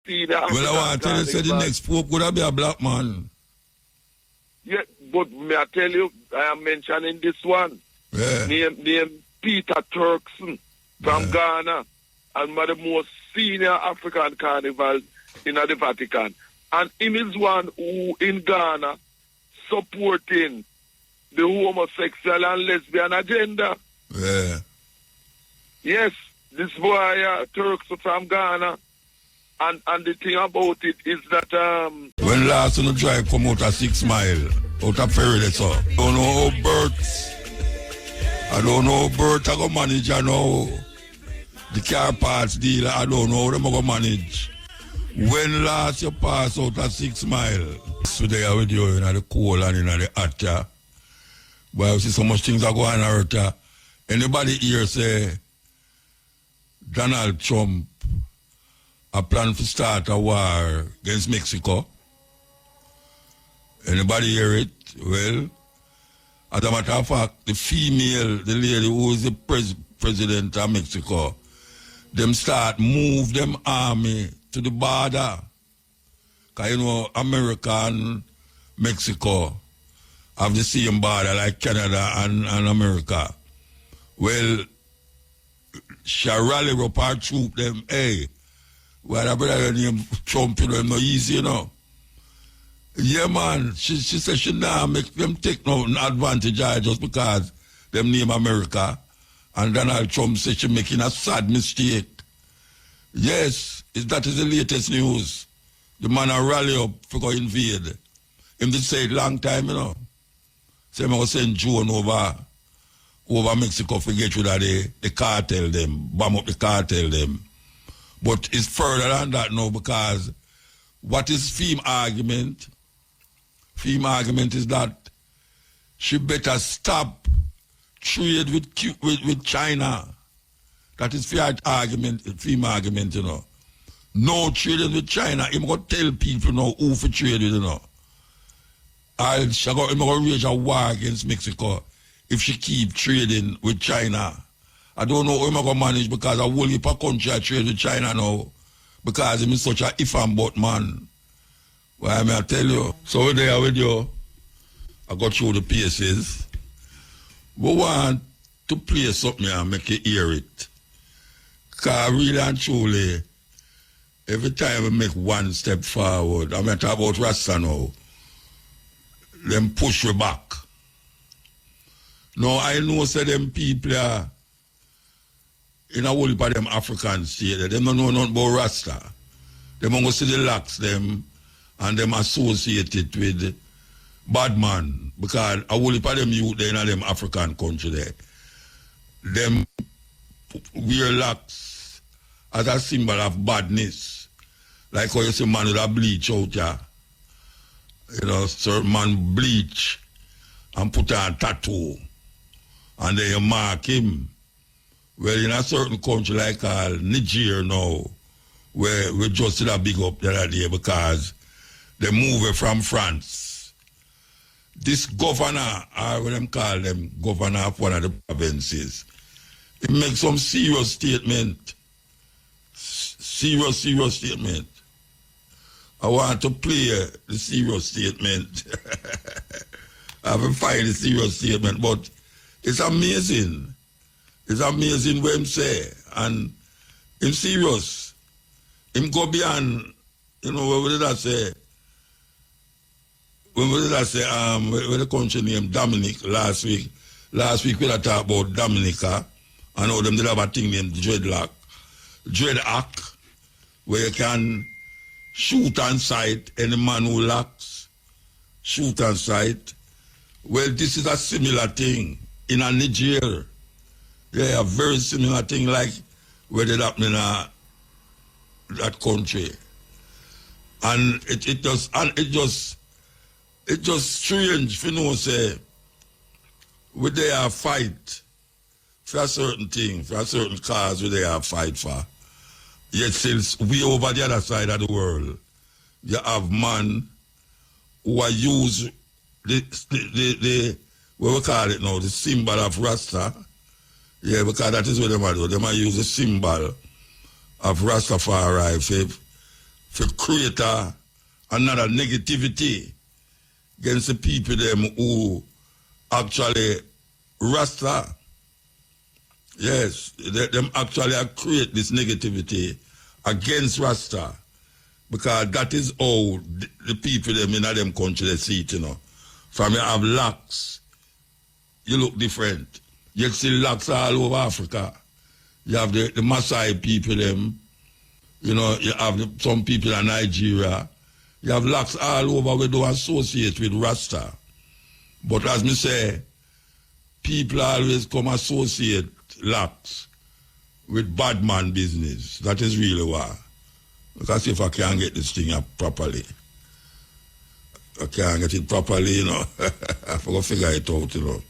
senior African. Well, I want to tell you, say the next pope could be a black man. Yeah, but may I tell you, I am mentioning this one. Yeah. Name Peter Turkson from Ghana, and one of the most senior African carnivals in the Vatican. And him is one who in Ghana supporting the homosexual and lesbian agenda. Yeah. Yes, this boy Turks from Ghana. And the thing about it is that when last on the drive come out of 6 Mile, out of Ferry, so I don't know how Bert I go manage, I know the car parts dealer, I don't know how them go manage. When last you pass out of 6 Mile, so they are with you in the cold and in the hot. But I see so much things are going on. Anybody here say Donald Trump a plan to start a war against Mexico? Anybody hear it? Well, as a matter of fact, the lady who is the president of Mexico, them start move them army to the border. Because you know, America and Mexico have the same border like Canada and America. Well, she rally up her troop them, hey, well, I brother named Trump, you know, no easy, you know. Yeah, man, she said she nah make them take no advantage of just because them name America. And Donald Trump said she making a sad mistake. Yes, that is the latest news. The man a rally up for go invade. Him did say it long time, you know. Say I'm going to send drone over Mexico for get rid of the cartel them, bomb up the cartel them. But it's further than that now, because what is FEMA argument? FEMA argument is that she better stop trade with China. That is FEMA argument, you know. No trading with China. I'm going to tell people now who for trade with, you know. I'm going to wage a war against Mexico if she keep trading with China. I don't know how I'm going to manage, because I whole heap of country I trade with China now, because I'm such a if and but man. Why may I tell you? So we're there with you. I got through the pieces. We want to play something and make you hear it. Because really and truly, every time we make one step forward, I'm going to talk about Rasta now, them push we back. Now I know say them people are in a whole heap of them African state, them don't know nothing about Rasta. Them going to see the locks them and them associated with bad man, because a whole heap of them youth there in them African country there. Them wear locks as a symbol of badness. Like how you see man with a bleach out here. You know, certain man bleach and put on tattoo. And then you mark him. Well, in a certain country like Niger now, where we just did a big up the other day because they move from France. This governor, or what them call them, governor of one of the provinces, he makes some serious statement. Serious statement. I want to play the serious statement. I haven't find the serious statement, but it's amazing. It's amazing what him say. And him serious. Him go beyond, you know, what did I say? What did I say? Where the country named Dominic last week. Last week we had talked about Dominica. I know them did have a thing named Dreadlock. Dreadlock, where you can shoot on sight any man who lacks. Shoot on sight. Well, this is a similar thing in a Niger. Yeah, a very similar thing like where they happen in that country. And it just strange, you know, say, where they are fight for a certain thing, for a certain cause where they are fight for. Yet since we over the other side of the world, you have man who are use the what we call it now, the symbol of Rasta. Yeah, because that is what they might do. They might use the symbol of Rastafari for create another negativity against the people them who actually Rasta. Yes, them actually create this negativity against Rasta because that is how the people them in them country they see it, you know. From you have locks, you look different. You see locks all over Africa. You have the Maasai people them, you know, you have some people in Nigeria. You have locks all over we don't associate with Rasta. But as me say, people always come associate locks with bad man business. That is really why. Because if I can't get this thing up properly, I can't get it properly, you know. I forgot to figure it out, you know.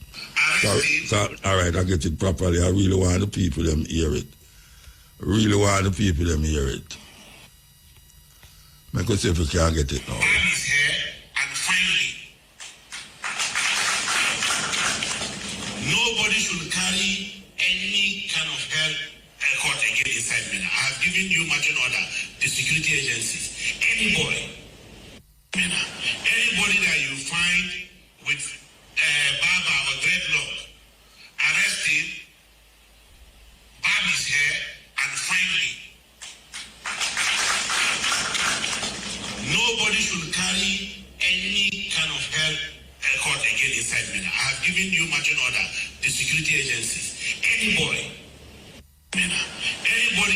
So, all right, I get it properly. I really want the people them hear it. Really want the people them hear it. I could see if we can't get it now. Is here, and finally, nobody should carry any kind of hell court against inside MENA. I have given you marching order, the security agencies, anybody that you find with barber or dreadlock, arrest him, barb his hair, and finally, nobody should carry any kind of hell court against inside MENA. I have given you marching order, the security agencies, anybody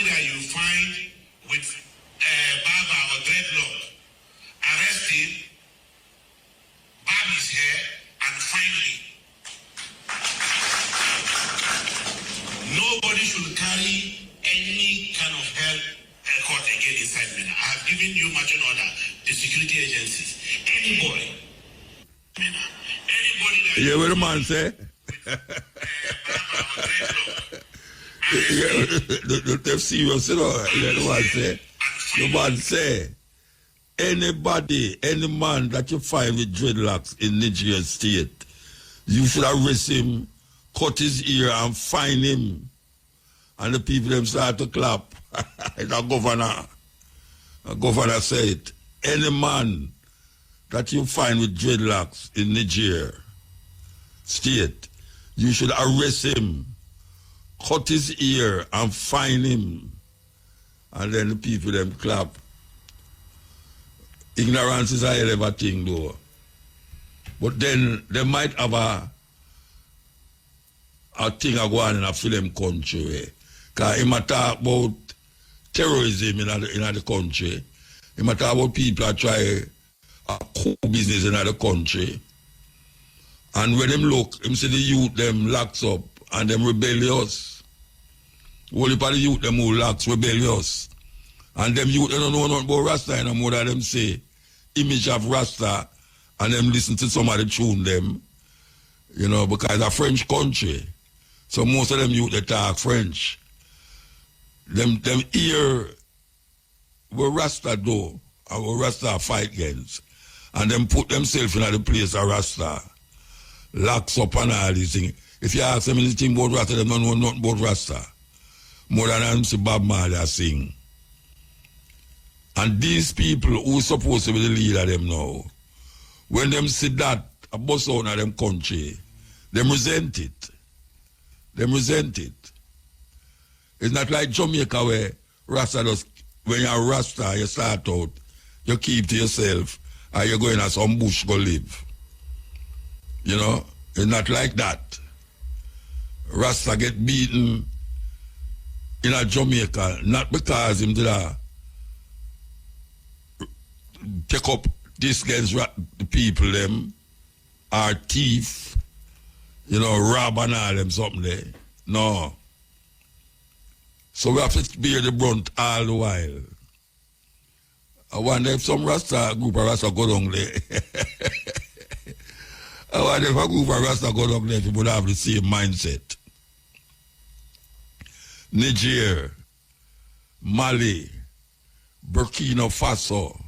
that you find with barber or dreadlock, arrest him, barb his hair, and finally, nobody should carry any kind of hell court against inside MENA. I have given you marching order, the security agencies, anybody that you hear what the man say? They're serious, you know. The man say, anybody, any man that you find with dreadlocks in Nigeria state, you should arrest him, cut his ear, and fine him. And the people them start to clap. The governor said, any man that you find with dreadlocks in Nigeria state, you should arrest him, cut his ear, and fine him. And then the people them clap. Ignorance is a hell of a thing, though. But then they might have a thing go on in a film country. Because he might talk about terrorism in the country. He might talk about people that try a cool business in the country. And when them look, him see the youth them locks up and them rebellious. Only for the youth them who locks rebellious. And them youth they don't know nothing about Rasta anymore than them say image of Rasta and them listen to somebody tune them, you know, because it's a French country. So most of them youth they talk French. Them hear what Rasta do and what Rasta fight against. And them put themselves in the place of Rasta. Locks up and all these things. If you ask them anything about Rasta, they don't know nothing about Rasta. More than them see Bob Marley sing. And these people who supposed to be the leader of them now, when them see that a bus out of them country, them resent it. Them resent it. It's not like Jamaica where Rasta does, when you're a Rasta, you start out, you keep to yourself, and you're going to some bush go live. You know, it's not like that. Rasta get beaten in a Jamaica, not because him did take up this against the people them, are thief, you know, rob and all them something there. No. So we have to bear the brunt all the while. I wonder if some Rasta, group of Rasta go down there. I wonder if a group of Rasta go down there, people have the same mindset. Niger, Mali, Burkina Faso,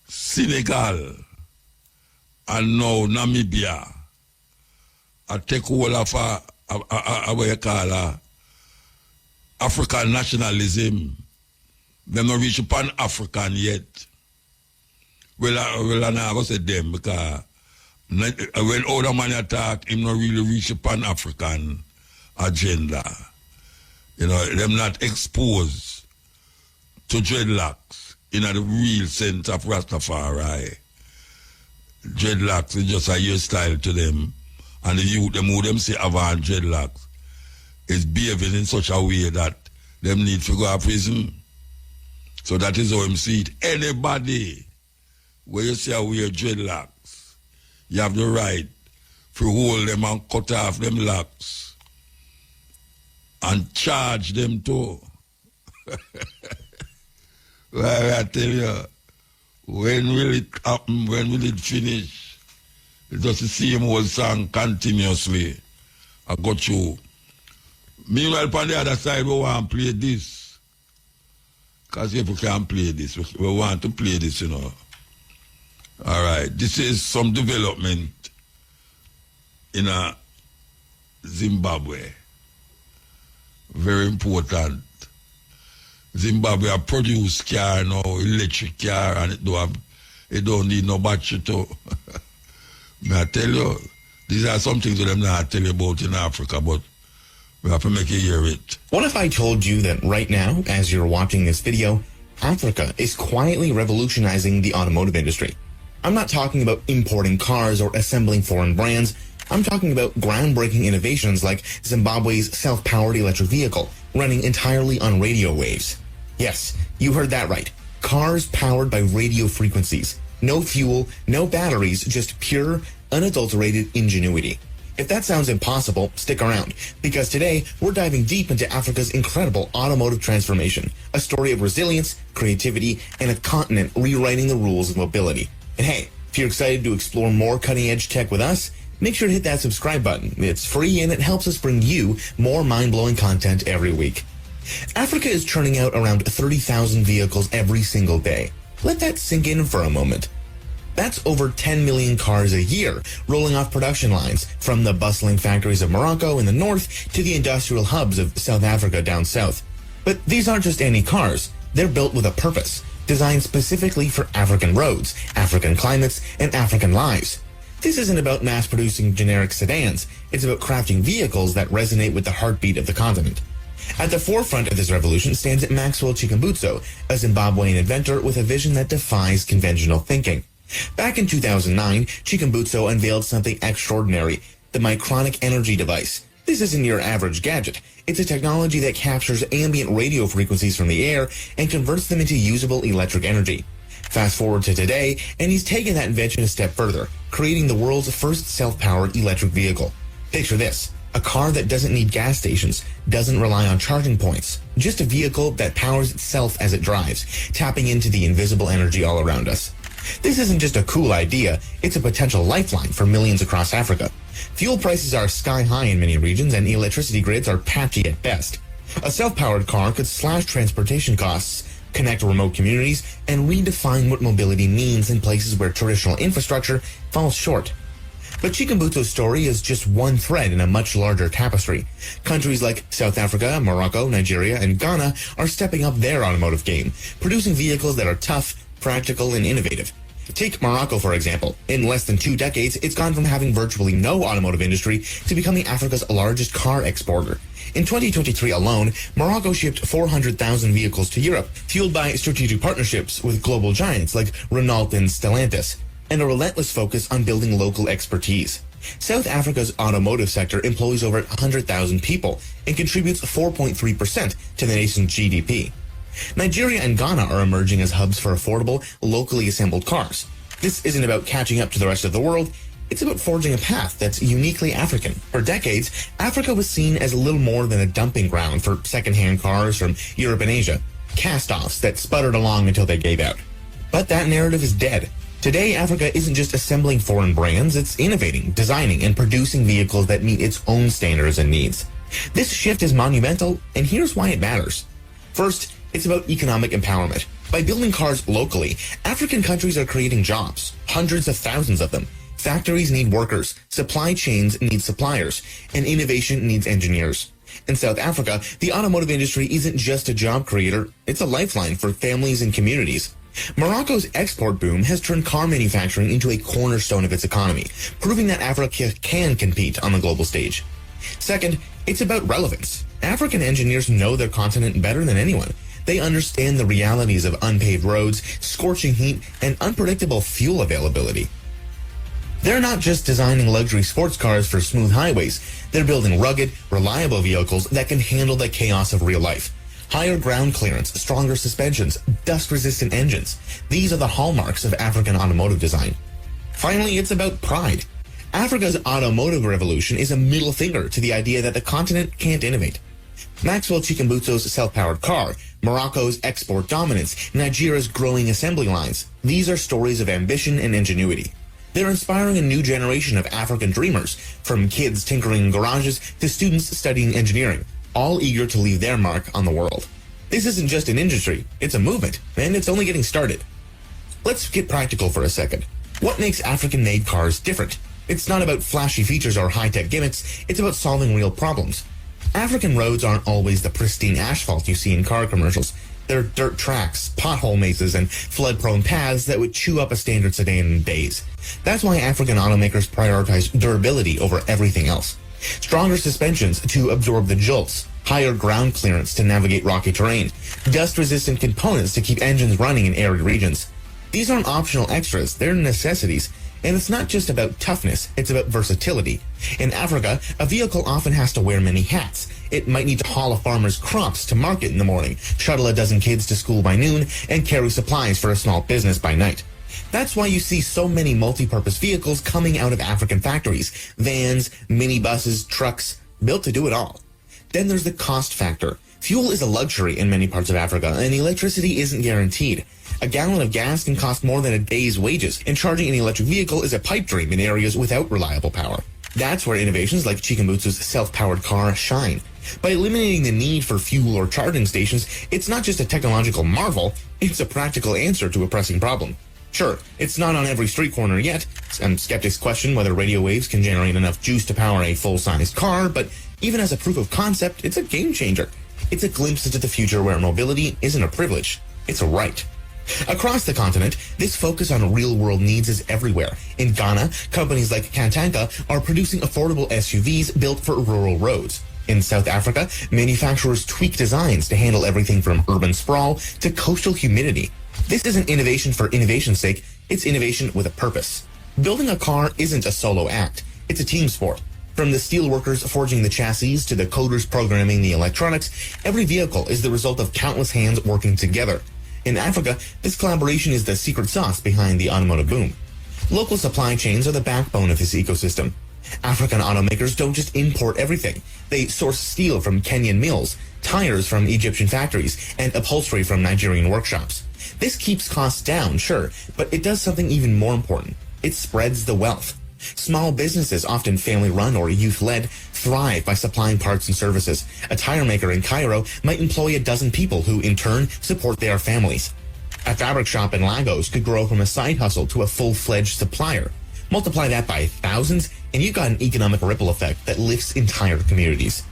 Senegal, and now Namibia. I take all of what you call African nationalism. Them not reach upon African yet. Well, I'm not going to say them because when other man attack, him not really reach upon African agenda. You know, them not exposed to dreadlocks in the real sense of Rastafari. Dreadlocks is just a hairstyle to them. And the youth, them who them say avant dreadlocks, is behaving in such a way that them need to go to prison. So that is how I'm see it. Anybody where you say I wear dreadlocks, you have the right to hold them and cut off them locks and charge them too. Well, I tell you, when will it happen? When will it finish? It's just the same old song continuously. I got you. Meanwhile, on the other side, we want to play this. Because people can't play this. We want to play this, you know. All right. This is some development in Zimbabwe. Very important. Zimbabwe produce car now, electric car, and it don't need no battery too. I tell you, these are some things that I'm not tell you about in Africa, but we have to make you hear it. What if I told you that right now, as you're watching this video, Africa is quietly revolutionizing the automotive industry? I'm not talking about importing cars or assembling foreign brands. I'm talking about groundbreaking innovations like Zimbabwe's self-powered electric vehicle, running entirely on radio waves. Yes, you heard that right. Cars powered by radio frequencies. No fuel, no batteries, just pure, unadulterated ingenuity. If that sounds impossible, stick around, because today we're diving deep into Africa's incredible automotive transformation, a story of resilience, creativity, and a continent rewriting the rules of mobility. And hey, if you're excited to explore more cutting-edge tech with us, make sure to hit that subscribe button. It's free and it helps us bring you more mind-blowing content every week. Africa is churning out around 30,000 vehicles every single day. Let that sink in for a moment. That's over 10 million cars a year rolling off production lines from the bustling factories of Morocco in the north to the industrial hubs of South Africa down south. But these aren't just any cars. They're built with a purpose, designed specifically for African roads, African climates, and African lives. This isn't about mass-producing generic sedans. It's about crafting vehicles that resonate with the heartbeat of the continent. At the forefront of this revolution stands Maxwell Chikumbutso, a Zimbabwean inventor with a vision that defies conventional thinking. Back in 2009, Chikumbutso unveiled something extraordinary, the Micronic Energy Device. This isn't your average gadget. It's a technology that captures ambient radio frequencies from the air and converts them into usable electric energy. Fast forward to today, and he's taken that invention a step further, creating the world's first self-powered electric vehicle. Picture this. A car that doesn't need gas stations, doesn't rely on charging points, just a vehicle that powers itself as it drives, tapping into the invisible energy all around us. This isn't just a cool idea, it's a potential lifeline for millions across Africa. Fuel prices are sky high in many regions and electricity grids are patchy at best. A self-powered car could slash transportation costs, connect remote communities, and redefine what mobility means in places where traditional infrastructure falls short. But Chikumbutso's story is just one thread in a much larger tapestry. Countries like South Africa, Morocco, Nigeria, and Ghana are stepping up their automotive game, producing vehicles that are tough, practical, and innovative. Take Morocco, for example. In less than 2 decades, it's gone from having virtually no automotive industry to becoming Africa's largest car exporter. In 2023 alone, Morocco shipped 400,000 vehicles to Europe, fueled by strategic partnerships with global giants like Renault and Stellantis, and a relentless focus on building local expertise. South Africa's automotive sector employs over 100,000 people and contributes 4.3% to the nation's GDP. Nigeria and Ghana are emerging as hubs for affordable, locally assembled cars. This isn't about catching up to the rest of the world. It's about forging a path that's uniquely African. For decades, Africa was seen as little more than a dumping ground for second-hand cars from Europe and Asia, cast-offs that sputtered along until they gave out. But that narrative is dead. Today, Africa isn't just assembling foreign brands, it's innovating, designing, and producing vehicles that meet its own standards and needs. This shift is monumental, and here's why it matters. First, it's about economic empowerment. By building cars locally, African countries are creating jobs, hundreds of thousands of them. Factories need workers, supply chains need suppliers, and innovation needs engineers. In South Africa, the automotive industry isn't just a job creator, it's a lifeline for families and communities. Morocco's export boom has turned car manufacturing into a cornerstone of its economy, proving that Africa can compete on the global stage. Second, it's about relevance. African engineers know their continent better than anyone. They understand the realities of unpaved roads, scorching heat, and unpredictable fuel availability. They're not just designing luxury sports cars for smooth highways. They're building rugged, reliable vehicles that can handle the chaos of real life. Higher ground clearance, stronger suspensions, dust-resistant engines. These are the hallmarks of African automotive design. Finally, it's about pride. Africa's automotive revolution is a middle finger to the idea that the continent can't innovate. Maxwell Chikumbutso's self-powered car, Morocco's export dominance, Nigeria's growing assembly lines. These are stories of ambition and ingenuity. They're inspiring a new generation of African dreamers, from kids tinkering in garages to students studying engineering, all eager to leave their mark on the world. This isn't just an industry, it's a movement, and it's only getting started. Let's get practical for a second. What makes African-made cars different? It's not about flashy features or high-tech gimmicks, it's about solving real problems. African roads aren't always the pristine asphalt you see in car commercials. They're dirt tracks, pothole mazes, and flood-prone paths that would chew up a standard sedan in days. That's why African automakers prioritize durability over everything else. Stronger suspensions to absorb the jolts, higher ground clearance to navigate rocky terrain, dust-resistant components to keep engines running in arid regions. These aren't optional extras, they're necessities. And it's not just about toughness, it's about versatility. In Africa, a vehicle often has to wear many hats. It might need to haul a farmer's crops to market in the morning, shuttle a dozen kids to school by noon, and carry supplies for a small business by night. That's why you see so many multi-purpose vehicles coming out of African factories. Vans, minibuses, trucks, built to do it all. Then there's the cost factor. Fuel is a luxury in many parts of Africa, and electricity isn't guaranteed. A gallon of gas can cost more than a day's wages, and charging an electric vehicle is a pipe dream in areas without reliable power. That's where innovations like Chikumbutso's self-powered car shine. By eliminating the need for fuel or charging stations, it's not just a technological marvel, it's a practical answer to a pressing problem. Sure, it's not on every street corner yet, and skeptics question whether radio waves can generate enough juice to power a full-sized car, but even as a proof of concept, it's a game changer. It's a glimpse into the future where mobility isn't a privilege, it's a right. Across the continent, this focus on real-world needs is everywhere. In Ghana, companies like Kantanka are producing affordable SUVs built for rural roads. In South Africa, manufacturers tweak designs to handle everything from urban sprawl to coastal humidity. This isn't innovation for innovation's sake, it's innovation with a purpose. Building a car isn't a solo act, it's a team sport. From the steelworkers forging the chassis to the coders programming the electronics, every vehicle is the result of countless hands working together. In Africa, this collaboration is the secret sauce behind the automotive boom. Local supply chains are the backbone of this ecosystem. African automakers don't just import everything. They source steel from Kenyan mills, tires from Egyptian factories, and upholstery from Nigerian workshops. This keeps costs down, sure, but it does something even more important. It spreads the wealth. Small businesses, often family-run or youth-led, thrive by supplying parts and services. A tire maker in Cairo might employ a dozen people who, in turn, support their families. A fabric shop in Lagos could grow from a side hustle to a full-fledged supplier. Multiply that by thousands, and you've got an economic ripple effect that lifts entire communities.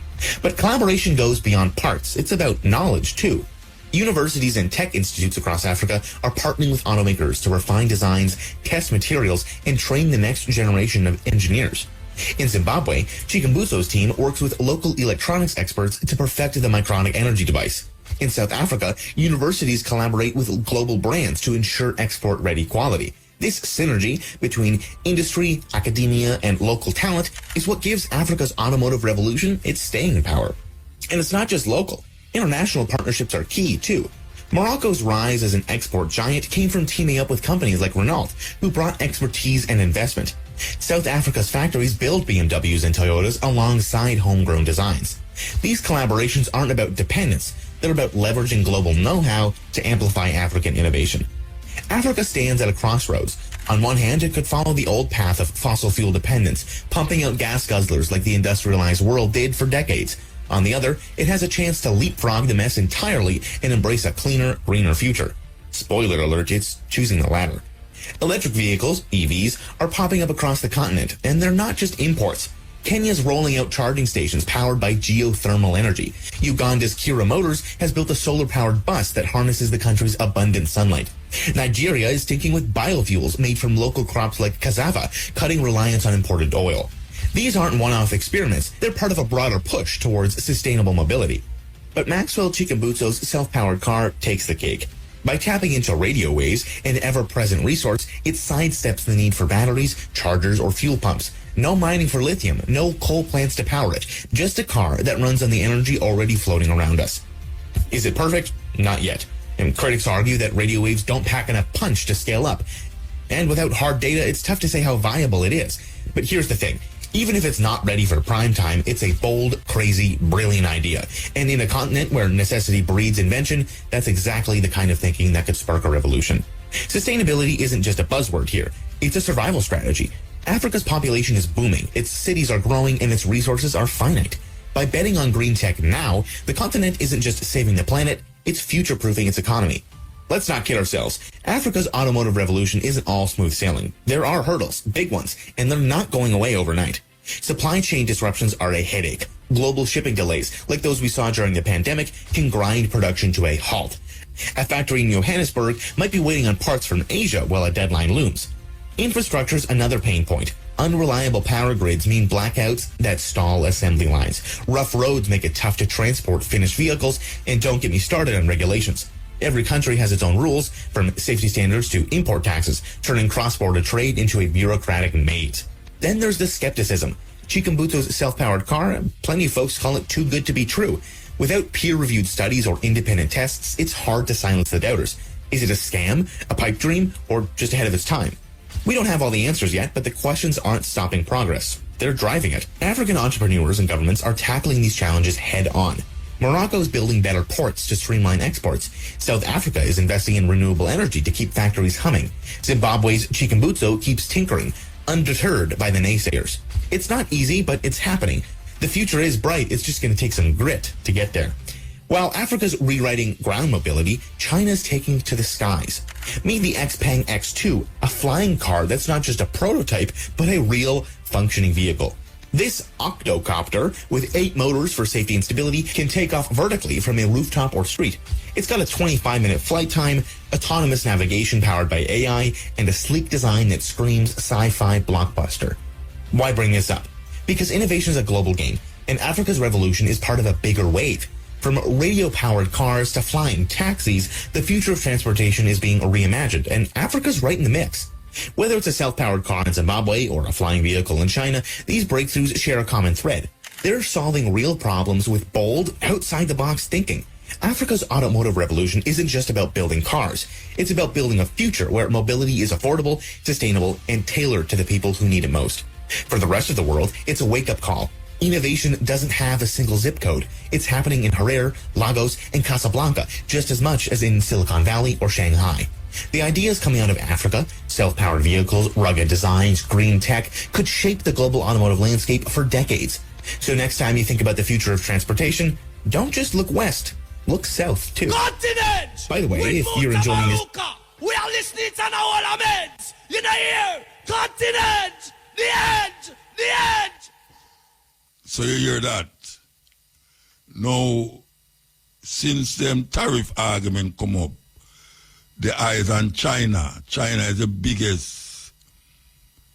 But collaboration goes beyond parts. It's about knowledge, too. Universities and tech institutes across Africa are partnering with automakers to refine designs, test materials, and train the next generation of engineers. In Zimbabwe, Chikumbutso's team works with local electronics experts to perfect the micronic energy device. In South Africa, universities collaborate with global brands to ensure export-ready quality. This synergy between industry, academia, and local talent is what gives Africa's automotive revolution its staying power. And it's not just local. International partnerships are key, too. Morocco's rise as an export giant came from teaming up with companies like Renault, who brought expertise and investment. South Africa's factories build BMWs and Toyotas alongside homegrown designs. These collaborations aren't about dependence, they're about leveraging global know-how to amplify African innovation. Africa stands at a crossroads. On one hand, it could follow the old path of fossil fuel dependence, pumping out gas guzzlers like the industrialized world did for decades. On the other, it has a chance to leapfrog the mess entirely and embrace a cleaner, greener future. Spoiler alert, it's choosing the latter. Electric vehicles, EVs, are popping up across the continent, and they're not just imports. Kenya's rolling out charging stations powered by geothermal energy. Uganda's Kira Motors has built a solar-powered bus that harnesses the country's abundant sunlight. Nigeria is thinking with biofuels made from local crops like cassava, cutting reliance on imported oil. These aren't one-off experiments. They're part of a broader push towards sustainable mobility. But Maxwell Chikambutso's self-powered car takes the cake. By tapping into radio waves, an ever-present resource, it sidesteps the need for batteries, chargers, or fuel pumps. No mining for lithium, no coal plants to power it, just a car that runs on the energy already floating around us. Is it perfect? Not yet. And critics argue that radio waves don't pack enough punch to scale up. And without hard data, it's tough to say how viable it is. But here's the thing. Even if it's not ready for prime time, it's a bold, crazy, brilliant idea. And in a continent where necessity breeds invention, that's exactly the kind of thinking that could spark a revolution. Sustainability isn't just a buzzword here. It's a survival strategy. Africa's population is booming, its cities are growing, and its resources are finite. By betting on green tech now, the continent isn't just saving the planet, it's future-proofing its economy. Let's not kid ourselves. Africa's automotive revolution isn't all smooth sailing. There are hurdles, big ones, and they're not going away overnight. Supply chain disruptions are a headache. Global shipping delays, like those we saw during the pandemic, can grind production to a halt. A factory in Johannesburg might be waiting on parts from Asia while a deadline looms. Infrastructure's another pain point. Unreliable power grids mean blackouts that stall assembly lines. Rough roads make it tough to transport finished vehicles, and don't get me started on regulations. Every country has its own rules, from safety standards to import taxes, turning cross-border trade into a bureaucratic maze. Then there's the skepticism. Chikambutso's self-powered car, plenty of folks call it too good to be true. Without peer-reviewed studies or independent tests, it's hard to silence the doubters. Is it a scam, a pipe dream, or just ahead of its time? We don't have all the answers yet, but the questions aren't stopping progress. They're driving it. African entrepreneurs and governments are tackling these challenges head-on. Morocco is building better ports to streamline exports. South Africa is investing in renewable energy to keep factories humming. Zimbabwe's Chikambutso keeps tinkering, undeterred by the naysayers. It's not easy, but it's happening. The future is bright. It's just going to take some grit to get there. While Africa's rewriting ground mobility, China's taking to the skies. Meet the Xpeng X2, a flying car that's not just a prototype, but a real functioning vehicle. This octocopter, with 8 motors for safety and stability, can take off vertically from a rooftop or street. It's got a 25-minute flight time, autonomous navigation powered by AI, and a sleek design that screams sci-fi blockbuster. Why bring this up? Because innovation is a global game, and Africa's revolution is part of a bigger wave. From radio-powered cars to flying taxis, the future of transportation is being reimagined, and Africa's right in the mix. Whether it's a self-powered car in Zimbabwe or a flying vehicle in China, these breakthroughs share a common thread. They're solving real problems with bold, outside-the-box thinking. Africa's automotive revolution isn't just about building cars. It's about building a future where mobility is affordable, sustainable, and tailored to the people who need it most. For the rest of the world, it's a wake-up call. Innovation doesn't have a single zip code. It's happening in Harare, Lagos, and Casablanca just as much as in Silicon Valley or Shanghai. The ideas coming out of Africa, self-powered vehicles, rugged designs, green tech, could shape the global automotive landscape for decades. So next time you think about the future of transportation, don't just look west, look south too. Continent! By the way, if you're enjoying this... We are listening to our laments! You know here! Continent! The end! The end! So you hear that? Now, since them tariff argument come up, the eyes on China. China is the biggest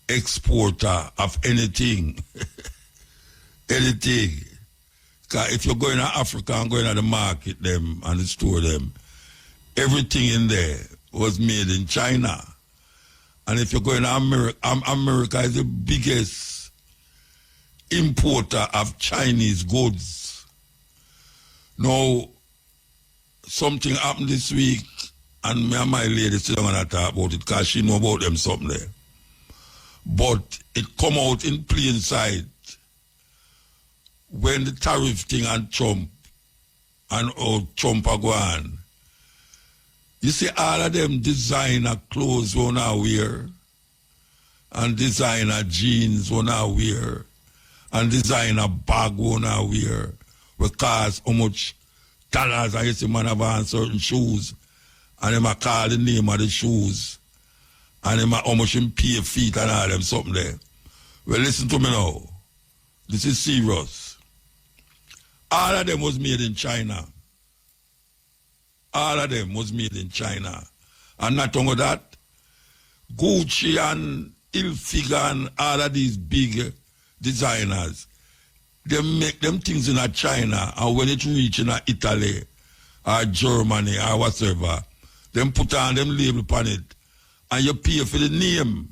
exporter of anything. Anything. Because if you're going to Africa and going to the market them and the store them, everything in there was made in China. And if you're going to America, America is the biggest importer of Chinese goods. Now, something happened this week, and me and my lady sit down and talk about it because she know about them something there. But it come out in plain sight when the tariff thing and Trump and Trump are going. You see all of them designer clothes when I wear, and designer jeans when I wear, and designer bag when I wear, because how much dollars I see man have on certain shoes, and them a call the name of the shoes, and them how much him pay feet and all them something there. Well, listen to me now. This is serious. All of them was made in China. All of them was made in China. And not only that, Gucci and Hilfiger and all of these big designers, they make them things in China, and when it reach in Italy or Germany or whatever, them put on them label upon it, and you pay for the name.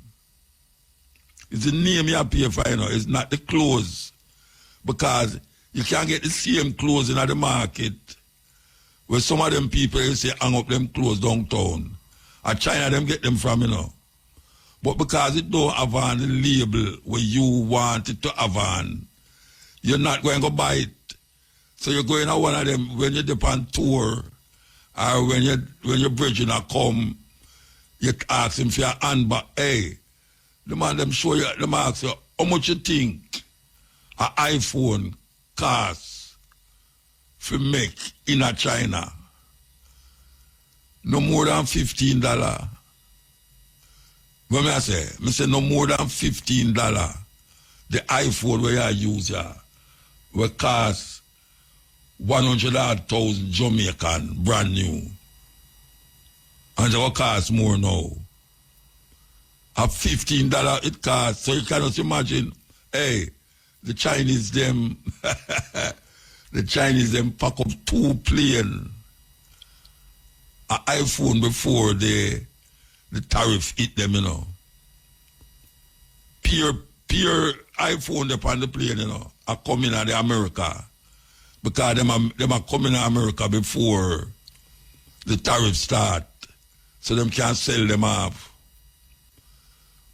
It's the name you pay for, you know. It's not the clothes. Because you can't get the same clothes in the market where some of them people, you say, hang up them clothes downtown. At China, them get them from, you know. But because it don't have on the label where you want it to have on, you're not going to buy it. So you're going to one of them when you're on tour, or when you're bridging or come, you ask him for your handbag. Hey, the man them show you, them ask you, how much you think an iPhone costs for make in a China? No more than $15. What I say no more than $15. The iPhone where you use will cost 100,000 Jamaican, brand new. And it will cost more now. At $15 it costs. So you cannot imagine, hey, the Chinese them pack up 2 planes. An iPhone before the tariff hit them, you know. Pure iPhone upon the plane, you know, are coming out of America. Because them are coming to America before the tariff start. So them can't sell them off.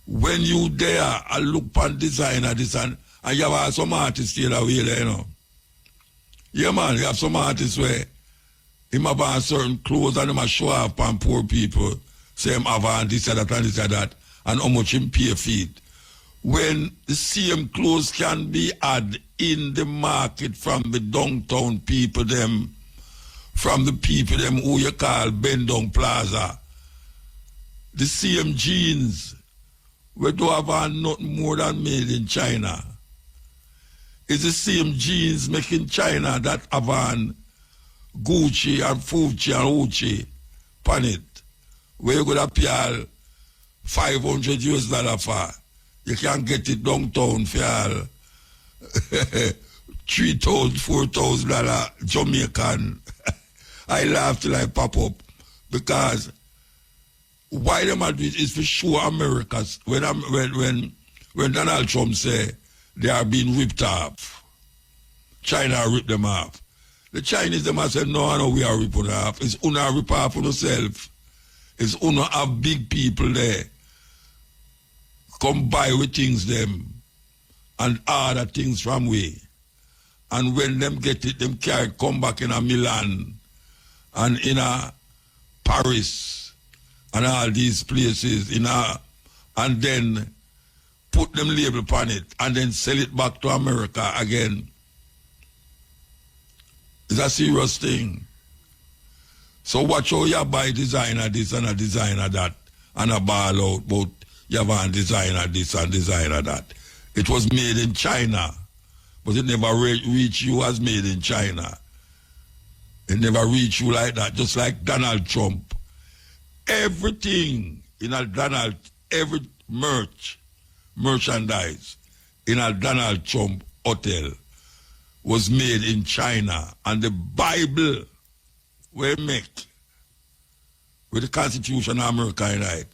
When you there, I look upon designer this and you have some artists here that way there, you know. Yeah, man, you have some artists where him have on certain clothes and him a show off on poor people. Say him have on this and that and this and that, and how much him pay for it. When the same clothes can be had in the market from the downtown people them, from the people them who you call Bendong Plaza, the same jeans, we don't have on nothing more than made in China. It's the same jeans made in China that have on Gucci and Fucci and Uchi pan it, where you could have paid $500 for. You can't get it downtown for $3,000, $4,000 Jamaican. I laugh till I pop up because why them are doing it is for sure Americans. When Donald Trump say they are being ripped off, China ripped them off. The Chinese them have said, no, we are ripping off. It's una rip off on yourself. It's una have big people there. Come buy with things them and order things from we. And when them get it, them carry come back in a Milan and in a Paris and all these places and then put them label upon it and then sell it back to America again. It's a serious thing. So watch how you buy designer this and a designer that and a ball out, but you have a designer this and designer that. It was made in China, but it never reached you as made in China. It never reached you like that, just like Donald Trump. Everything in a every merchandise in a Donald Trump hotel was made in China, and the Bible we make with the Constitution of America in it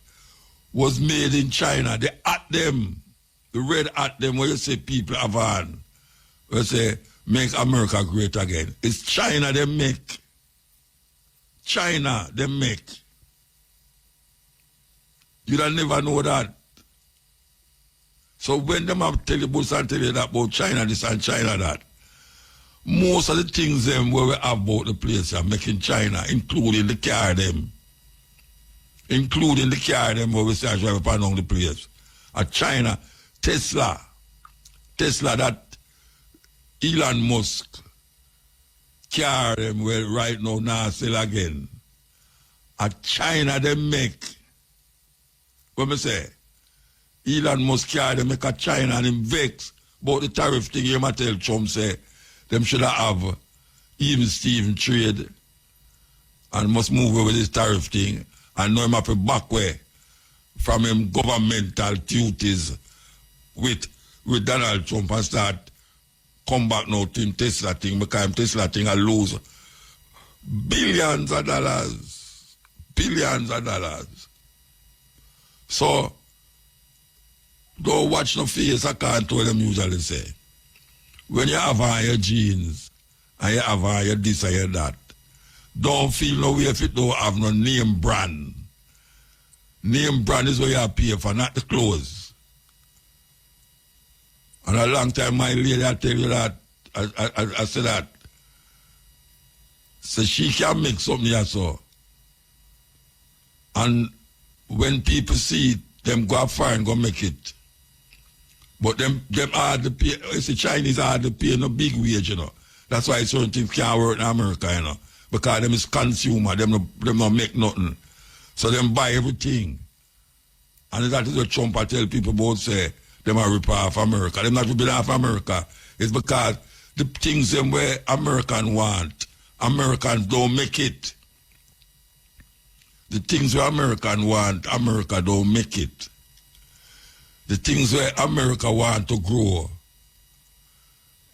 was made in China. The red hat them where you say people have on, where you say make America great again. It's China they make. China they make. You don't never know that. So when them have tell you that about China this and China that, most of the things them where we have about the place are making China, including the car them. Including the car them where we say drive up and down the place. At China, Tesla that Elon Musk car them where right now sell again. At China they make. What me say? Elon Musk car them make a China and him vex about the tariff thing, you might tell Trump say, them should have even Steven trade and must move over this tariff thing and know him have to back way from him governmental duties with Donald Trump and start come back now to him Tesla thing because him Tesla thing will lose billions of dollars. Billions of dollars. So don't watch no face, I can't tell them usually say. When you have on your jeans and you have on your this and your that, don't feel no way if it don't have no name brand. Name brand is what you pay for, not the clothes. And a long time my lady, I tell you that, I said that. So she can make something here so. And when people see it, them go far and go make it. But them hard to pay, it's the Chinese hard to pay no big wage, you know. That's why certain things can't work in America, you know. Because them is consumer, them no make nothing. So them buy everything. And that is what Trump I tell people about say, them are rip off America. Them not ripping off America. It's because the things them where Americans want, Americans don't make it. The things where Americans want, America don't make it. The things where America want to grow,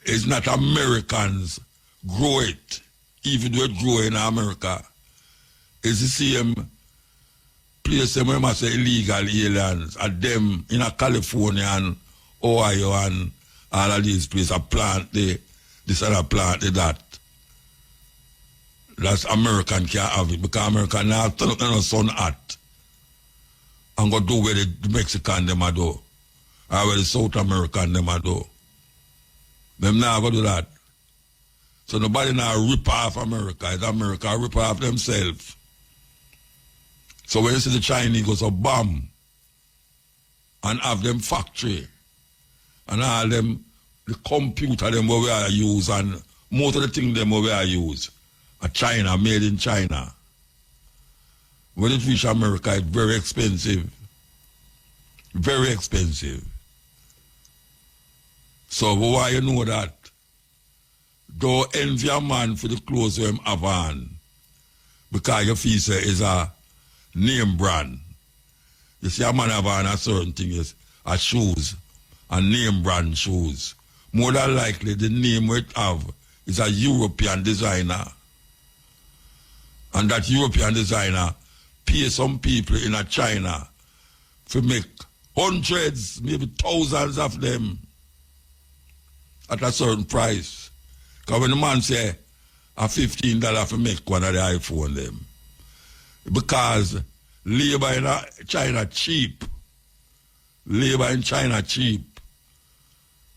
it's not Americans grow it, even though it grow in America. It's the same place where we must say illegal aliens, and them in California and Ohio and all of these places, a plant this other plant that. That's American can't have it because American now turn up in sun hot and go do where the Mexican them a do. Or where the South American them a do. Them now go do that. So nobody now rip off America. It's America rip off themselves. So when you see the Chinese go to bomb and have them factory and all them, the computer them where we are use and most of the things them where we are use. A China, made in China. When it reach America, it's very expensive. Very expensive. So why you know that? Don't envy a man for the clothes him have on. Because your feel say is a name brand. You see a man have on a certain thing is a shoes, a name brand shoes. More than likely the name it have is a European designer. And that European designer pay some people in a China to make hundreds, maybe thousands of them at a certain price. Because when the man say a $15 for make one of the iPhone them, because labor in China cheap. Labor in China cheap.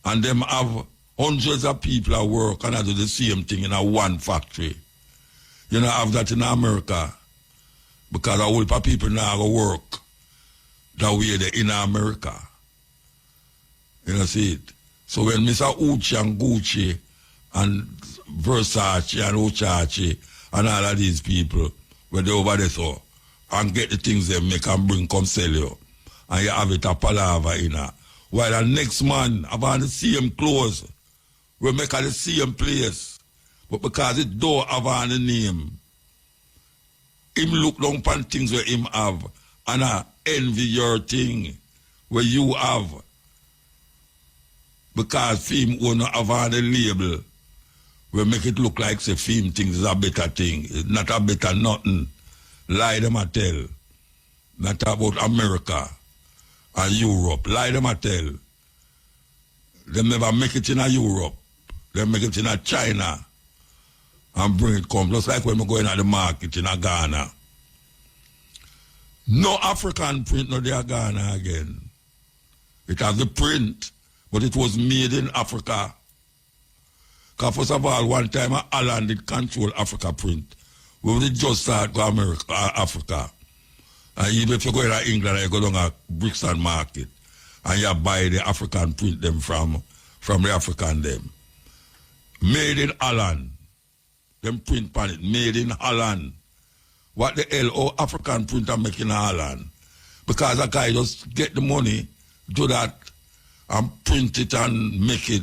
And them have hundreds of people at work and I do the same thing in a one factory. You know, have that in America because a whole lot of people now go work that way they in America. You know, see it. So when Mr. Uchi and Gucci and Versace and Ochachi and all of these people, when they over there so, and get the things they make and bring come sell you, and you have it a palaver in her. While the next man have on the same clothes, we make at the same place. But because it don't have on the name, him look down upon things where him have and I envy your thing where you have. Because film won't have on the label, we make it look like say film things is a better thing. It's not a better nothing. Lie them a tell. Not about America and Europe. Lie them a tell. They never make it in a Europe. They make it in a China. And bring it come. Just like when we go in at the market in Ghana. No African print, no there Ghana again. It has the print, but it was made in Africa. Because first of all, one time Alan did control Africa print. We did just start go America, Africa. And even if you go in England, you go down to Brixton Market and you buy the African print them from the African them. Made in Holland. Them print pan it, made in Holland. What the hell, all African printer making in Holland? Because a guy just get the money, do that, and print it and make it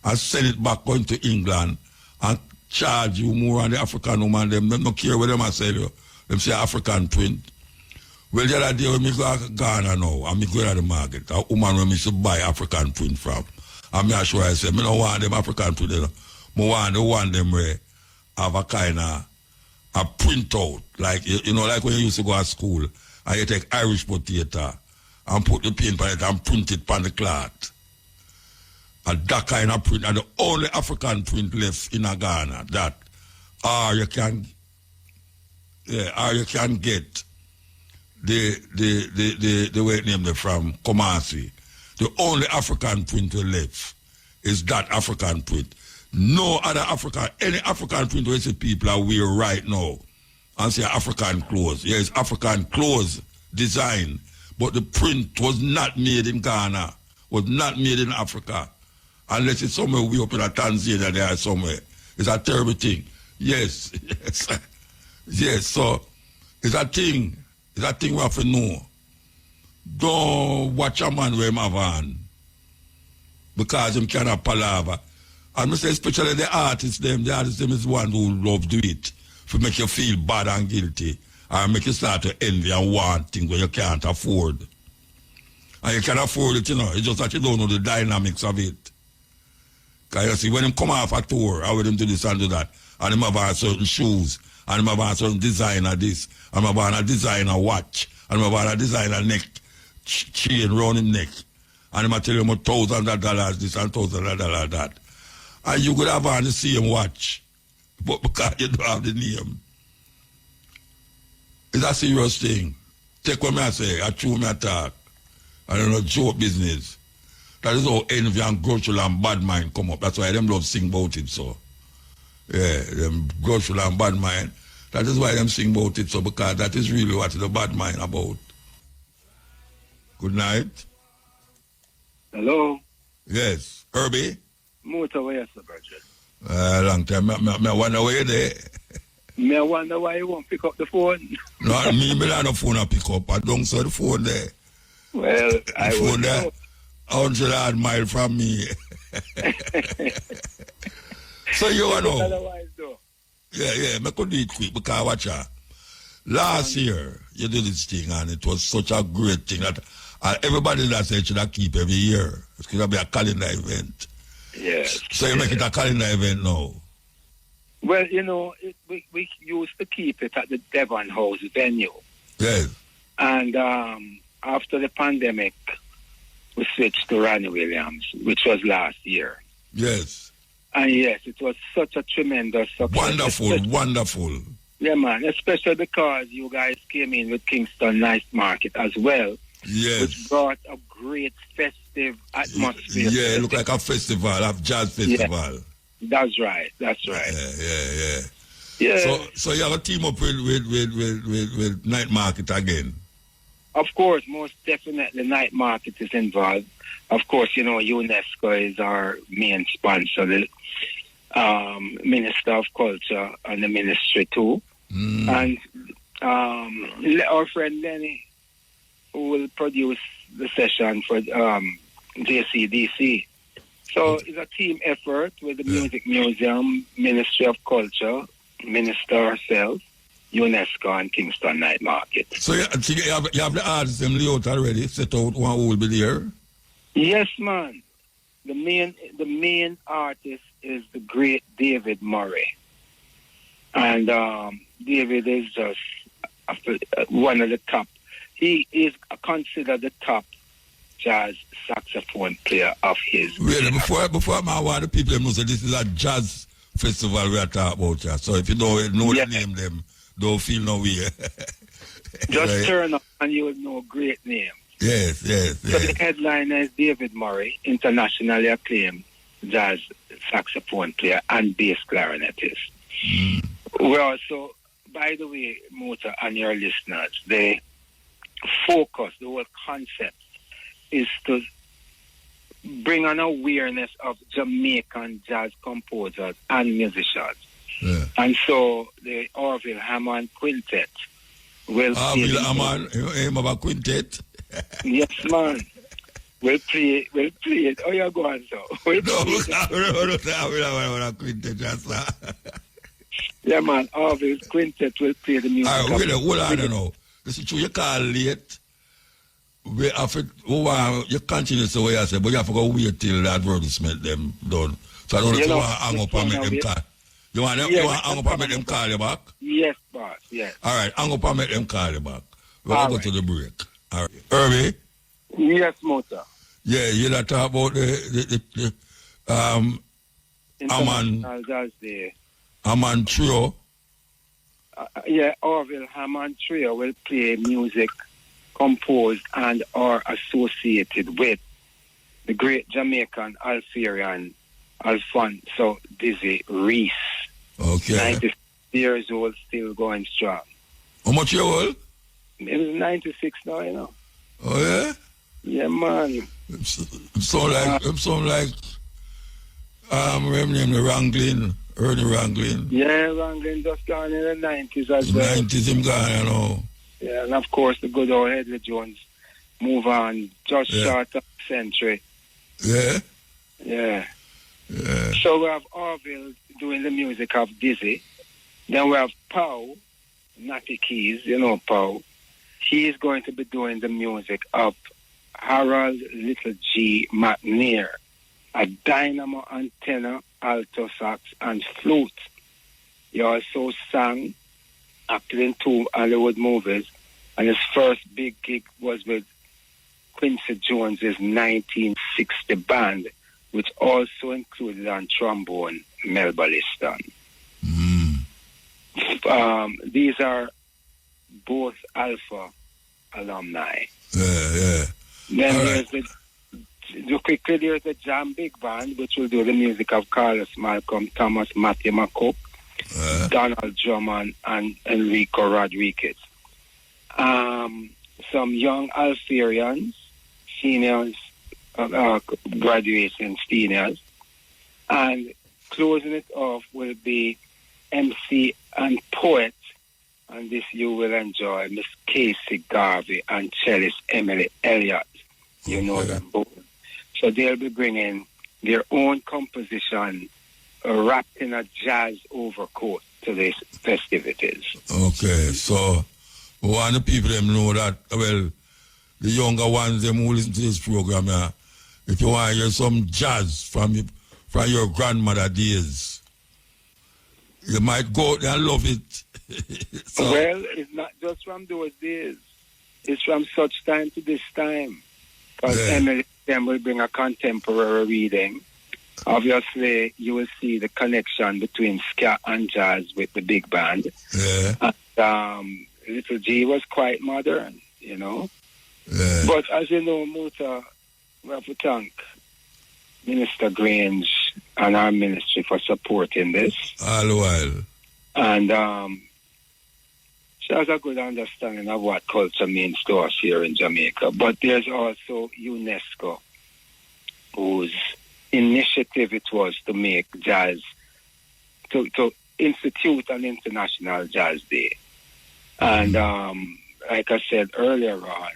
and send it back going to England and charge you more on the African woman. Them don't care what them I sell you. Them say African print. Well, the other day when me go to Ghana now, and me go to the market, a woman when me should buy African print from. And me assure I say, me don't want them African print. I want them where have a kind of a printout. Like, you know, like when you used to go to school, and you take Irish potato and put the paint on it and print it on the cloth. And that kind of print, and the only African print left in Ghana, that, or you can get the way it named it from Kumasi. The only African print left is that African print. No other any African print where see people are wearing right now and say African clothes. Yes, African clothes design, but the print was not made in Ghana, was not made in Africa. Unless it's somewhere way up in Tanzania there somewhere. It's a terrible thing. Yes, yes. Yes, so it's a thing we have to know. Don't watch a man with him have on because him cannot palaver. And I say especially the artists is one who love do it to make you feel bad and guilty and make you start to envy and want things where you can't afford. And you can afford it, you know. It's just that you don't know the dynamics of it. Because you see, when him come off a tour, I want him do this and do that. And him have on certain shoes. And him have on certain designer this. And him have on a designer watch. And him have on a designer neck chain round his neck. And him tell him $1,000 this and $1,000 that. And you could have on the same watch. But because you don't have the name. It's a serious thing. Take what I say, I chew me attack. I don't know, joke business. That is how envy and grudge and bad mind come up. That's why them love sing about it, so. Yeah, them grudge and bad mind. That is why them sing about it, so, because that is really what the bad mind about. Good night. Hello? Yes. Herbie? Muta, where is the budget? Long time. I wonder where you're there. I wonder why you won't pick up the phone. No, me don't have phone to pick up. I don't see the phone there. Well, I phone will there. know. 100 miles from me. So you know. Otherwise, though. Yeah, I could do it quick because watch out. Last year, you did this thing and it was such a great thing that everybody that said should keep every year. It's going to be a calendar event. Yes. So you make it a calendar event now. Well, you know, we used to keep it at the Devon House venue. Yes. And after the pandemic, we switched to Ronnie Williams, which was last year. Yes. And yes, it was such a tremendous success. Wonderful. Yeah, man, especially because you guys came in with Kingston Night Market as well. Yes. Which brought a great festive atmosphere. Yeah, it looked like a festival, a jazz festival. Yeah. That's right. Yeah. So you have a team up with Night Market again? Of course, most definitely Night Market is involved. Of course, you know, UNESCO is our main sponsor, the Minister of Culture and the Ministry too. And our friend Lenny, who will produce the session for JCDC. So it's a team effort with the Music Museum, Ministry of Culture, Minister herself, UNESCO, and Kingston Night Market. So you have the artists them layout already, set out one who will be there? Yes, man. The main artist is the great David Murray. And David is just one of the top. He is considered the top jazz saxophone player of his. Really, before I want the people to know that this is a jazz festival we are talking about. Yeah. So if you don't know the name them, don't feel no way. Just right? turn up and you will know great names. Yes. So the headliner is David Murray, internationally acclaimed jazz saxophone player and bass clarinetist. We also, by the way, Muta and your listeners, the focus, the whole concept is to bring an awareness of Jamaican jazz composers and musicians. Yeah. And so the Orville Hammond Quintet will... Orville Hammond, you aim of a quintet? Yes, man. We'll play it. Oh, you're going so. We'll No, play it. quintet just that. Yeah, man. Always quintet will play the music. All right, wait, hold on now. This is true, you call late. We have to, you continue to what you say, but you have to go wait till the advertisement them done. So I don't know if you want to hang up and make them call. You want to hang up and make them call you back? Yes, boss, yes. All right, hang up and make them call you back. We're going to go to the break. All right. Irby? Yes, Muta. Yeah, you not talk about the International Jazz Day. Hammond Trio. Yeah, Orville Hammond Trio will play music composed and or associated with the great Jamaican Algerian Alfonso Dizzy Reese. Okay. 96 years old, still going strong. How much you old? He's 96 now, you know. Oh, yeah? Yeah, man. I'm so like, name the Wrangling, Ernie Wrangling. Yeah, Wrangling just gone in the 90s as well. 90s him gone, you know. Yeah, and of course the good old Headley Jones move on just short of a century. Yeah? Yeah. Yeah. So we have Orville doing the music of Dizzy. Then we have Pow, Natty Keys, you know Pow. He is going to be doing the music of Harold Little G. McNair, a dynamo antenna, alto sax, and flute. He also sang, acted in 2 Hollywood movies, and his first big gig was with Quincy Jones's 1960 band, which also included on trombone Melba Liston. These are both Alpha alumni. Yeah. Then All there's there's the Jam Big Band, which will do the music of Carlos Malcolm, Thomas Matthew McCook, Donald Drummond, and Enrico Rodriguez. Some young Algerians, seniors, graduating seniors, and closing it off will be MC and poet, and this you will enjoy, Miss Casey Garvey and cellist Emily Elliott. You know them both. So they'll be bringing their own composition wrapped in a jazz overcoat to these festivities. Okay, so we want the people them know that, well, the younger ones them who listen to this program, if you want to hear some jazz from your grandmother days, you might go out there and love it. So, well, it's not just from those days. It's from such time to this time. Because Emily then will bring a contemporary reading. Obviously, you will see the connection between ska and jazz with the big band. Yeah. And, Little G was quite modern, you know. Yeah. But as you know, Muta, we have to thank Minister Grange and our ministry for supporting this. All the while. And she has a good understanding of what culture means to us here in Jamaica. But there's also UNESCO, whose initiative it was to make jazz, to institute an International Jazz Day. And like I said earlier on,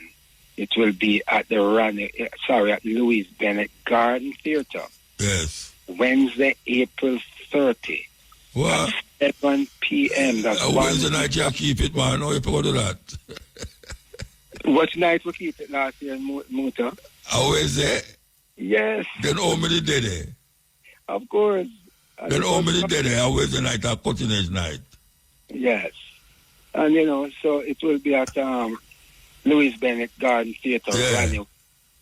it will be at at Louis Bennett Garden Theatre. Yes. Wednesday, April 30. What? At 7 p.m. That's Wednesday night you keep it, man. No, you forgot that. What night we keep it last year in Muta? Wednesday? Yes. Then how many did they? Of course. Then how many did they? Wednesday night or cutting edge night? Yes. And, you know, so it will be at Louis Bennett Garden Theatre, Brand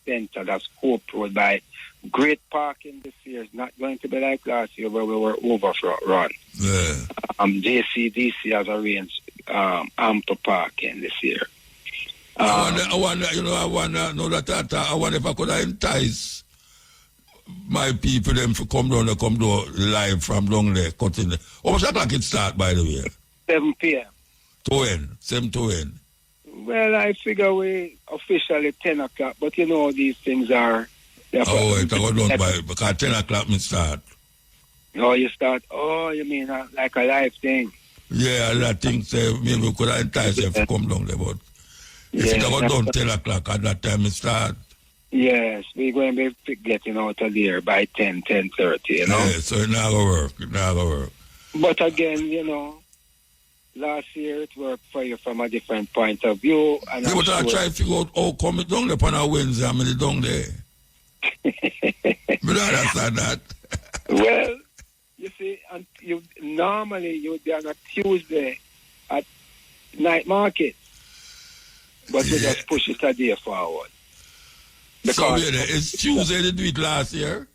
Center. That's Hope Road by great parking this year. It's not going to be like last year where we were overrun. Yeah. JCDC has arranged ample parking this year. I wonder if I could entice my people them to come down live from down there, cutting the. How much o'clock it start, by the way? 7 p.m. To when? 7 to when? Well, I figure we officially 10 o'clock, but you know these things are... it go done by, because 10 o'clock me start. Oh, you start, you mean like a live thing? Yeah, I think maybe we could entice them to come down there, but if it go done 10 o'clock, at that time it start. Yes, we're going to be getting out of there by 10:30, you know. Yeah, so it's not going to work. It's not going to work. But again, you know, last year it worked for you from a different point of view. And yeah, but I try to figure out how come it down there on a Wednesday, I'm down there. But I understand that. Well, you see, normally you would be on a Tuesday at night market. But we just push it a day forward. Because it's Tuesday they do it last year?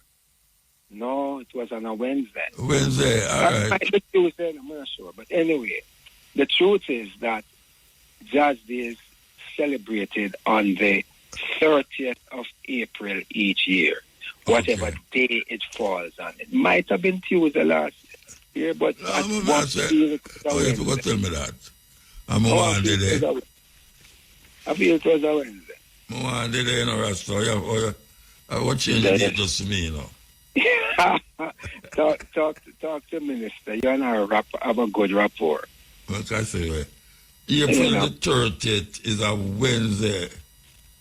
No, it was on a Wednesday. Wednesday, all right. Might be Tuesday, I'm not sure. But anyway, the truth is that Jazz Day is celebrated on the 30th of April each year, whatever day it falls on. It might have been Tuesday last year, but you forgot to tell me that. I'm one day there. I feel it was a Wednesday. I'm one day there in a restaurant. What change it just to me, you know? talk to Minister. You and I have a good rapport. Like I say, April the 30th is a Wednesday.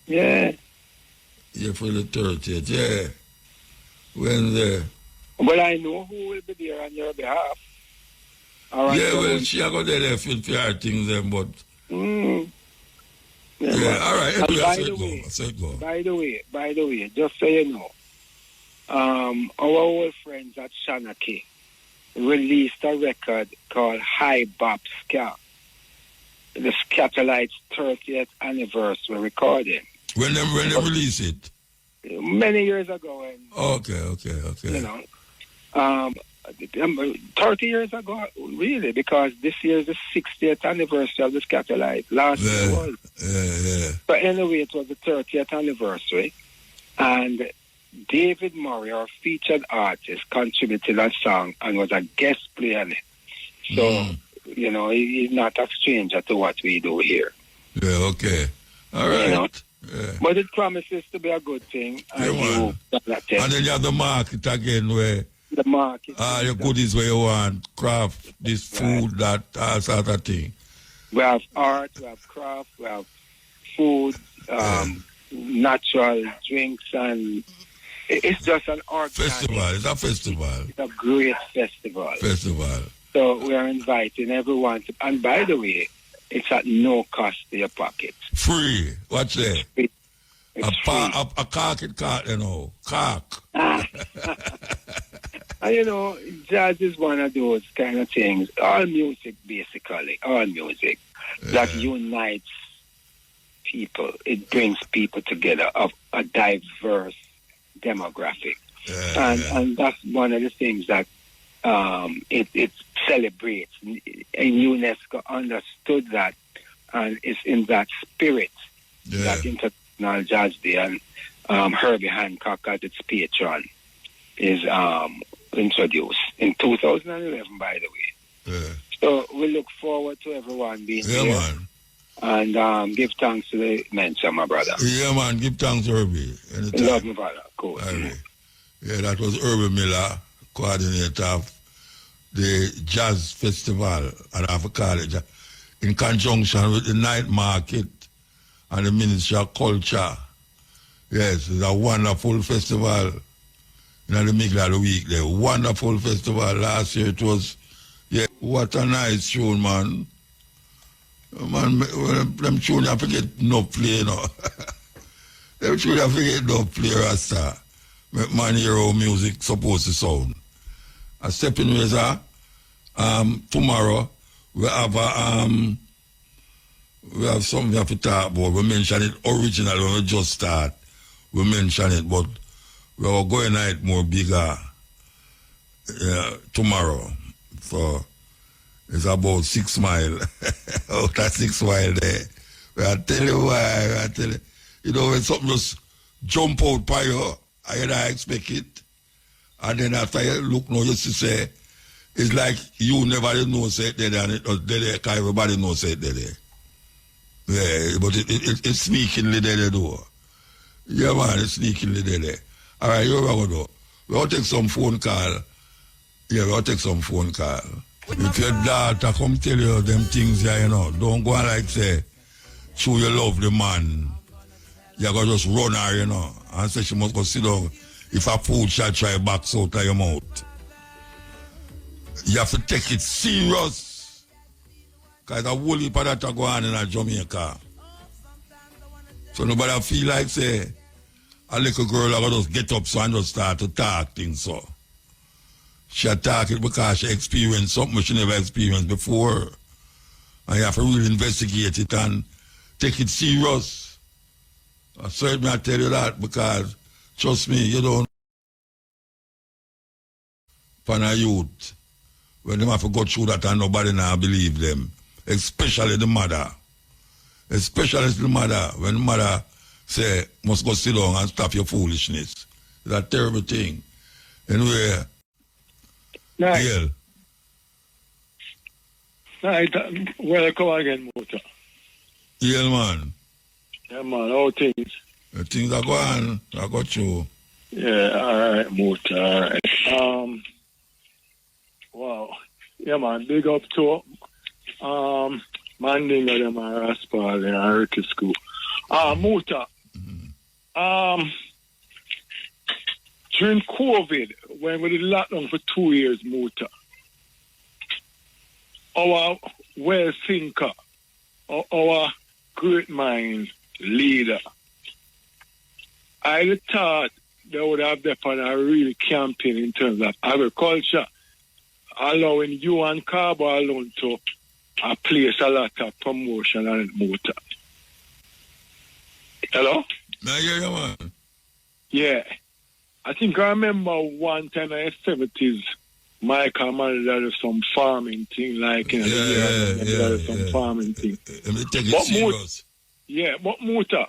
Yeah. April the 30th, yeah. Wednesday. Well, I know who will be there on your behalf. Right, yeah, well, she go there for her things, but... Yeah, all right. By the way, just so you know, our old friends at Shanaki released a record called High Bop Ska. The Scatterlight's 30th anniversary recording. When they release it? Many years ago. Okay. You know, 30 years ago, really, because this year is the 60th anniversary of the Scatterlight. Last year was. But anyway, it was the 30th anniversary. And David Murray, our featured artist, contributed a song and was a guest player on it. So, you know, he's not a stranger to what we do here. Yeah, okay. All right. You know? But it promises to be a good thing. And then you have the market again where the market. Your goodies where you want, craft, this food, that sort of thing. We have art, we have craft, we have food, natural drinks, and it's just an organic festival. It's a festival. It's a great festival. So we are inviting everyone to, and by the way, it's at no cost to your pocket. Free. What's that? It's a cork, you know. Cork. And you know, jazz is one of those kind of things. All music, basically, that unites people. It brings people together of a diverse demographic. And that's one of the things that it celebrates. And UNESCO understood that, and it's in that spirit that International Jazz Day and Herbie Hancock as its patron is introduced in 2011, by the way. So we look forward to everyone being here. Man. And give thanks to the mention, my brother. Yeah, man. Give thanks, Herbie. Love me, brother. Cool. Yeah, that was Herbie Miller, coordinator of the Jazz Festival at Alpha College, in conjunction with the night market and the Ministry of Culture. Yes, it's a wonderful festival. In the middle of the week, there. Wonderful festival. Last year it was, what a nice tune, man. Man, them tune you forget no play, you know. Them tune you forget no play, Rasta. Man, hear how music supposed to sound. A stepping razor, tomorrow, we have something we have to talk about. We mentioned it originally when we just start. We mentioned it, but we are going at it more bigger tomorrow. So it's about 6 miles. Out that 6 miles there. I tell you why. You know, when something just jump out by you, I expect it. And then after you look now, you say, it's like you never know say it there, and it was there, because everybody knows it there. Yeah, but it's sneakingly there, though. Yeah, man, it's sneakingly there. All right, you're going to do. We'll take some phone call. Yeah, we'll take some phone call. If your daughter come tell you them things here, you know, don't go and like say, show you love the man. you gotta just run her, you know, and say she must go sit down. If a food shall try box out of your mouth. You have to take it serious. Because the whole heap of that go on in Jamaica. So nobody feel like say a little girl will just get up so and just start to talk things so. She talk it because she experienced something she never experienced before. And you have to really investigate it and take it serious. I certainly I tell you that because trust me, you don't find a youth when they have to go through that and nobody now believe them. Especially the mother. Especially the mother. When the mother say, must go sit down and stop your foolishness. It's a terrible thing. Anyway, Night. Welcome again, Muta. Yeah, man. Yeah, man, all things. The things are going, I got you. Yeah, all right, Muta, all right. Wow. Yeah, man, big up to Mandinga, them are Raspal in Ricky School. Muta. During COVID, when we did lockdown for 2 years, Muta, our well thinker, our great mind leader, I thought they would have done a real campaign in terms of agriculture, allowing you and Carbo alone to place a lot of promotion on it, Muta. Hello? I hear you, man. Yeah. I think I remember one time in the 70s, Michael managed some farming thing, like in some farming thing. Let me take it serious. But Muta,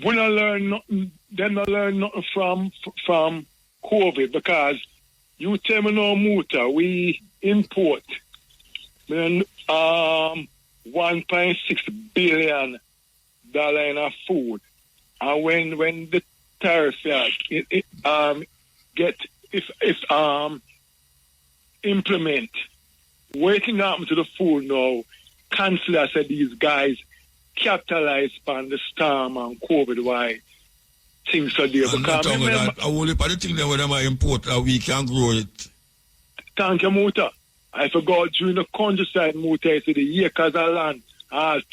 we don't learn nothing, they don't learn nothing from COVID because you tell me no, Muta, we import $1.6 billion in our food. And when the tariff implement, waiting happen to the food now, Chancellor said these guys capitalize on the storm and COVID, why things are there. I'm not talking about that. I only put the thing that when I import, we can grow it. Thank you, Muta. I forgot during the countryside, Muta, I said the acres of land,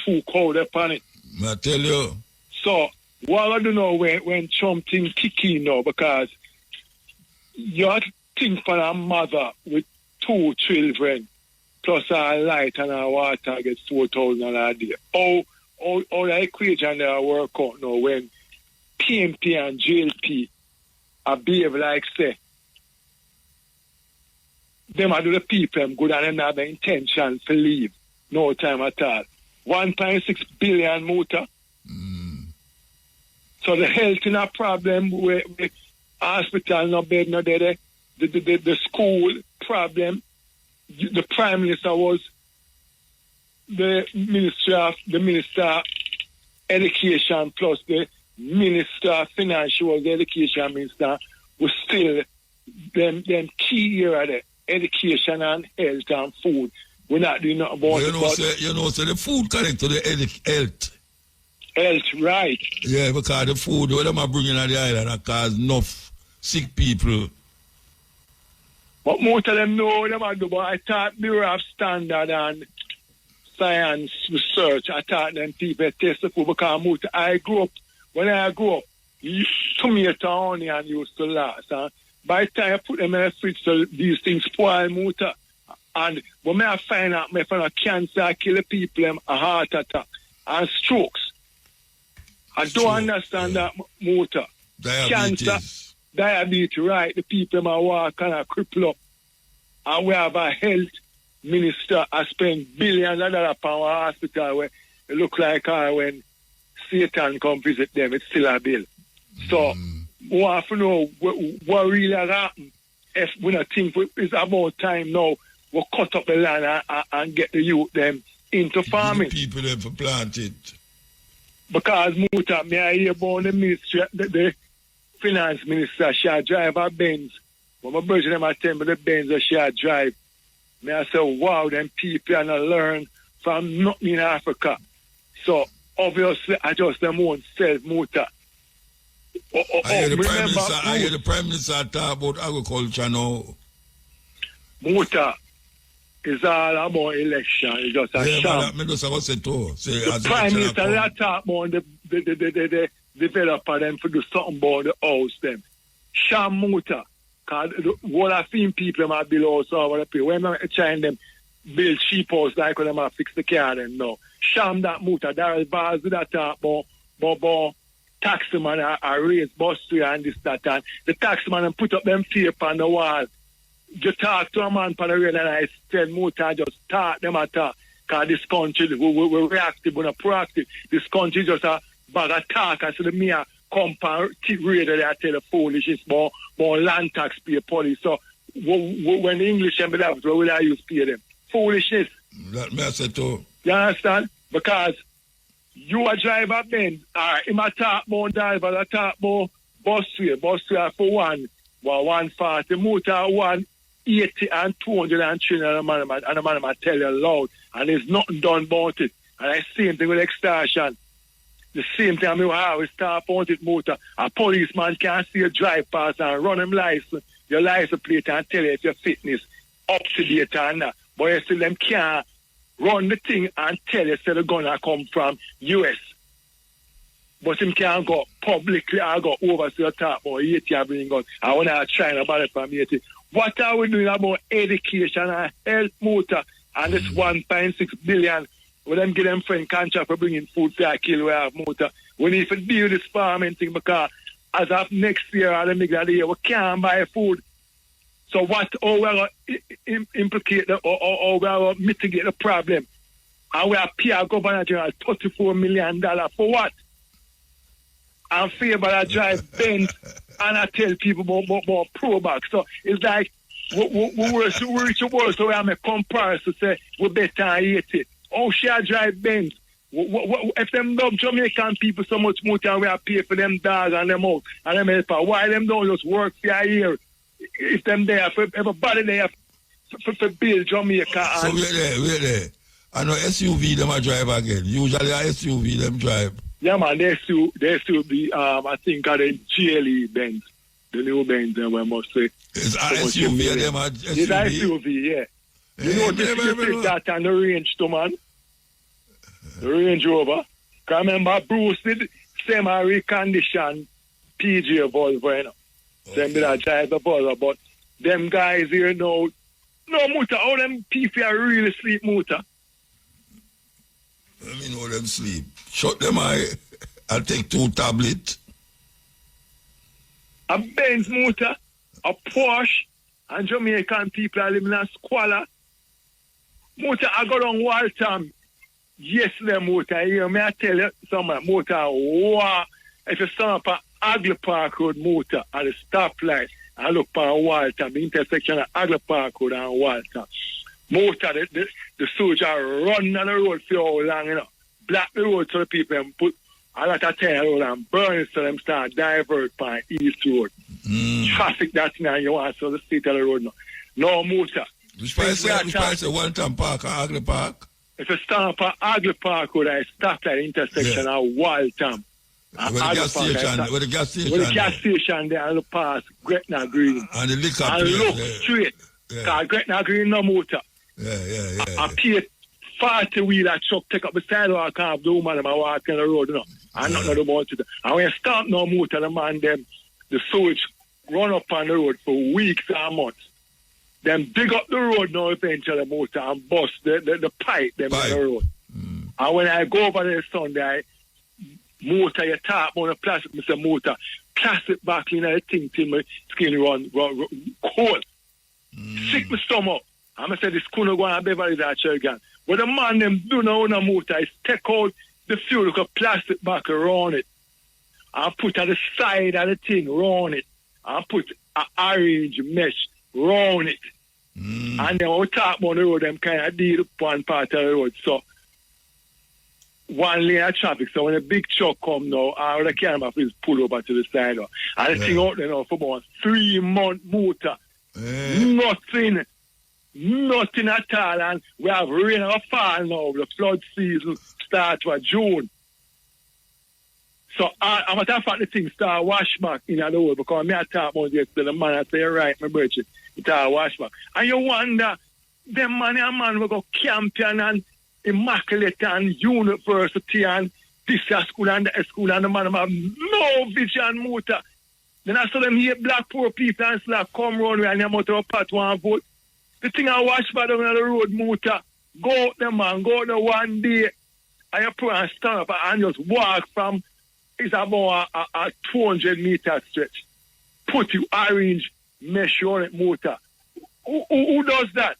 too cold upon it. I tell you. So, what I don't know when something kicking now, because you have to think for a mother with 2 children, plus our light and our water gets 4,000 a day. How the equation there work out now when PMP and JLP are behave like say, them are do the people good and another intention to leave. No time at all. 1.6 billion Muta. So the health in a problem with hospital no bed no there. The school problem. The Prime Minister was the Minister of Education plus the Minister of Finance was the Education Minister was still them key area there. Education and health and food. We're not doing nothing about it. So the food connect to the health. Health, right. Yeah, because the food, what am I bringing on the island, cause enough sick people. But most of them know them I do, but I thought Bureau of Standard and Science Research, I thought them people test the food because when I grew up, tomato and onion used to last. By the time I put them in the fridge, so these things spoil, Muta. And when I find out, I find out cancer kill people, a heart attack and strokes. I don't understand that, Muta. Diabetes. Cancer, diabetes, right. The people my walk kind of cripple up. And we have a health minister I spend billions of dollars on our hospital where it look like when Satan come visit them, it's still a bill. So, we have to know what really has happened. If we don't think it's about time now, we'll cut up the land and get the youth them into farming. The people have planted. Because Muta, me I hear about the ministry, the finance minister, she drive a Benz. When my brother them I tell me the Benz that she drive, me I say, wow, them people are not learn from nothing in Africa. So obviously I just them won't sell muta. I hear the Prime Minister talk about agriculture now. Muta is all about election. It's just a sham. The Prime Minister that talk about the developer them to do something about the house them. Sham muta. Because what I've seen people might build house over the place. When I'm trying them build cheap house like when I'm fix the car them now. Sham that muta. There is bars that talk about taxman are raise bus and this, that, and the taxman and put up them tape on the wall. Just talk to a man for the rail and I tell muta just talk them at talk. Because this country, we're reactive, we're not proactive. This country just a bag of talk and so the mere compound radio they tell the foolish is more land tax pay police. So when the English and what will I use pay them? Foolishness. That me I say too. You understand? Because you a driver Benz, him a talk more driver, a talk more busway for 140, motor 180 and 200 and 300 and the man tell you loud and there's nothing done about it. And the same thing with extortion. The same thing I mean, I always talk about it motor. A policeman can't see you drive past and run him license, your license plate and tell you if your fitness up to date or not. But you still them can't run the thing and tell you so the gun come from US. But him can't go publicly or go over to the top or 80 and bring gun. I want to try and buy it from 80. What are we doing about education and health motor and this 1.6 billion? When them give them friend contract for bringing food for a kill we have motor. We need to deal with this farming thing because as of next year or the middle of the year, we can't buy food. So what, how we are going to implicate or we are going to mitigate the problem? And we are pay our Governor General $34 million for what? And favor I drive Benz and I tell people more pro back. So it's like we reach the world so we have a comparison to say we better than 80. Oh, she drive Benz. If them love Jamaican people so much more than we are pay for them dogs and them out and them helper, why them don't just work for a year? If them there, for everybody there for build Jamaica. So we're there. I know SUV them a drive again. Usually a SUV them drive. Yeah man, they SUV I think are the GLE Benz. The new Benz we must say. It's SUV them a SUV. It's SUV, yeah. You know this that and the range too man. The Range Rover. Because remember Bruce did semi-reconditioned PJ Volvo, you know. Them did a drive the Volvo, but them guys here know, no muta, how them people are really sleep muta. I mean, how them sleep. Shut them eye. I'll take 2 tablets. A Benz muta, a Porsche, and Jamaican people are living in a squalor. Muta, I got on Waltham. Yes, the motor. You may I tell you something, motor, wow. If you stand up at Agley Park Road motor at the stoplight and look for Waltham, the intersection of Agley Park Road and Waltham. Motor, the soldier run on the road for how long, you know. Block the road so the people and put a lot of tire road and burn it so them start divert by East Road. Traffic that's now you want so the state of the road now. No motor. Which price say Waltham Park or Agley Park? If you stand up at Agley Park Road, I stop at the intersection of Waltham. With the gas station there and look past Gretna Green. And the liquor and place, look straight. Because Gretna Green no motor. I paid 40 wheeler truck take up the sidewalk and have the woman and I walk on the road, you know. And not no about it. And when you stop no motor, the man them, the soldiers run up on the road for weeks and months. Them dig up the road now eventually motor and bust the pipe them on the road. And when I go over there Sunday, motor you talk about the plastic, Mr. Motor, plastic back in the thing till my skin run cold. Sick my stomach. And I said this couldn't go on Beverly that again. But the man them do now on a motor is take out the fuel like a plastic back around it. And put at the side of the thing around it. And put an orange mesh round it. And then we talk about the road, them kind of deal one part of the road. So, one lane of traffic. So, when a big truck come now, all the camera please pull over to the side. And the thing out there now for about 3 months motor. Nothing. nothing at all, and we have rain or fall now. The flood season starts for June. So, I'm a matter of fact, the thing start wash back in the world because me I talk about yesterday, the man I say, right, my birthday, it start wash back. And you wonder, them man and man will go champion and immaculate and university and this school and that school and the man have no vision, muta. Then I saw them here, black poor people and slack come round and them out of a pot one vote. The thing I watch by them on the road, muta, go out there, man, go out there one day and you put and stand up and just walk from, it's about a 200-meter stretch. Put you orange mesh on it, muta. Who does that?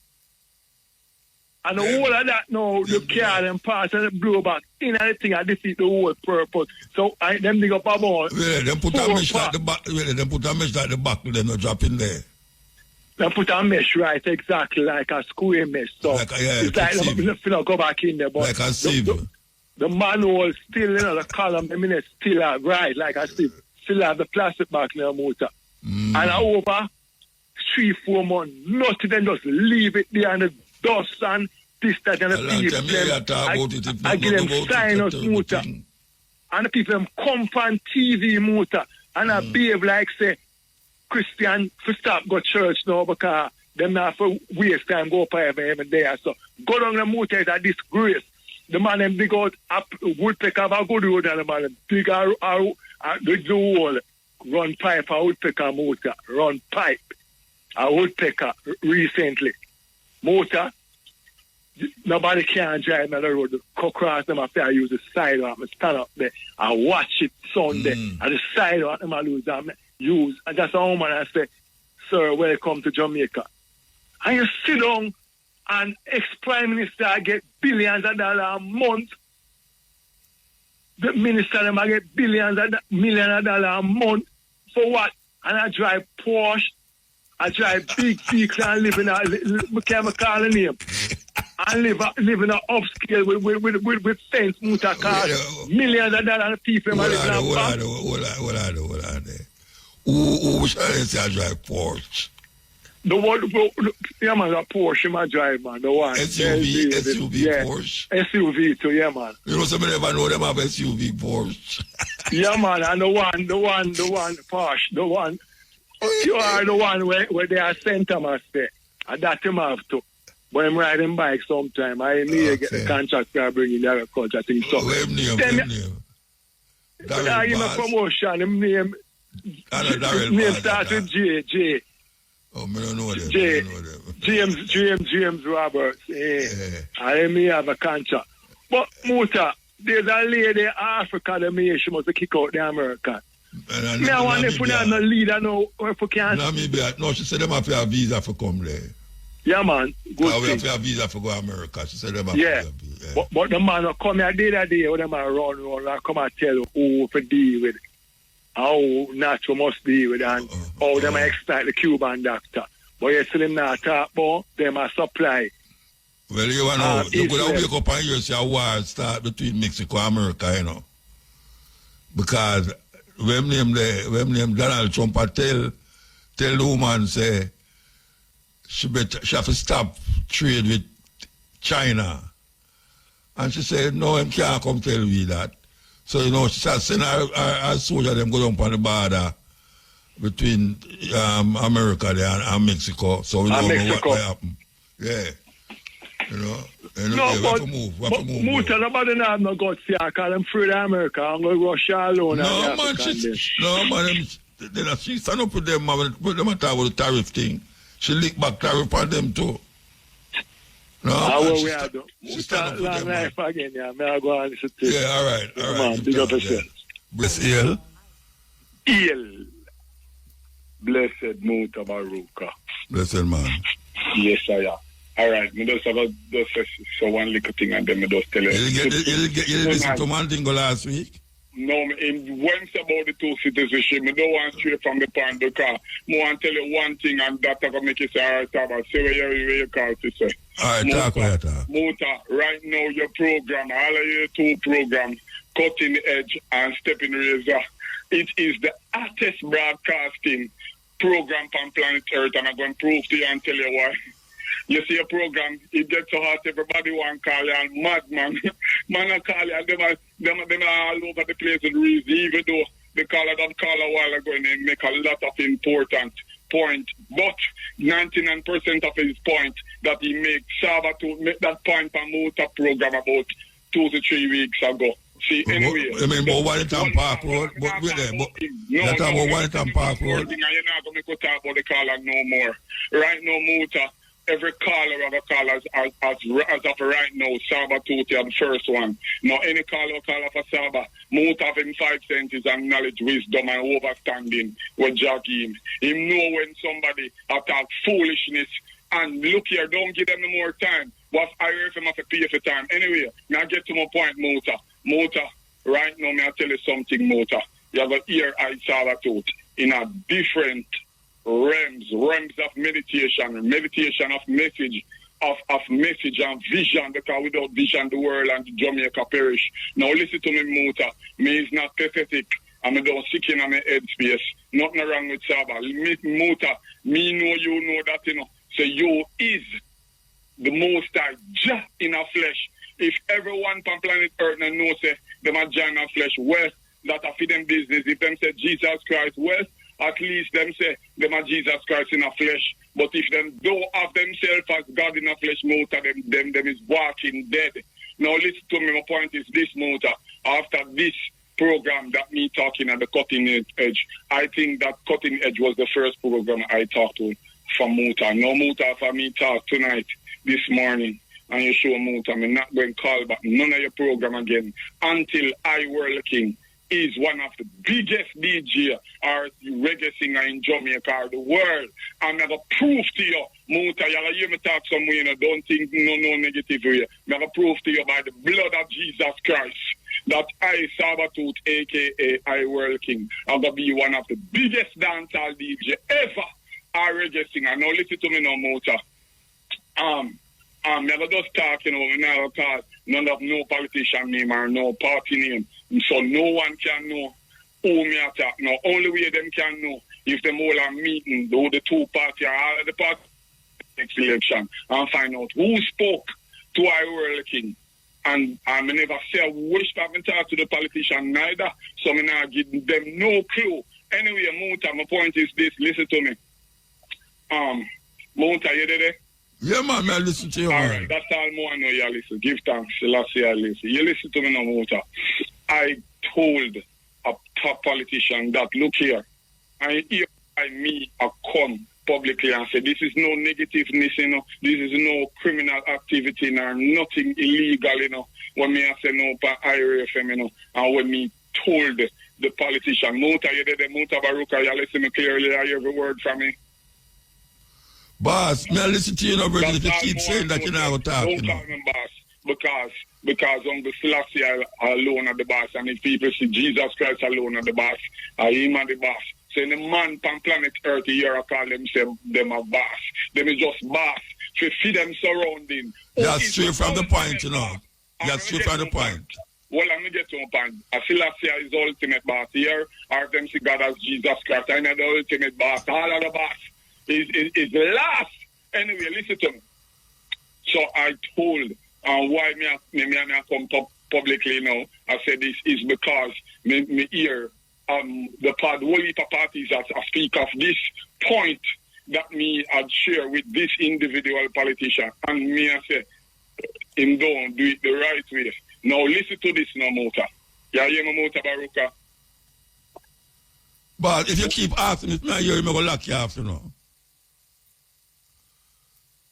And the whole of that now, the car and pass and the blow back in anything and defeat the whole purpose. So them dig up about. Well, they put a mesh at the back. Well, they put a mesh at the back, then they drop in there. They put a mesh, right, exactly like a square mesh. So like it's like them go back in there. But like a sieve. The manual still, the column, still have, right, like I said, still have the plastic back in the motor. And over 3-4 months, nothing, then just leave it there and the dust and this, that, and the people. I give them sinus motor. And the people them come from TV motor. And I behave like, say, Christian, for stop go church now because them not for waste time go up every day. So go down the motor is a disgrace. The man them dig out a woodpecker have a good road and the man them dig the hole, run pipe a woodpecker motor, run pipe a woodpecker recently. Motor, nobody can drive on the road. Go cross them after I use the sidewalk. I stand up there and watch it Sunday. And the sidewalk them I lose and use. And that's a woman I say, sir, welcome to Jamaica. And you sit down and ex-prime minister get billions of dollars a month. The minister them get millions of dollars a month. For what? And I drive Porsche. I drive big vehicle and live in a chemical name. And live in an upscale with fence, motor cars. Millions of dollars of people live in a bank. Hold on. Who shall I say I drive Porsche? The one, yeah, man, a Porsche, my drive, man. The one. SUV yeah. Porsche? SUV too, yeah, man. You know, some never know them have SUV Porsche. Yeah, man, and the one, Porsche, the one. You are the one where they are center master. And that him have to. But I'm riding bike sometime. I need to get the contract for bringing the agriculture thing. So, name? I give a promotion. Him name starts with J. Oh, I don't know them. James Roberts. I may have a contract. But, Muta, there's a lady in Africa that she must kick out the American. I want to put on a leader now if we can. Namibia, no, she said them have a visa for come there. Yeah, man. Good we have a visa for go to America. She said them have a visa. But the man will come here the other day when them are run and come and tell you who to deal with it. How natural must deal with it and how them expect the Cuban doctor. But you see them not talk about them a supply. Well, you know, you could have wake up and hear say a war start between Mexico and America, you know. Because when name Donald Trump tell the woman say she have to stop trade with China. And she said, no, him can't come tell me that. So, you know, she started sending her soldier them go down on the border between America there and Mexico. So we don't know what happened. Yeah. You know, we have to move. Muta, nobody now have no guts here because I'm afraid of America. I'm going to Russia alone. No, man, she stand up with them, man. Put them at the tariff thing. She lick back tariff on them too. No, we are doing. She stand up with them, life again, yeah. May I go on listen to yeah, all right. Man, big up yourself. Bless El. Blessed Mutabaruka. Blessed man. Yes, I am. All right, me just have so one little thing and then me just tell you. You listen to one thing last week? No, once about the two citizenship, I don't want to stray from the point because I want to tell you one thing and that I can make you say, all right, about say where you call to say. All right, talk. Muta, right now your program, all of your two programs, Cutting Edge and Stepping Razor, it is the hottest broadcasting program on planet Earth, and I'm going to prove to you and tell you why. You see a program, it gets so hot, everybody want to call you and madman. Man, I call you, and them are all over the place with reason, even though the caller that call a while ago and they make a lot of important point. But 99% of his point that he makes, Saba to make that point on Muta program about 2 to 3 weeks ago. See, anyway. I mean, but Wellington Park Road, but we're there. You're talking about Wellington Park Road. You're not going to talk about the caller no more. Right now, Muta, every caller of a caller as of right now, Saba Tuti are the first one. Now, any caller for Saba, Muta having 5 senses and knowledge, wisdom, and understanding with Jackie. He know when somebody attack foolishness. And look here, don't give them no more time. What I heard from have to pay for time. Anyway, now get to my point, Muta. Muta, right now, may I tell you something, Muta. You have an ear, eye, Sabatut in a different realms of meditation of message, of message and vision, because without vision, the world and Jamaica perish. Now, listen to me, Muta. Me is not pathetic. I'm don't sick in my head space. Nothing wrong with Saba. Muta, me know you know that, you know. So you is the most high Jah in our flesh. If everyone on planet Earth and know say them are Jah in our flesh, well, that are for them business. If them say Jesus Christ, well, at least them say them are Jesus Christ in our flesh. But if them don't have themselves as God in our flesh, Muta, them is walking dead. Now listen to me, my point is this, Muta. After this program that me talking at the cutting edge, I think that cutting edge was the first program I talked to from Muta. No Muta for me talk tonight, this morning, and you show Muta. I'm not going to call back none of your program again until I World King is one of the biggest DJ or reggae singer in Jamaica or the world. I'm going to prove to you, Muta, you'll hear me talk somewhere, you know, don't think no negative way. I'm going to prove to you by the blood of Jesus Christ that I, Sabatooth, a.k.a. I World King, I'm going to be one of the biggest dancehall DJ ever. I reggae singer. Now listen to me now, Muta. Never just talk, you know, we never call none of no politician name or no party name. So no one can know who me attack. Now only way them can know if them all are meeting, though the two party or all of the party next election, and find out who spoke to our World King. And I never say I wish I haven't talked to the politician neither, so I now give them no clue. Anyway, Muta, my point is this, listen to me. Muta, you there? Yeah, man, I listen to you. All right, that's all more I know you listen. Give thanks. Last year, listen. You listen to me now, Muta. I told a top politician that, look here, I hear me I come publicly and say, this is no negativeness, you know, this is no criminal activity or nothing illegal, you know, when me I say no for IRFM, you know, and when me told the politician, Muta, you there, Mutabaruka, you listen me clearly, I hear every word from me. Boss, may I listen to you now, brother, if you keep saying that you're not going to talk, don't call me boss, because Uncle Selassie alone at the boss, and if people see Jesus Christ alone at the boss, him at the boss. So the man on planet Earth here, I call them a boss. Them is just boss. To feed them surrounding. That's straight from the point, you know. That's straight from the point. Well, let me get to a point. I feel like is the ultimate boss here, or them see God as Jesus Christ. I know the ultimate boss. All of the boss is the last. Anyway, listen to me. So I told why me I come publicly now. I said this is because me hear the whole heap of parties as I speak of this point that me had share with this individual politician. And me I say, him don't do it the right way. Now listen to this now, Muta. You hear me, Mutabaruka? But if you keep asking me, I hear him, I'm going to lock you off, you know.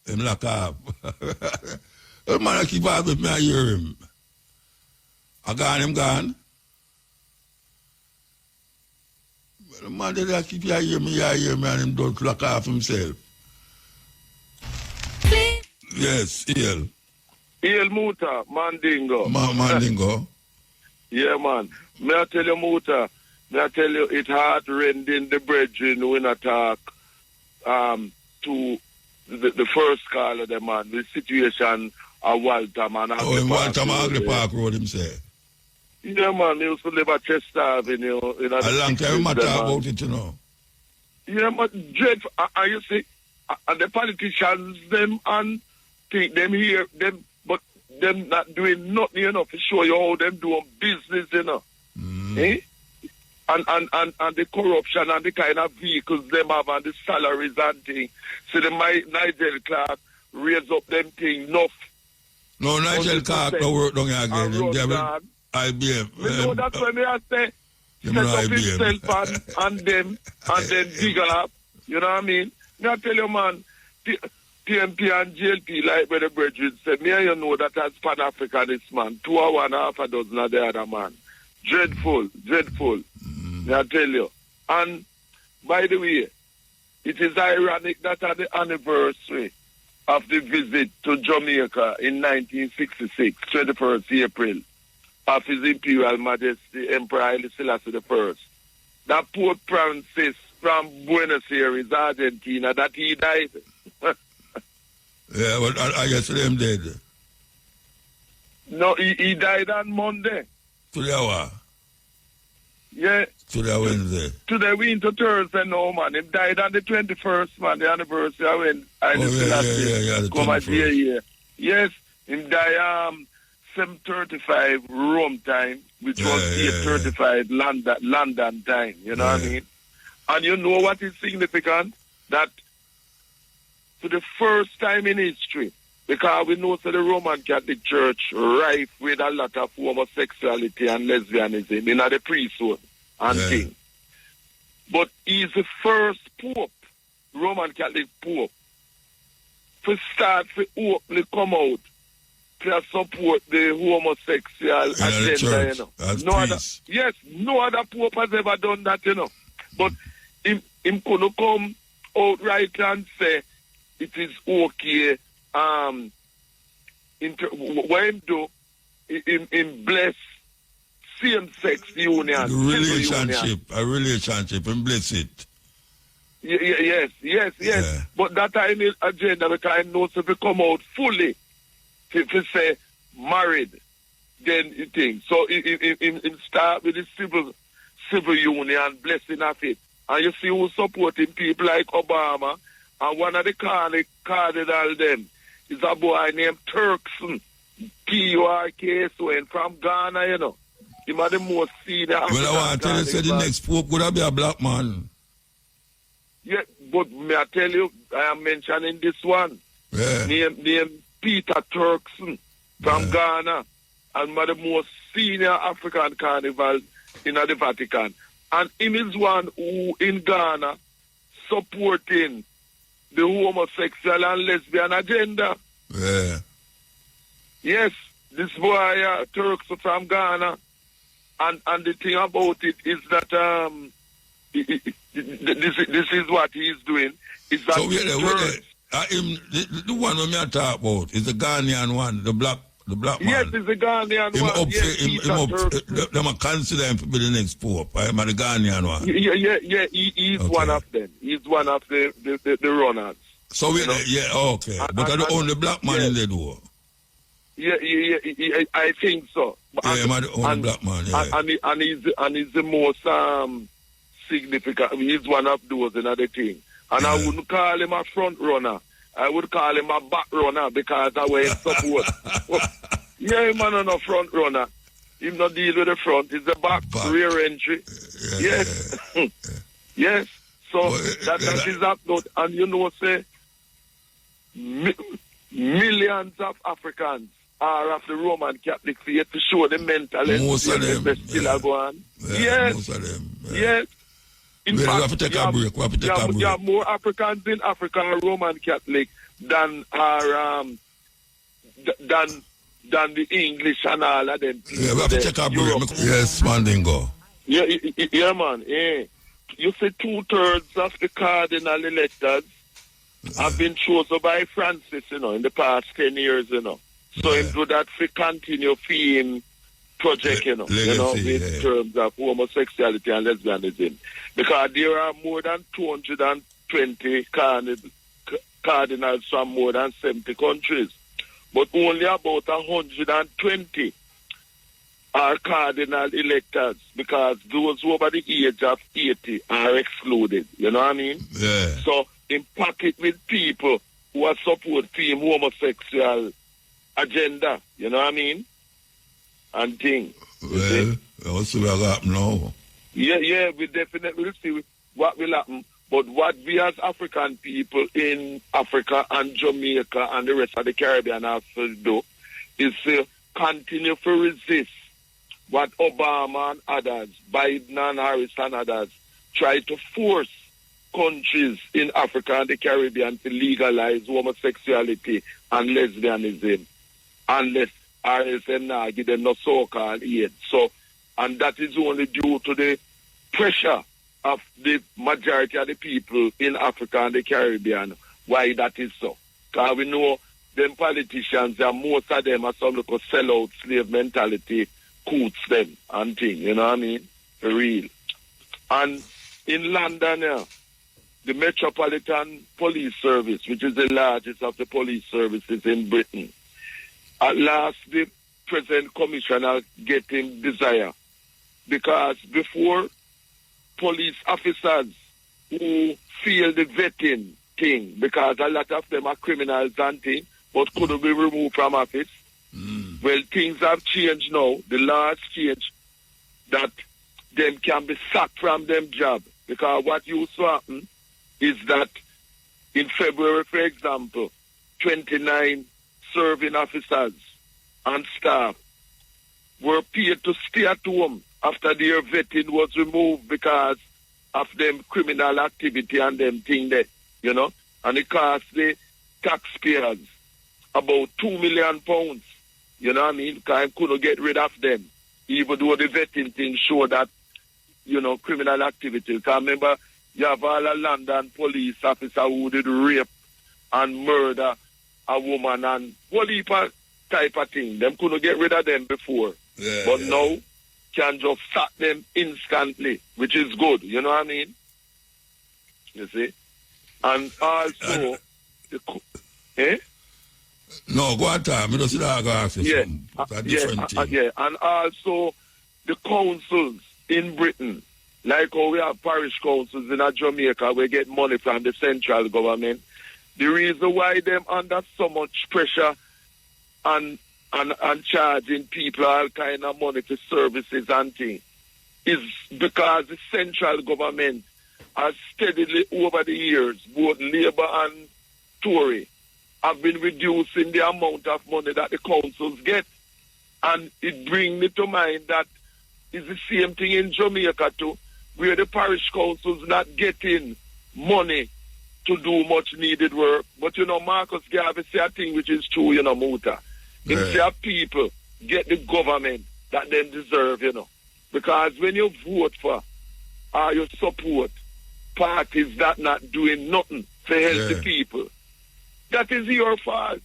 Him lock off. The man I keep asking me, I hear him. I gone. The man that I keep hear me, and him don't lock off himself. Yes, Eel. Eel Muta, Mandingo. Mandingo. Yeah, man. May I tell you, Muta, may I tell you, it hard rending the brethren when I talk to the first call of the man, the situation of Walter, man. Oh, in Walter Marley Park Road, him say. Yeah, man, he used to live at Chester Avenue. A long time I talk about it, you know. Yeah, but dreadful. You see, and the politicians them and think them here them, but them not doing nothing, you know, to show you how them doing business, you know. Eh? And the corruption and the kind of vehicles them have and the salaries and things. So the Nigel Clark raise up them things enough. No, Nigel Clark don't work down here again. IBM. We know that's when they are say set up himself and them and then dig up. You know what I mean? Me I tell you, man, PMP and JLP, like where the brethren said, me and you know that as Pan-Africanist, man, 2 or 1.5 dozen of the other man. Dreadful. Me I tell you. And, by the way, it is ironic that at the anniversary of the visit to Jamaica in 1966, 21st April, of His Imperial Majesty Emperor Haile Selassie I, that Pope Francis from Buenos Aires, Argentina, that he died. Yeah, but I guess him dead. No, he died on Monday. Today what? Yeah. Today Wednesday. Today we into Thursday now, man. He died on the 21st, man, the anniversary of when Haile Selassie come at here. Yes, he died 7:35 Rome time, which was 8:35 London time, you know what I mean? And you know what is significant? That for the first time in history, because we know that the Roman Catholic Church rife with a lot of homosexuality and lesbianism in the priesthood and things. But he's the first Pope, Roman Catholic Pope, to start to openly come out to support the homosexual agenda, you know. No other Pope has ever done that, you know. But him could come outright and say it is okay. What him do, him bless same-sex union. A relationship, and bless it. Yes. Yeah. But that time is agenda because I know to come out fully to say married, then you think. So it start with the civil union, blessing of it. And you see who supporting people like Obama, and one of the cardinal them is a boy named Turkson, Turkson from Ghana, you know. He are the most senior. Well, I want to tell you, say the next Pope could be a black man. Yeah, but may I tell you, I am mentioning this one. Yeah. Named Peter Turkson from Ghana, and one of the most senior African carnivals in the Vatican. And him is one who in Ghana supporting the homosexual and lesbian agenda. Yeah. Yes, this boy Turks from Ghana, and the thing about it is that this is what he's doing. Is that the one we are talking about is the Ghanaian one, the black man. Yes, it's the Ghanaian one. Them consider him to be the next Pope. I'm the Ghanaian one. Yeah. He's one of them. He's one of the runners. So okay. But I the only black man in the door. Yeah, I think so. I'm the only black man. Yeah. And he's the most significant. He's one of those another thing. And I wouldn't call him a front runner. I would call him a back runner because I wear support. Yeah, man, on a front runner. He not deal with the front. It's the back. Rear entry. Yes. Yes. So that is up note. And you know, say, millions of Africans are of the Roman Catholic faith to show the mentality. Most of them. Still go on. Yes. Most of them. Yes. In fact, we have to take a break. You have more Africans in Africa and Roman Catholic than are than the English and all of them. Yeah, we have to take a break. Yes, Mandingo. Yeah, man. Yeah. You see 2/3 of the cardinal electors have been chosen by Francis, you know, in the past 10 years, you know. So him do that for continue theme project, you know, legacy, in terms of homosexuality and lesbianism. Because there are more than 220 cardinals from more than 70 countries. But only about 120 are cardinal electors because those over the age of 80 are excluded. You know what I mean? Yeah. So in pocket with people who are support team homosexual agenda, you know what I mean? And thing. Well, we'll see what happen now. Yeah, we definitely will see what will happen. But what we as African people in Africa and Jamaica and the rest of the Caribbean have to do is to continue to resist what Obama and others, Biden and Harris and others, try to force countries in Africa and the Caribbean to legalize homosexuality and lesbianism, unless RSM give them no so-called aid. So, and that is only due to the pressure of the majority of the people in Africa and the Caribbean, why that is so. Because we know them politicians, and most of them are some little sell-out slave mentality, coots them and things, you know what I mean? For real. And in London, the Metropolitan Police Service, which is the largest of the police services in Britain, at last the present commissioner getting desire. Because before, police officers who feel the vetting thing, because a lot of them are criminals and things, but couldn't be removed from office. Well, things have changed now. The law has changed that them can be sacked from them job. Because what used to happen is that in February, for example, 29 serving officers and staff were paid to stay at home after their vetting was removed because of them criminal activity and them thing there, you know. And it cost the taxpayers about £2 million, you know what I mean? Because I couldn't get rid of them, even though the vetting thing showed that, you know, criminal activity. Because remember, you have all a London police officer who did rape and murder a woman and whole heap of type of thing. Them couldn't get rid of them before. But now, can just sack them instantly, which is good, you know what I mean? You see? And also, No, go on time. I just ask you something. Yeah, and also the councils in Britain, like how we have parish councils in Jamaica, we get money from the central government. The reason why them under so much pressure and charging people all kind of money for services and things is because the central government has steadily over the years, both Labour and Tory, have been reducing the amount of money that the councils get. And it brings me to mind that it's the same thing in Jamaica too, where the parish councils not getting money to do much needed work. But, you know, Marcus Garvey say a thing which is true, you know, Muta. If your people get the government that them deserve, you know. Because when you vote for or you support parties that not doing nothing to help the people, that is your fault.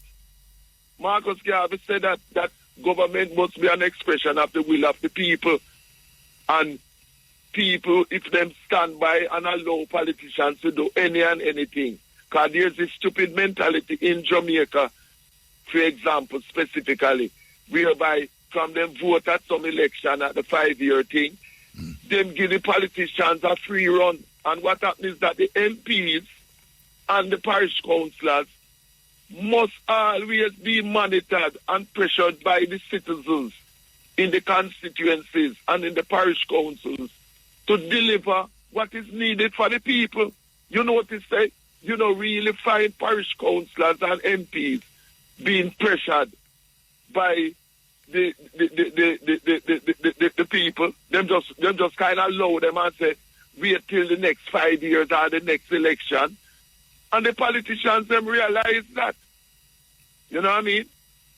Marcus Garvey said that government must be an expression of the will of the people. And people, if them stand by and allow politicians to do any and anything, because there's this stupid mentality in Jamaica, for example, specifically, whereby from them vote at some election at the 5-year thing, them give the politicians a free run. And what happens is that the MPs and the parish councillors must always be monitored and pressured by the citizens in the constituencies and in the parish councils to deliver what is needed for the people. You notice that you don't really find parish councillors and MPs being pressured by the people. Them just kind of allow them and say, wait till the next 5 years or the next election. And the politicians, them realize that. You know what I mean?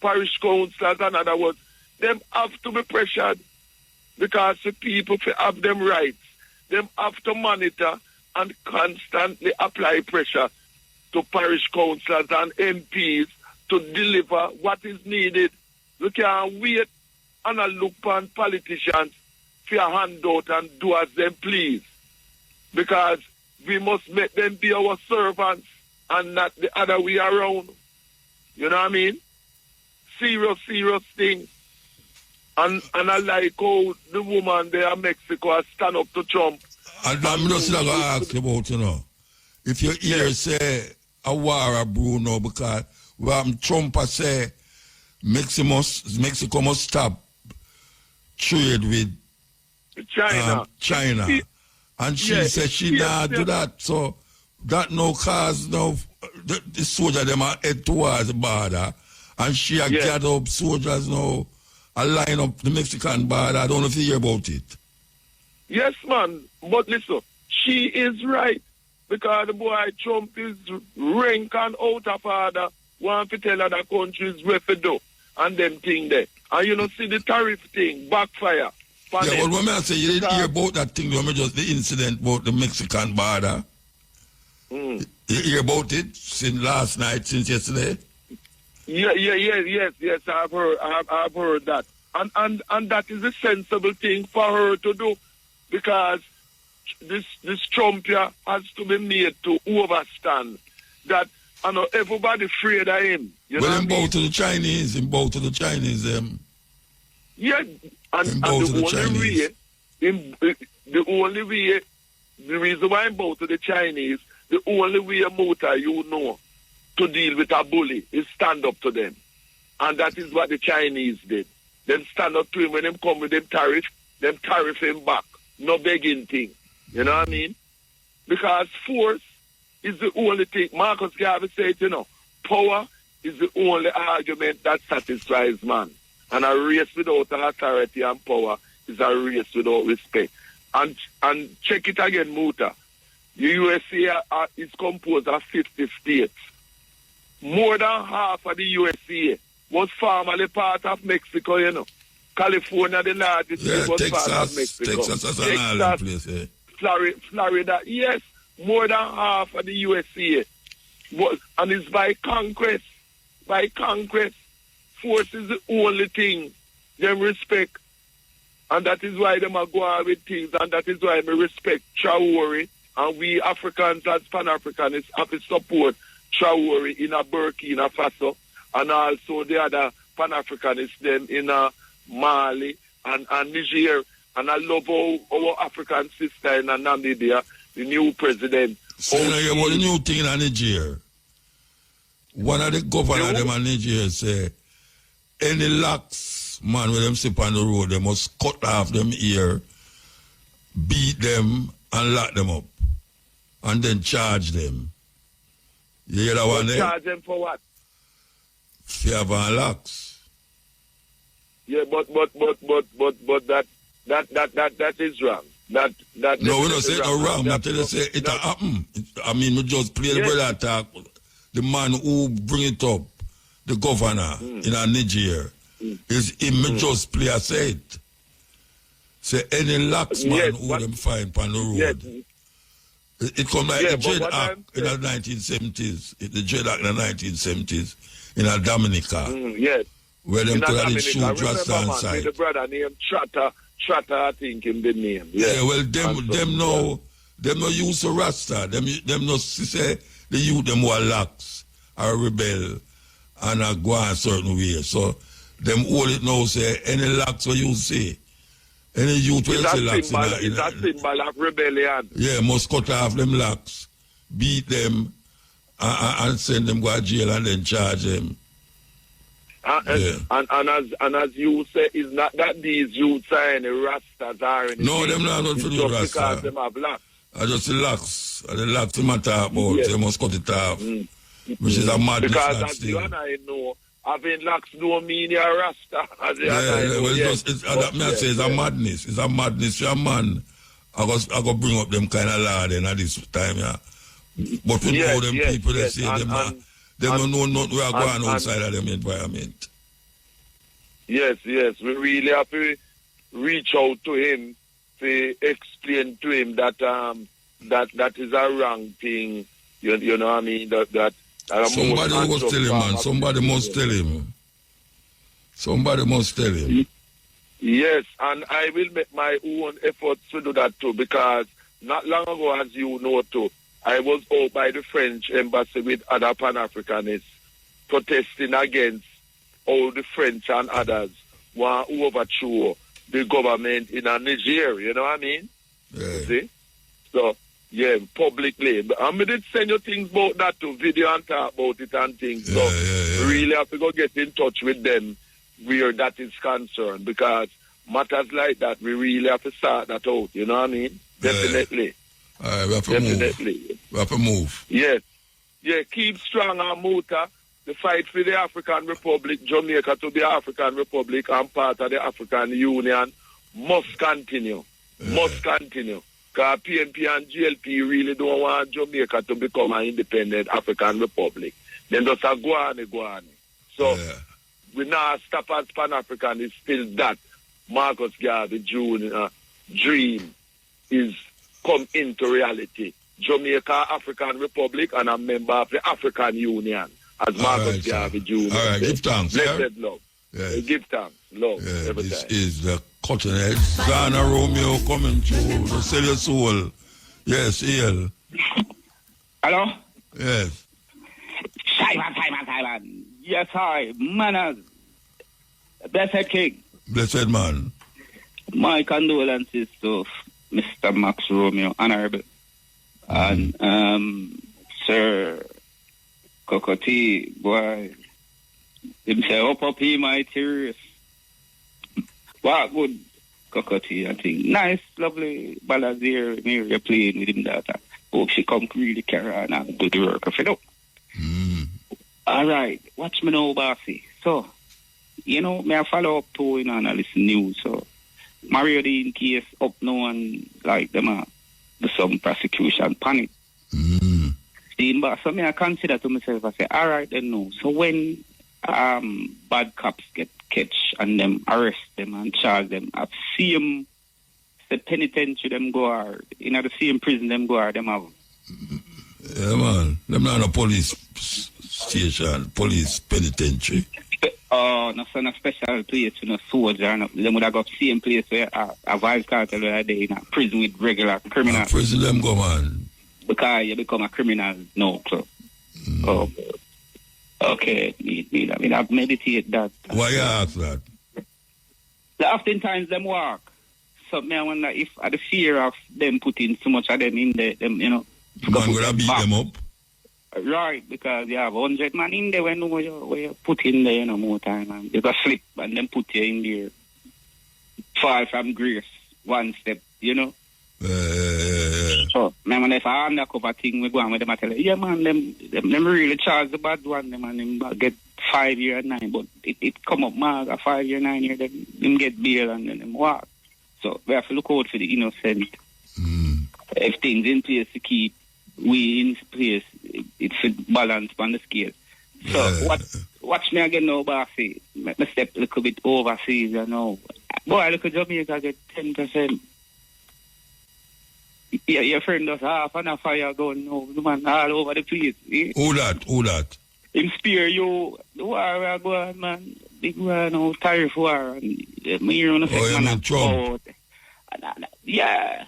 Parish councillors, in other words, them have to be pressured because the people have them rights. Them have to monitor and constantly apply pressure to parish councillors and MPs to deliver what is needed. You can't wait and look upon politicians for a handout and do as them please. Because we must make them be our servants and not the other way around. You know what I mean? Serious thing. And I like how the woman there in Mexico has stand up to Trump. And I'm just going to ask you about, you know, if you hear say a war a Bruno, because Trump has say Mexico must stop trade with China. And she said she not do that. So that no cause no the soldier them are head towards the border. And she a gather up soldiers now a line up the Mexican border. I don't know if you hear about it. Yes, man. But listen, she is right. Because the boy Trump is rank and out of order. Want to tell other countries where to do. And them thing there. And you know, see the tariff thing, backfire. Yeah, well, when I say you didn't hear about that thing, when just the incident about the Mexican border. You hear about it since last night, since yesterday? Yes, I've heard that. And that is a sensible thing for her to do. Because this Trump here has to be made to overstand that everybody afraid of him. You know him bow to the Chinese. Yeah, and the only way, the reason why I'm bow to the Chinese, the only way a muta you know to deal with a bully is stand up to them. And that is what the Chinese did. Them stand up to him when them come with them tariff him back. No begging thing. You know what I mean? Because force is the only thing. Marcus Garvey said, power is the only argument that satisfies man. And a race without authority and power is a race without respect. And check it again, Muta. The USA is composed of 50 states. More than half of the USA was formerly part of Mexico, California, the largest state, was part of Mexico. Texas is an island place, eh? Florida, yes, more than half of the USA. And it's by conquest. By conquest. Force is the only thing them respect. And that is why them are going with things. And that is why we respect Traore. And we Africans as Pan-Africanists have to support Traore in a Burkina Faso. And also the other Pan-Africanists them in Mali and Niger. And I love our African sister in Namibia, the new president. So you know about the new thing in Niger. One of the governors of Niger say, any lax man with them sit on the road, they must cut off them ear, beat them, and lock them up. And then charge them. You hear that one there? Charge them for what? Fear of lax. Yeah, but that is wrong. That no, we don't say it's wrong. Not to say it happen. I mean, we just play the brother talk. The man who bring it up, the governor in Nigeria, is him just play a say it. Say any lax man who them find on the road. It come like the Dread Act in the 1970s. The Dread Act in the 1970s in a Dominica. Where them could have shoot Rasta inside. The brother named Trotter, I think him the name. Yeah, well, them no use the Rasta. Them no say the youth them were lax or rebel and go a certain way. So them hold it now say any lax what you say. Any youth will say lax. It's a symbol of rebellion. Yeah, must cut off them lax, beat them and send them go to jail and then charge them. And as you say, it's not that these youths are any Rastas or anything. No, them not for the Rastas. Because them have lax. I just the lax. The lax them talk about. They must cut it off. Which is a madness. Because as you and I know, having lax don't mean you're a Rasta. It's a madness. It's a madness for a man. I go bring up them kind of law then at this time, yeah. But we know them people that say they don't know nothing we are going outside of them environment. Yes. We really have to reach out to him to explain to him that that is a wrong thing. You know what I mean? Somebody must tell him, man. Somebody must tell him. Somebody must tell him. Yes, and I will make my own efforts to do that too, because not long ago, as you know too, I was out by the French embassy with other Pan-Africanists protesting against all the French and others want to overthrow the government in Nigeria, you know what I mean? Yeah. See? So Yeah, publicly. But I did send you things about that to video and talk about it and things. So we really have to go get in touch with them where that is concerned, because matters like that, we really have to sort that out. You know what I mean? Definitely. All right, we have to move. We have to move. Yes. Yeah, keep strong on Muta. The fight for the African Republic, Jamaica to be African Republic and part of the African Union must continue. Must continue. Because PNP and GLP really don't want Jamaica to become an independent African Republic. Then just a go on. So we now stop as Pan-African. It's still that Marcus Garvey Jr. dream is come into reality. Jamaica African Republic and a member of the African Union as Marcus Garvey Jr. All right, give thanks. Blessed love. Yes. Give thanks. Love. Every this time. is the Cotton Head. Ghana Romeo coming through the Sell Your Soul. Yes, EL. Hello? Yes. Simon. Yes, hi. Manners. Blessed King. Blessed man. My condolences to Mr. Max Romeo, Honorable. And Sir Cocotti, boy. Him say, up he my tears. What good Cocotti, I think. Nice, lovely ballads here. You're playing with him that. Hope she come really carry on and do the work of it up. All right, watch me now, bossy. So, may I follow up to analyst news. So, Mario Dean case up now and like them do some prosecution panic. But so I consider to myself, I say, all right then no. So when bad cops get catch and them arrest them and charge them at same the penitentiary them go hard. In the same prison them go hard, them have. Yeah man. Them not a police station, police penitentiary. No, so a special place, soldier. No. Them would have got same place where a vice cartel where they in a prison with regular criminals. Prison them go man. Because you become a criminal now, so. Oh. Okay, I have meditate that. Why you ask that? Oftentimes them walk. So I wonder if the fear of them putting so much of them in there, them, man would have beat them up. Right, because you have 100 man in there when you put in there, more time. And you got slip and then put you in there. Fall from grace, one step, So, when if I undercover thing, we go on with them, I tell you, yeah, man, them really charge the bad one, them, and them get 5 years and 9, but it come up, man, a 5 year, 9 year, them get bail and then them walk. So, we have to look out for the innocent. If things in place to keep we in place, it's a balance on the scale. So, watch me again now, bossy. Let me step a little bit overseas, Boy, look at Jamaica get 10%. Yeah, your friend does half and a fire gun now, the man all over the place. Eh? Who that? Him spear you, the war we are going, man. Big war now, tariff war. And me hear on the man Trump. Yeah.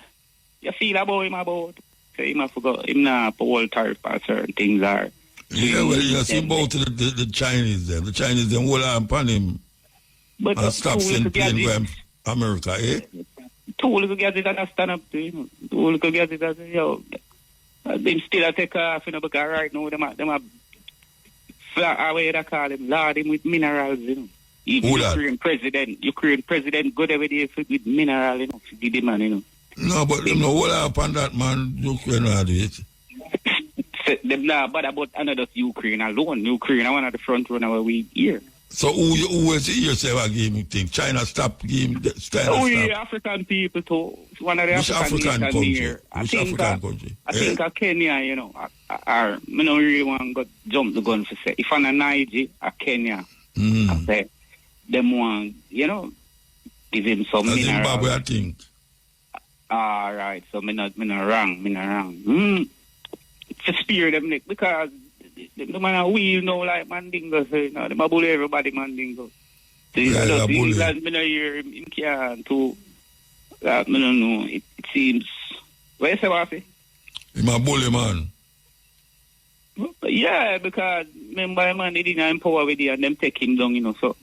You feel about him about. So him I forgot, him not all tariff for certain things are. Yeah, well, you see about the Chinese then. The Chinese then hold on upon him. But and stop sending plane going America, eh? Two little get it and stand up to, Two little get it and yo. Them still take off, because right now them are flat away they call them, load him with minerals, Even Ukraine president go there with with mineral, to give the man, No, but them no hold upon that man, Ukraine do it. Them not bad about another Ukraine alone. Ukraine are one of the front runner where we here. So who is yourself game you think? China stop game? Yeah, African people too. One of the African country? Here. I think Kenya, I don't really want to jump the gun for say. If I'm a Niger or Kenya, I say them want, give him some minerals. Zimbabwe, I think. All right, so me not wrong. To spear them neck because the man a wheel now like Mandingo, so them a bully everybody Mandingo. So I don't hear him can't too. I don't know. It seems. What you say, Wafi? Him a bully man. Yeah, because remember man they didn't empower with it and them take him down, so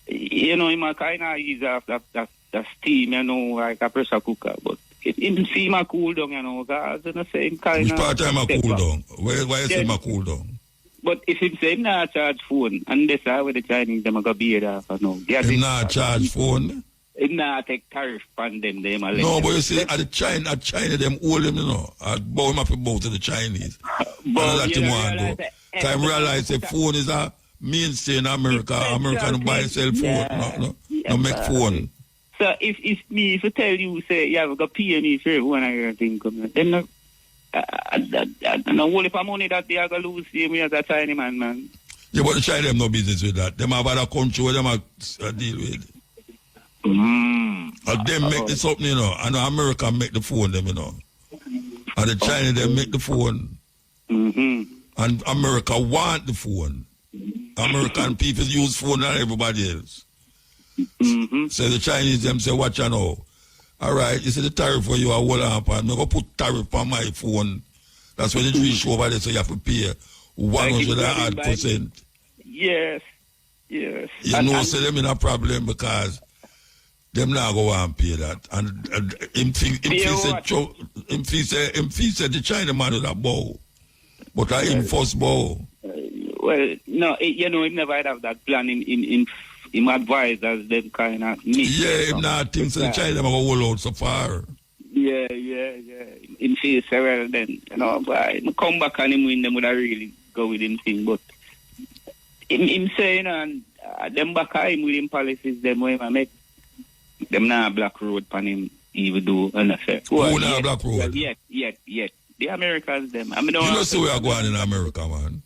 him a kind of use that steam, like a pressure cooker, but It seem a cool down, you know, because you know, say him kind of... Which part time a cool down? Why you say him a cool down? But if him say him not charge phone, and that's how the Chinese them go be there for now. Him not charge phone? Him not take tariff from them. No, but you see, at China, them hold him, you know. I bow him up to bow to the Chinese. But that him want to go. Time realize the phone is a mainstay in America. America don't buy and sell phone. No make phone. So if I tell you, say, you have got pay me for one of your things, then no, only for money that they are going to lose me as a Chinese man. Yeah, but the China have no business with that. Them have other country where them deal with. Them make this something, you know. And America make the phone, them, you know. And the China, they make the phone. And America want the phone. American people use phone than everybody else. So the Chinese them say, watch you know. All right, you see the tariff for you, I hold on, I'm going to put tariff on my phone. That's when it reach over there, so you have to pay 100%. Yes. You know, so them in a problem because them not go and pay that. And him said the China man would have bow. But I him first bow. Well, no, you know, him never have that plan in him advise as them kind of him not think so the China go hold out so far. Yeah. In feel well then, you know, but I come back and him win them would have really go with him thing. But him saying and them back at him with him policies them way I make them not black road pan him even do and affair. Who not black road? Yet. The Americans them. I mean, you know see we are going in America, man.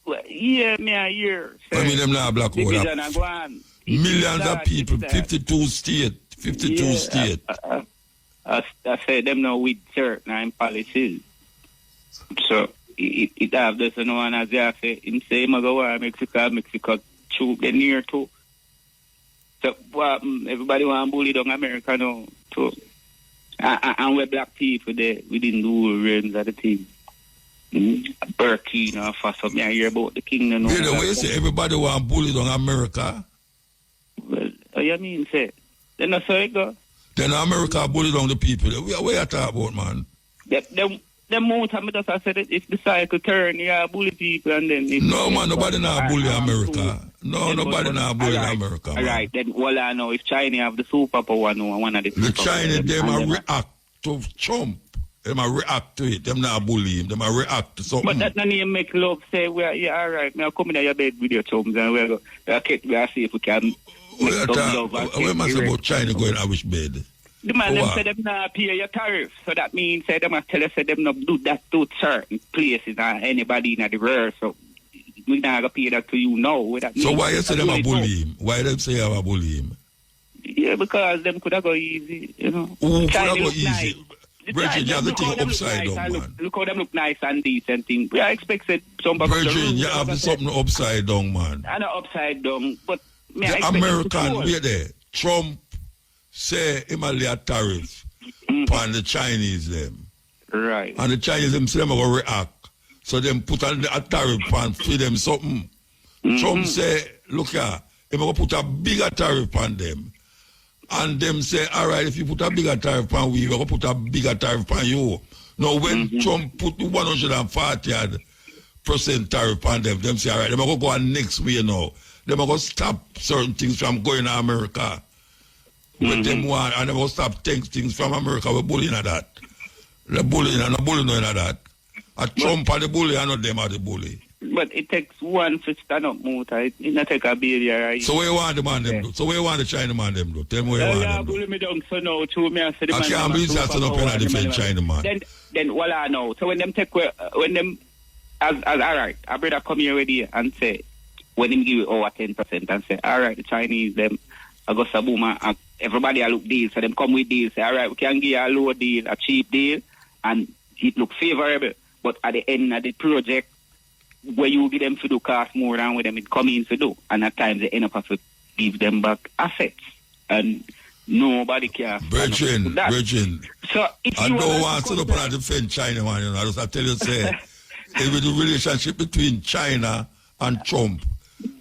Well, yeah, me a year. I mean, them not black road. Millions of people, 52 states. I say them now with certain policies. So it have this no one as I say him say him go to Mexico too get near too. So everybody want bully down America now too. And we black people there we didn't do realms of the thing. Burkina Faso, me I hear about the kingdom. Yeah, the way you say everybody want bully down America. Well, you mean say then that's how it go. Then America bully down the people. What you talk about, man? The most I just said it, if the cycle turn, yeah, bully people and then... No, man, nobody now bully America. No, nobody now bully America, man. All right, then all I know, if China have the superpower, no, one of the China, them a react to Trump. Them a react to it. Them not bully him. Them a react to something. But that no name make love say, well, yeah, all right, now come in your bed with your chums and we'll see if we can make some love. What must say about China going to which bed? The man them say them not pay your tariff. So that means say them tell us say them not do that to certain places and anybody in the world. So we not gonna pay that to you now. So why you say them a bully him? Why them say I bully him? Yeah, because them could have go easy, you know. Who could have go easy? Bridget, you have the thing upside down, man. Look how them look nice and decent thing. We are expected some Bridget, you have something upside down, man. I know upside down, but the American, wait there. Trump say him a lay a tariff on the Chinese them. Right. And the Chinese them say them go react. So them put a tariff on feed them something. Trump say, look here, him go put a bigger tariff on them. And them say, all right, if you put a bigger tariff on we go put a bigger tariff on you. Now when Trump put the 140% tariff on them say, all right, them go on next way now. Them go stop certain things from going to America. With them one, and they will stop taking things from America. We're bullying at that. The bullying and the bullying at that. A Trump are the bully and not them are the bully. But it takes one to stand up, Muta. It not take a baby, right? So where you want the man them do? So where you want the China man them do? Tell me where you want them do. Bully me down, so no, to me, I said the man. I can't believe that stand up and defend China man. Then what I know. So when them take, when them, as all right, a brother come here already and say, when him give you over 10% and say, all right, the Chinese, them, I go Sabuma, everybody I look deal, so them come with deals, say, all right, we can give you a low deal, a cheap deal, and it look favorable. But at the end of the project, where you give them to do cost more than what them it come in to do. And at times they end up have to give them back assets. And nobody can. Virgin. So if I don't want to look at defend China, man. You know, I just tell you, say, with the relationship between China and Trump.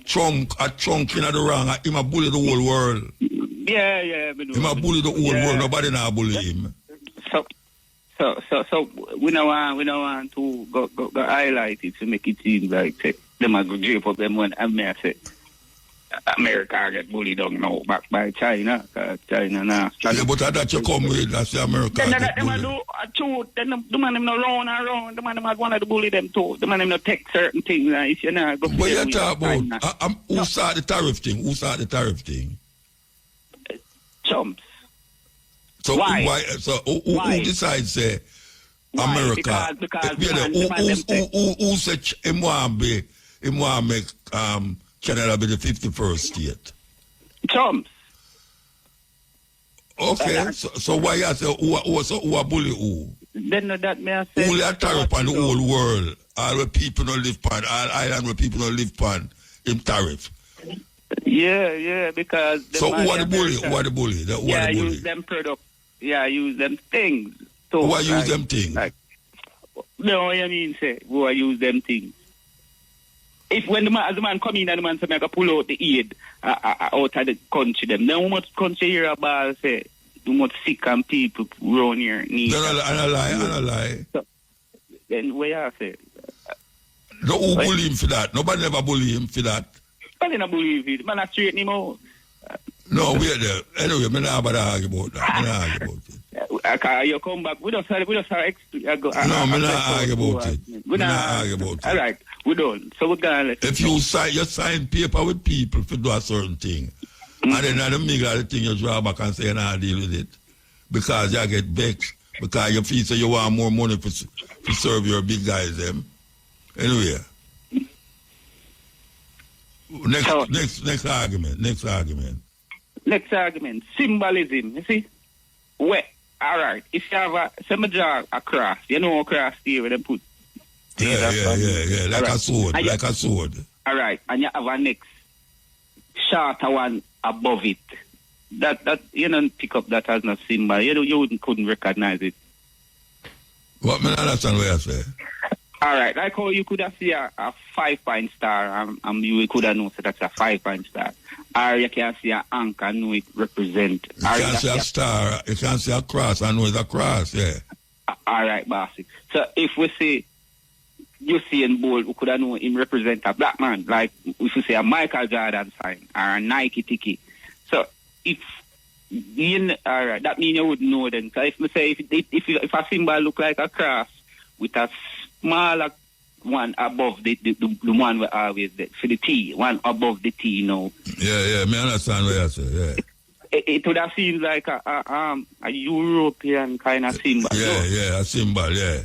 Trump in the wrong, him a bully the whole world. Yeah. Him a bully the whole world, nobody now bully him. So we don't want to go highlight it to make it seem like them a go drape up them when America get bullied down now back by China. China now. Yeah, but that you come with, that's the America. Then the man them no run around. The man them had one of the bully them too. The man them no take certain things. If you know, go. What you talk about? Who started the tariff thing? Who started the tariff thing? Chumps. So why? So who decides say America? Because who said him want make Canada be the 51st state? Chumps. Okay, so why you say who a bully who? Then that may I say. Who a tariff on the whole world? All the people don't live on, all island where people don't live on, in tariff. Yeah, because. So who are the bully? Who are the bully? Use them products. Yeah, use them things. So, who are use them things? Like, no, I mean, say, who are use them things? If when the man come in and the man say, I can pull out the aid out of the country, them. Then how much country here about say, too much sick and people around here need. No, I lie. So, then where I say? No, who bully him for that? Nobody never bully him for that. Nobody never bully him. Man, I straighten him out. No, we're there. Anyway, I'm not about to argue about that. You come back. We don't have No, I'm not argue about it. We're not argue about it. All right, we don't. So we're going to let if you sign paper with people to do a certain thing, and then at the middle of the thing, you draw back and say, nah, deal with it. Because you get vexed. Because you feel so you want more money to serve your big guys, them. Anyway. Next argument. Next argument, symbolism, you see? Well, all right, if you have some draw a cross, you know a cross here where they put. Yeah, like right. A sword. All right, and you have a next shorter one above it. That you don't pick up that as a symbol. You couldn't recognize it. What, I understand what you say. All right, like how you could have seen a 5-point star, and you could have known that that's a 5-point star. Or you can see an anchor and know it represent. You can see a star, you can see a cross and know it's a cross, yeah. All right, bossy. So if we say, you see in bold, we could have known him represent a black man, like if we say a Michael Jordan sign or a Nike ticket. So if all right, that means you would know then. So if we say, if a symbol look like a cross with a smaller one above the one we always there, for the T, one above the T, you know. Yeah, me understand what you say, yeah. It would have seemed like a European kind of symbol. Yeah, a symbol, yeah.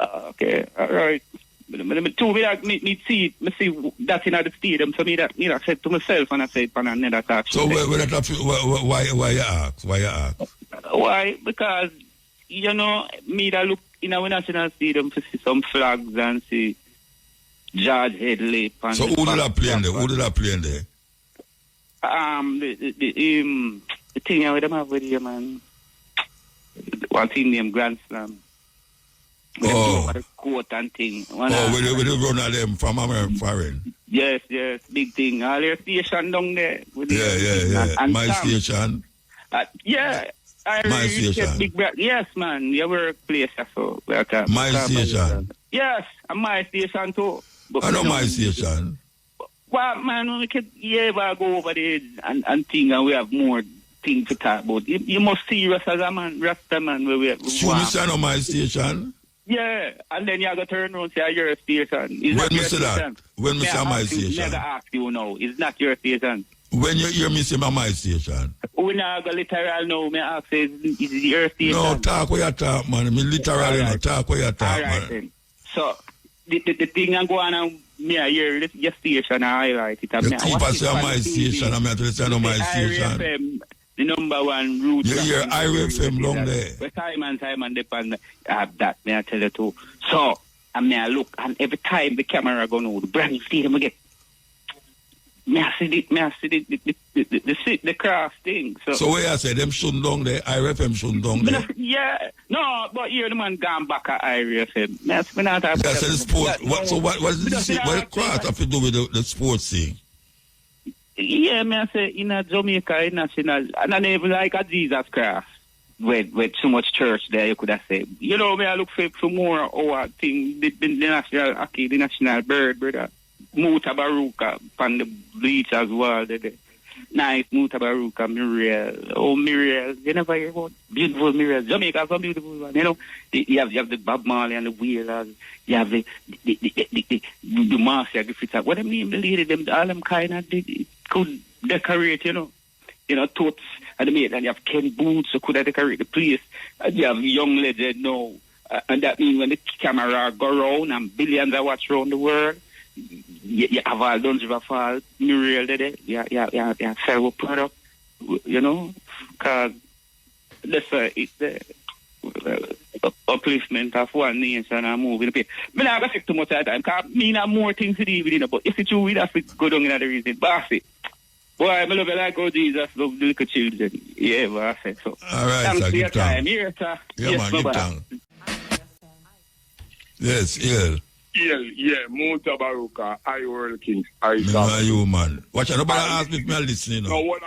Okay, all right. Me see that in the stadium, so me I said to myself and I said, "Pan another talk." So why you ask? Why? Because me that look in our national stadium to see some flags and see George Headley. So who did I play in there? The thing with them over there, man. One thing named Grand Slam. The court and thing. With the run of them from American foreign. Yes, big thing. All their station down there. Yeah. And my station. My station. Big yes, man. Your workplace, so. My station. Yes, and my station too. But I know my station. Well, man, we can ever go over there and think, and we have more things to talk about. You must serious as a man, Rasta man. Where we I know my station. Yeah, and then you have to turn around and say, your station. When we say that? When we say my station? I never ask you now. It's not your station. When you hear me say my station? We not go literal now. Me ask say, is it your station? No, talk where you talk, man. I mean, literally, no, talk where you talk, man. Then. So, the thing I'm going on, me I hear your station, I highlight it. You keep us saying my station, I'm going to say no my station. RFM, the number one route. You hear IRFM long there. But Simon depend have that, may I tell you too. So, I look, and every time the camera go no, the brand new stadium again. May I see the cross thing. So where I say them shouldn't down there, IRFM shouldn't down there. Yeah, no, but here the man gone back at IRFM. That's the sports. What cross have to do with the sports thing? Yeah, I say in a Jamaica national, and I never like a Jesus cross. with too much church there, you could have said, you know, me I look for more our thing, the national okay, the national bird, brother. Mutabaruka on the beach as well. Nice Mutabaruka, Muriel. Oh, Muriel. You never hear about beautiful Muriel. Jamaica has some beautiful one. You know, you have the Bob Marley and the Wheelers. You have the Marcia Griffiths. What I mean, the lady, them, all them kind of could decorate, you know. You know, totes and the mate, and you have Ken Boots who could have decorate the place. And you have young legend now. And that means when the camera go round and billions are watch around the world, you have all Duns River Fall, Muriel there, you sell a product, you know, because it's the upliftment of one nation and moving. I'm not going to take too much of that time, because I mean, I have more things to do with it, but if it's true, we have to go down in other reason. Bossy. Boy, I love it like how Jesus love the little children. Yeah, bossy. So, all right, thanks sir, for your time. Here, sir. Yeah, yes, man, bye-bye. Yes, yeah. Yeah, Mutabaruka, I working. I know you, man. Watch out, nobody ask me if I'm listening. No,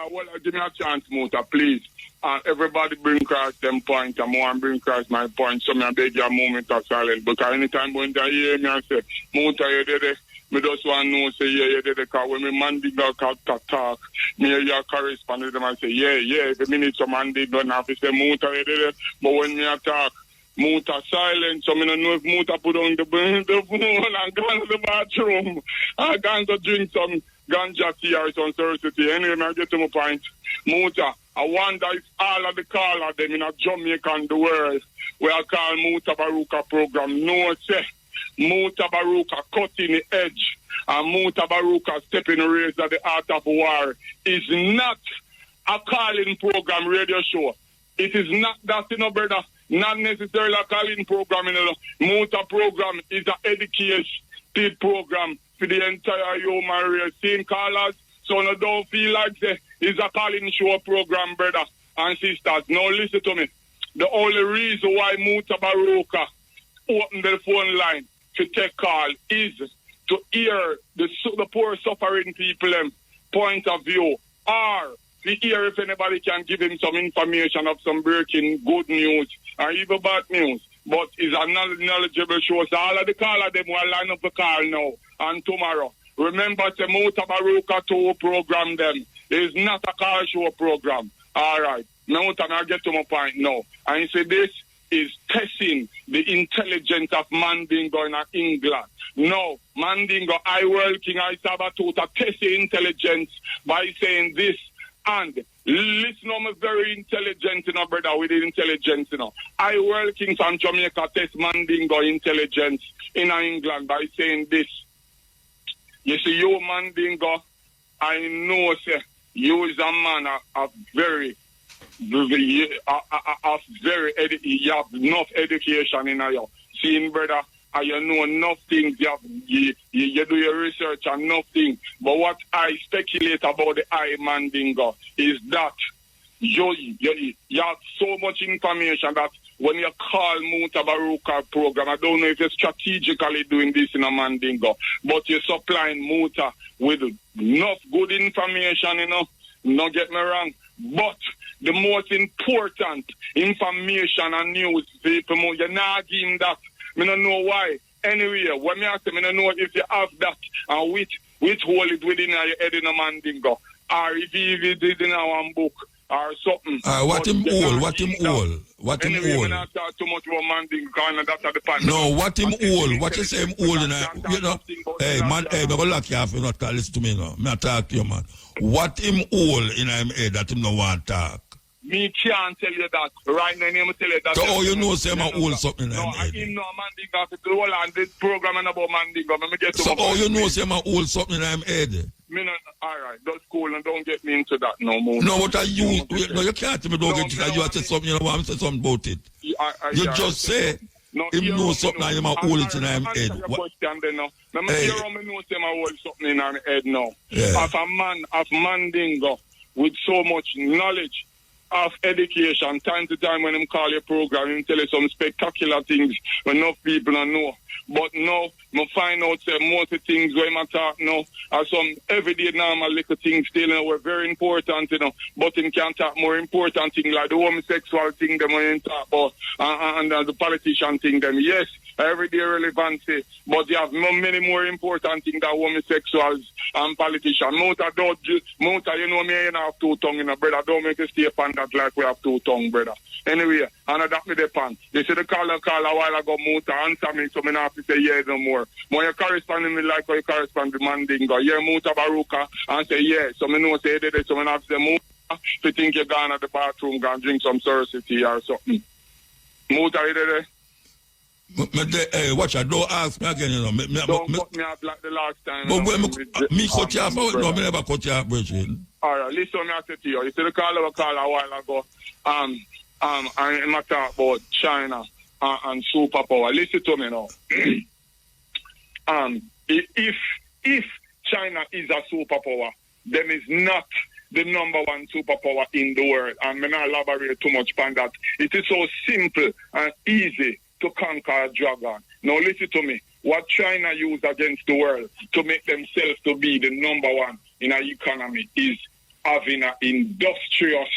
give me a chance, Muta, please. Everybody bring across them point, and more bring across my point, so I beg you a moment of silence. Because anytime when they hear me, I say, Muta, you did it. Me just want to know, say, yeah, you did it. Because when me man did not talk, me you correspond with them and say, yeah, every minute some man did not have to say, Muta, you did it. But when me talk, Muta silent, so I don't know if Muta put on the phone and gone to the bathroom. I gone to drink some ganja tea or some surgery. Anyway, I get to my point. Muta, I wonder if all of the callers them in a Jamaica and the world where I call Mutabaruka program, no say Mutabaruka cutting the edge and Mutabaruka stepping the race at the art of war is not a calling program radio show. It is not that, you know, brother. Not necessarily a calling program, you know. Muta program is an educated program for the entire human race. Same callers, so no don't feel like it's a calling show program, brother and sisters. Now listen to me. The only reason why Mutabaruka opened the phone line to take call is to hear the poor suffering people point of view, or to hear if anybody can give him some information of some breaking good news or even bad news. But it's a knowledgeable show. So all of the callers, them will line up the call now and tomorrow. Remember, the Mutabaruka 2 program them is not a call show program. All right. Now I get to my point now. And say this is testing the intelligence of Mandingo in England. No, Mandingo, I working, I Sabatuta, test the intelligence by saying this. And listen, I'm very intelligent, you know, brother, with the intelligence, you know. I working from Jamaica test Mandingo intelligence in England by saying this. You see, you Mandingo, I know, say, you is a man of very, you have enough education in you. Seeing, brother, and you know enough things, you do your research and nothing. But what I speculate about the Mandingo is that you have so much information that when you call Mutabaruka program, I don't know if you're strategically doing this in a Mandingo, but you're supplying Muta with enough good information, you know, not get me wrong. But the most important information and news, people, you're not giving that. I don't know why. Anyway, when me ask them, I don't know if you have that and which hold it within your head in a Mandingo, or if you did in one book or something. What him all? What him all? What him anyway, all? Anyway, not talk too much about Mandingo, because that's at the point. No, what him all? What you say him all? You know, hey man, hey, me go lock you off. You not listen to me now. Me talk to you, man. What him all in him head that him no want talk? Me can't tell you that. Right now, I'm tell you that. So how you know say I'm all something in him head? No, I know Mandingo. It's all on this program and about Mandingo. So how you know say I'm all something in him head? Alright, that's cool, and don't get me into that no more. No, what are you? No, you can't tell me don't get into that. You have to say something, you know, I say something about it. You just say, him know something and him a hold it in him head. Remember, hear how me know say him a hold something in him head now. Yeah. As a man of Mandingo with so much knowledge of education. Time to time when him call your program, him tell you some spectacular things when enough people don't know. But now, I find out that most of the things where I talk now are some everyday normal little things still, you know, were very important, you know. But him can talk more important things like the homosexual thing them when him talk about and the politician thing them. Yes, everyday relevancy, but you have many more important things than homosexuals and politicians. Muta, you know me, you have two tongues, you know, brother. Don't make a stay upon that like we have two tongues, brother. Anyway, and that me depend. They said the call a while ago, Muta, answer me, so me not have to say yeah no more. When you correspond with me like how you correspond with Mandingo, yeah, Mutabaruka, and say yeah, so me know say they so me not have to say Muta, if you think you're gone at the bathroom, go and drink some Cersei or something. Muta, you there? Hey, watch out, don't ask me again, you know. Don't cut me off like the last time. But when me cut you off, no, me never cut you off, Bridget. Alright, listen, me I say to you. You see the call a while ago, and I talk about China and superpower. Listen to me now. If China is a superpower, then it's not the number one superpower in the world. And I'm not elaborate too much on that. It is so simple and easy to conquer a dragon. Now listen to me. What China use against the world to make themselves to be the number one in our economy is having an industrious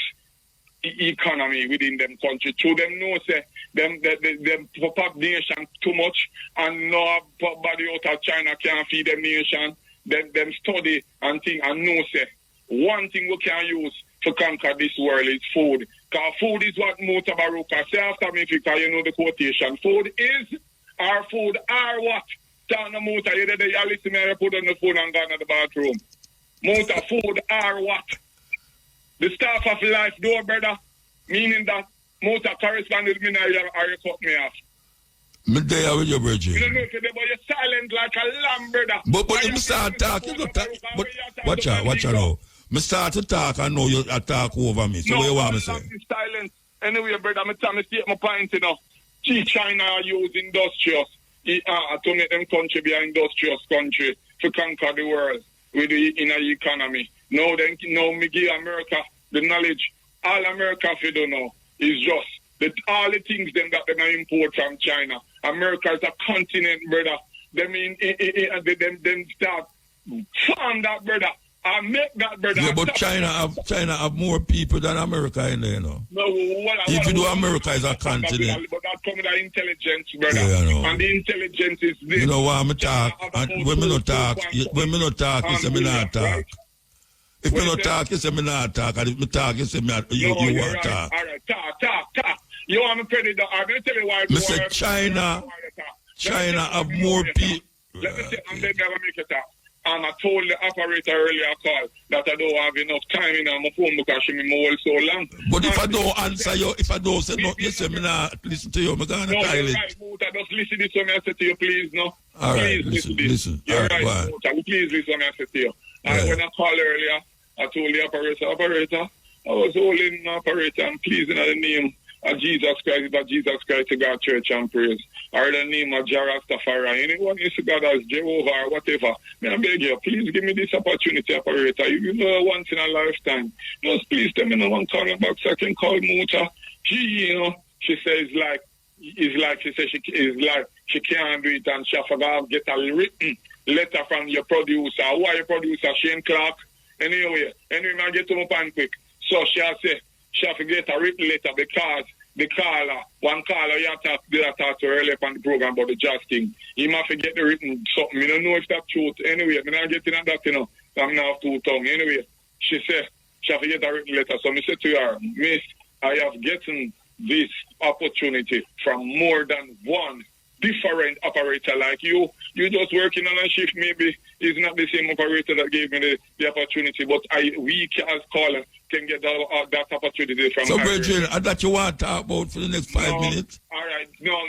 economy within them country. To them know say them pop nation too much and nobody out of China can feed them nation. Them study and think and know say one thing we can use to conquer this world is food. Because food is what Mutabaruka say after me, because you know the quotation. Food is, our food are what? Tana Muta, you listen to me, I put on the phone and gone to the bathroom. Muta, food are what? The staff of life, though, brother. Meaning that Muta corresponded with me now, or you cut me off. Me there with your Bridget. You don't know if you're silent like a lamb, brother. But you start talking, but watch out now. Me start to talk and know you attack over me. So what you want me to say? Silence. Anyway, brother, I'm going to take my point, you know. See, China use industrious to make them country be an industrious country to conquer the world with the inner economy. Now me give America the knowledge. All America if you don't know is just that all the things them that they import from China. America is a continent, brother. Them start farm that, brother. I make that, brother. Yeah, but China have more people than America in there, you know. No, if you do America is a continent. But that comes with the intelligence, brother. Yeah, I know. And the intelligence is this. You know why I'm talk? And when me not talk, you say me not talk. If me not talk, you say me not talk. And if me talk, you say me you want to talk. All right, talk. You want me president? I'm going to tell you why. Me say China have more people. Let me say, and then never make it talk. And I told the operator earlier call that I don't have enough time in my phone because she me hold so long. But if I don't answer you, if I don't say no, you say me not listen to you, I'm going to tell it. Right, Muta, just listen to this when I say to you, please, no? All right, please listen. You're right, Muta, please listen when I say to you. And when I called earlier, I told the operator, I was holding the operator and pleasing in the name of Jesus Christ, but Jesus Christ to God church and praise. Or the name of Jarastafari. Anyone is God as Jehovah or whatever. I beg you, please give me this opportunity, operator. You know, once in a lifetime. Just please tell me no one calling back so I can call Muta. She says she can't do it and she forgot get a written letter from your producer. Why your producer, Shane Clark? Anyway, I get to my point quick. So she have to get a written letter because the one caller you talked to earlier on the program about the jazz thing. He must get the written something. I don't know if that's truth. Anyway, I'm not getting at that, you know. I'm now two tongue. Anyway, she said she have to get a written letter. So I said to her, Miss, I have gotten this opportunity from more than one different operator like you. You just working on a shift, maybe it's not the same operator that gave me the opportunity, but we as caller can get that opportunity from so, Bridget, that you want to talk about for the next 5 minutes? All right. No,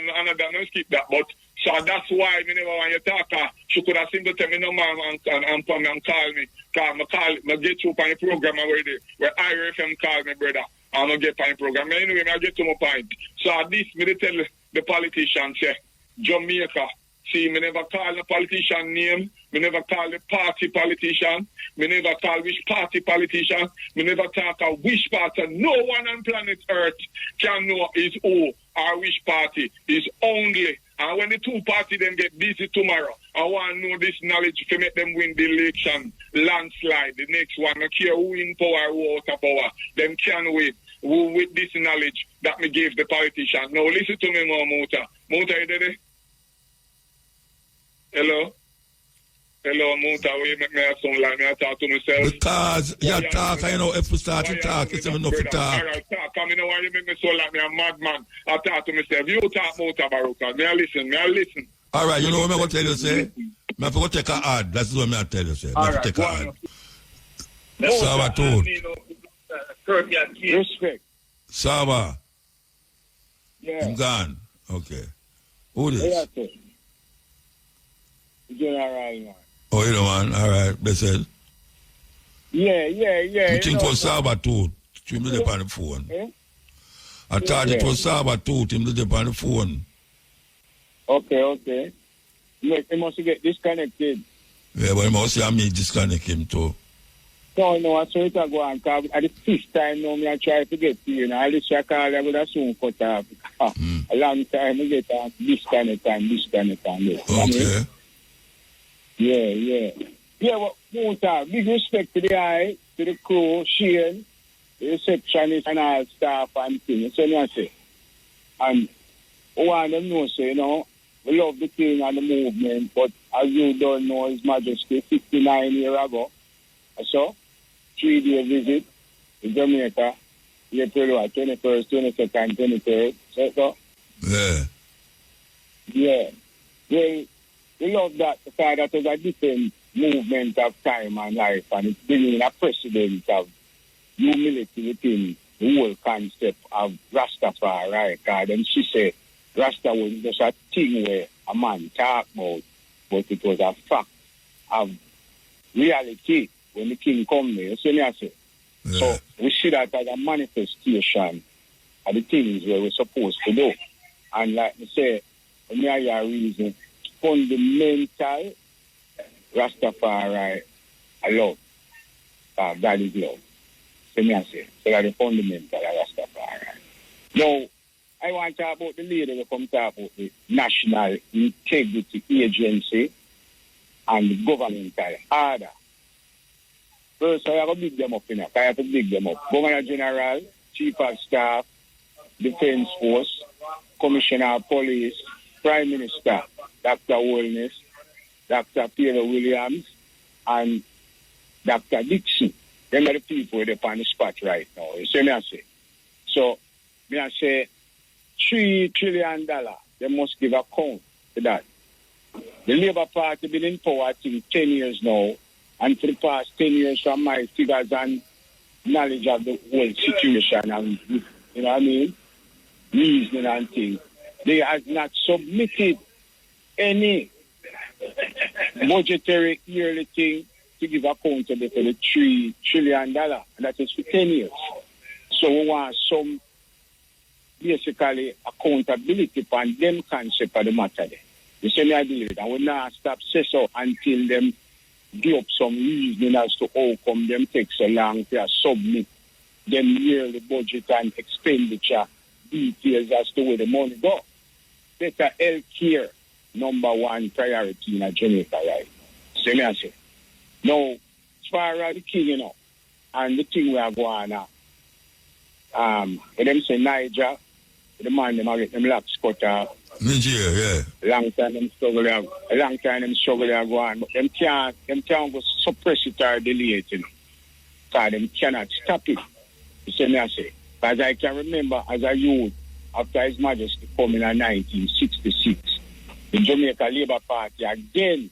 skip that. But so that's why I never want you to talk. She could have simply tell me no man and call me. Because I get you on the program already, where IRFM call me, brother. I'm going to get on the program. Anyway, I get to my point. So at least me tell the politicians, say, Jamaica See, me never call the politician name. Me never call the party politician. Me never call which party politician. Me never talk a which party. No one on planet Earth can know is who or which party is only. And when the two parties then get busy tomorrow, I want to know this knowledge to make them win the election, landslide. The next one, I care who in power, who out of power. Them can win. Who with this knowledge that me gave the politician. Now listen to me more, Muta. Muta, you there? Hello? Hello, Muta, will you make me sound like me? I talk to myself. Because you talk, you know, if we start to talk, it's enough to talk. All right, talk. I know why you make me sound like me a madman. I talk to myself. You talk Mutabaruka. May I listen? All right, you know what I'm going to tell you, say? I'm going to take an ad. That's what I'm going to tell you, say. I'm going to take an ad. Saba told. Respect. Saba. Yeah. I'm gone. Okay. Who this? General, man. Oh, you know, man. All right. They said. Yeah. You think it was Saba too? Him did on the phone. Eh? I thought it was Saba too. Him did on the phone. Okay. Look, he must get disconnected. Yeah, but he must have me disconnect him too. No, I saw it go on. Cause at the fifth time now, I try to get to you. I just call, I would have soon cut off. A long time, I get on disconnect. Okay. Yeah, but Muta, big respect to the eye, to the crew, Shane, the receptionist and all staff and things. So I say, and one of them know, say, you know, we love the king and the movement, but as you don't know, His Majesty 59 years ago, so 3-day visit to Jamaica, April 21st, 22nd, 23rd. So, yeah. We love that because that was a different movement of time and life, and it's bringing a precedent of humility within the whole concept of Rastafari. Because then she said Rasta was just a thing where a man talk about, but it was a fact of reality when the king come there. So we see that as a manifestation of the things where we're supposed to do. And like I say, when you hear a reason, fundamental Rastafari love. God is love. So that's the fundamental Rastafari. Now, I want to talk about the lady who come talk about the National Integrity Agency and the governmental order. First, I have to big them up, I have to big them up. Governor General, Chief of Staff, Defense Force, Commissioner of Police, Prime Minister, Dr. Holness, Dr. Peter Williams, and Dr. Dixon. Them are the people that are on the spot right now. You see me I say? So, I say, $3 trillion, they must give account to that. The Labour Party been in power, I think, 10 years now, and for the past 10 years, from my figures and knowledge of the whole situation, and, you know what I mean, reasoning and things, they have not submitted any budgetary yearly thing to give account to the $3 trillion, and that is for 10 years. So we want some basically accountability on them concept of the matter there. You see me, I believe it. And we not stop say so until them give up some reasoning as to how come them take so long to submit them yearly budget and expenditure details as to where the money go. Better health care, number one priority in Jamaica, right? See me, I say. Now, as far as the king, you know, and the thing we are going on, when them say Niger, the man them get them locks cut off. Nigeria, yeah. Long time them struggle are going, but them can't go suppress it or delay it, you know. Because them cannot stop it. You see me, I say. Because I can remember as a youth, after His Majesty coming in 1966, the Jamaica Labour Party again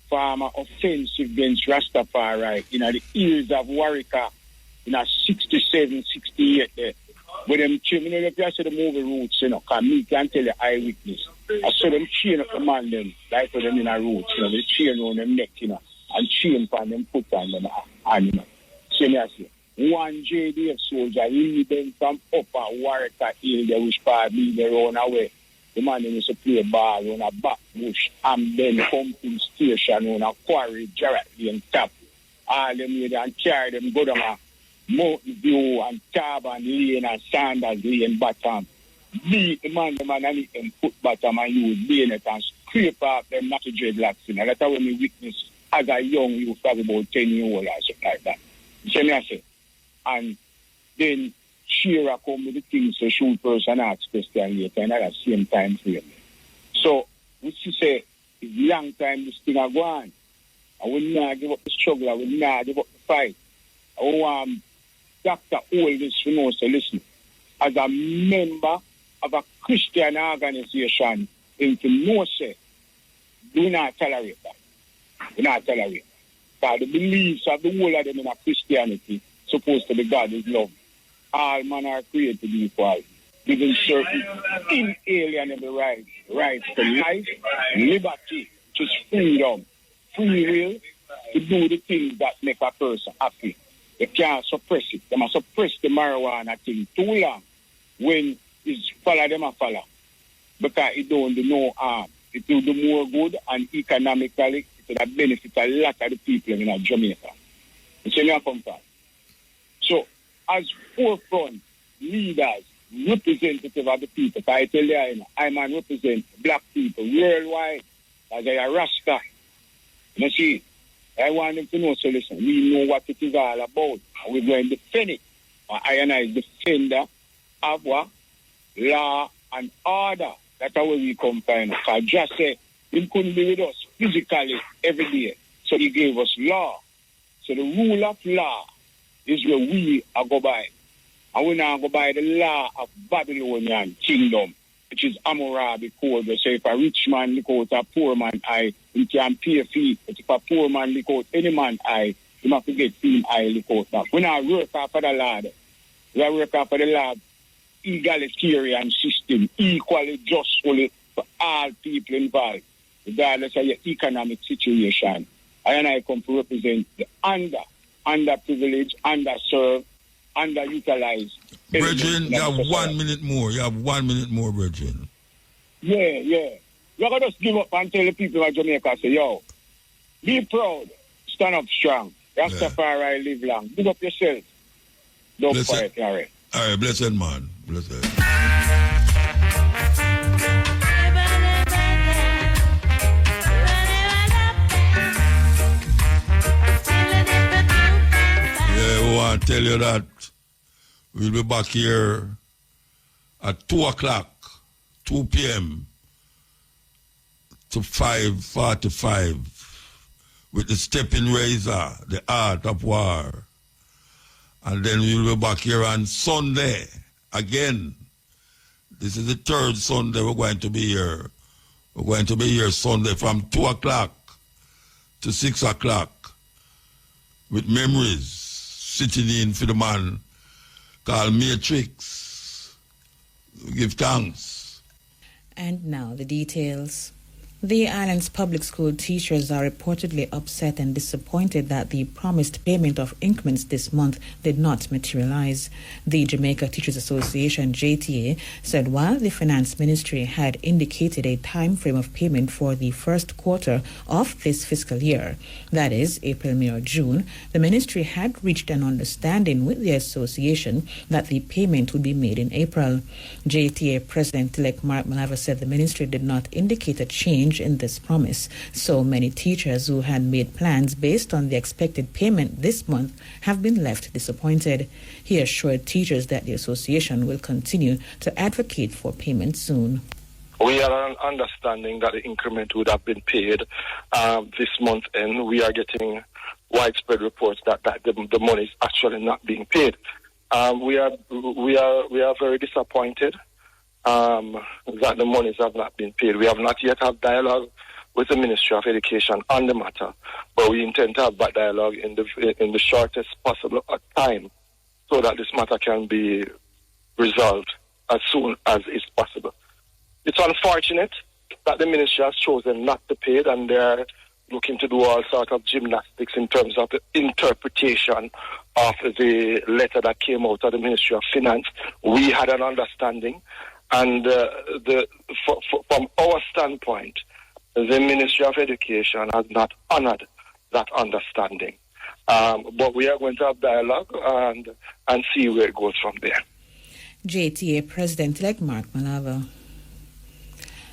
form an offensive against Rastafari in the ears of Warwicker in a 67, 68 there. But them chain, you know, if you see the movie Roots, you know, because me can tell the eyewitness. I saw them chain up the man them, like for them in a Roots, you know, they chain on them neck, you know, and chain for them put on them, and you know. See me, I say, one JDF soldier lead them from upper Warwicker Hill, they wish probably their own away. the man used to play ball on a back bush and then pumping station on a quarry directly on top. All them here and carry them go down a Mountain View and Carbon Lane and Sanders Lane bottom. Beat the man and hit them foot bottom and use bayonet and scrape off them not to dreadlocks in. And that's how we witness as a young youth, probably about 10 years old or something like that. So me I say. And then Shearer come with the things to shoot person ask question later and at the same time frame. So, we say, it's long time this thing are going. I will not give up the struggle. I will not give up the fight. I want Dr. Oldest to know, so listen, as a member of a Christian organization, in to know, say, do not tolerate that. Do not tolerate that. Because the beliefs of the whole of them in a Christianity supposed to be God is love. All men are created equal, given certain inalienable rights to life, liberty, to freedom, free will, to do the things that make a person happy. They can't suppress it. They must suppress the marijuana thing too long when it's follow them a follow. Because it don't do no harm. It will do more good and economically it will benefit a lot of the people in Jamaica. You see me come from? So, as forefront leaders, representative of the people, I tell you, I man represent black people worldwide as a Rasta. You see, I want them to know, so listen, we know what it is all about, and we're going to defend it. I am a defender of what? Law and order. That's how we come from. I just say, he couldn't be with us physically every day, so he gave us law. So the rule of law is where we are go by. And we now go by the law of Babylonian kingdom, which is Hammurabi code. They say if a rich man look out a poor man eye, he can pay a fee. But if a poor man look out any man eye, he must get him eye look out now. We now work after the Lord. We are work after the Lord egalitarian system, equally justly for all people involved, regardless of your economic situation. I come to represent the underprivileged, underserved, underutilized. Brethren, you have 1 minute more. You have 1 minute more, brethren. Yeah. You're going to just give up and tell the people of Jamaica, say, yo, be proud, stand up strong. Rastafari live long. Big up yourself. Don't fight, Larry. All right, blessed man. Blessed. I want to tell you that we'll be back here at 2 o'clock, 2 p.m. to 5:45 with the stepping razor, the art of war. And then we'll be back here on Sunday again. This is the third Sunday we're going to be here. We're going to be here Sunday from 2 o'clock to 6 o'clock with memories sitting in for the man called Matrix. Give thanks. And now the details. The island's public school teachers are reportedly upset and disappointed that the promised payment of increments this month did not materialize. The Jamaica Teachers Association, JTA, said while the Finance Ministry had indicated a time frame of payment for the first quarter of this fiscal year, that is, April, May, or June, the ministry had reached an understanding with the association that the payment would be made in April. JTA President-elect Mark Malava said the ministry did not indicate a change in this promise, so many teachers who had made plans based on the expected payment this month have been left disappointed. He assured teachers that the association will continue to advocate for payment soon. We are understanding that the increment would have been paid this month, and we are getting widespread reports that the money is actually not being paid. We are very disappointed that the monies have not been paid. We have not yet had dialogue with the Ministry of Education on the matter, but we intend to have that dialogue in the shortest possible time so that this matter can be resolved as soon as is possible. It's unfortunate that the Ministry has chosen not to pay it, and they're looking to do all sorts of gymnastics in terms of the interpretation of the letter that came out of the Ministry of Finance. We had an understanding And from our standpoint, the Ministry of Education has not honored that understanding. But we are going to have dialogue and see where it goes from there. JTA President-elect Mark Malava.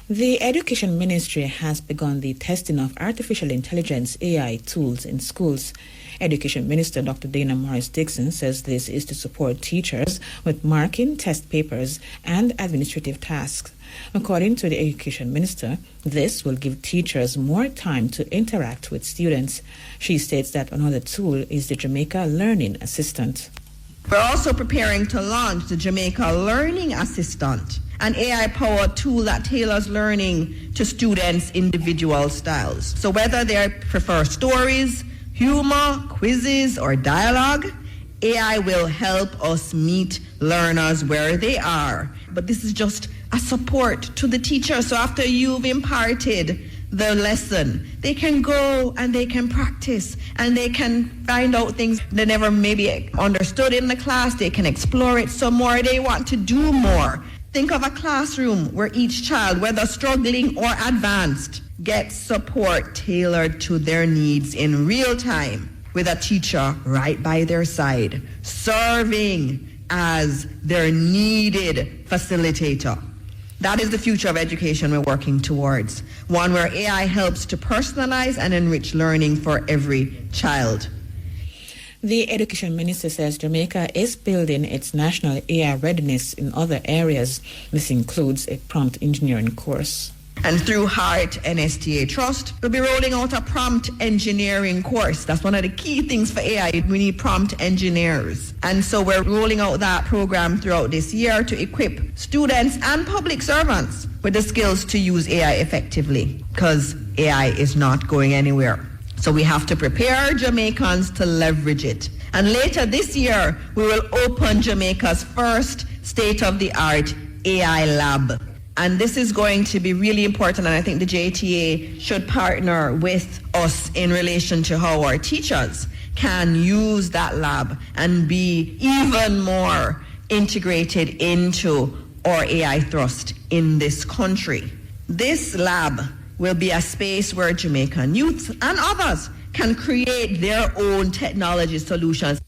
The Education Ministry has begun the testing of artificial intelligence AI tools in schools. Education Minister Dr. Dana Morris-Dixon says this is to support teachers with marking test papers and administrative tasks. According to the Education Minister, this will give teachers more time to interact with students. She states that another tool is the Jamaica Learning Assistant. We're also preparing to launch the Jamaica Learning Assistant, an AI-powered tool that tailors learning to students' individual styles. So whether they prefer stories, humor, quizzes, or dialogue, AI will help us meet learners where they are. But this is just a support to the teacher. So after you've imparted the lesson, they can go and they can practice and they can find out things they never maybe understood in the class. They can explore it some more. They want to do more. Think of a classroom where each child, whether struggling or advanced, gets support tailored to their needs in real time with a teacher right by their side, serving as their needed facilitator. That is the future of education we're working towards, one where AI helps to personalize and enrich learning for every child. The Education Minister says Jamaica is building its national AI readiness in other areas. This includes a prompt engineering course. And through Heart and STA Trust, we'll be rolling out a prompt engineering course. That's one of the key things for AI. We need prompt engineers. And so we're rolling out that program throughout this year to equip students and public servants with the skills to use AI effectively, because AI is not going anywhere. So we have to prepare Jamaicans to leverage it. And later this year, we will open Jamaica's first state-of-the-art AI lab. And this is going to be really important, and I think the JTA should partner with us in relation to how our teachers can use that lab and be even more integrated into our AI thrust in this country. This lab will be a space where Jamaican youth and others can create their own technology solutions.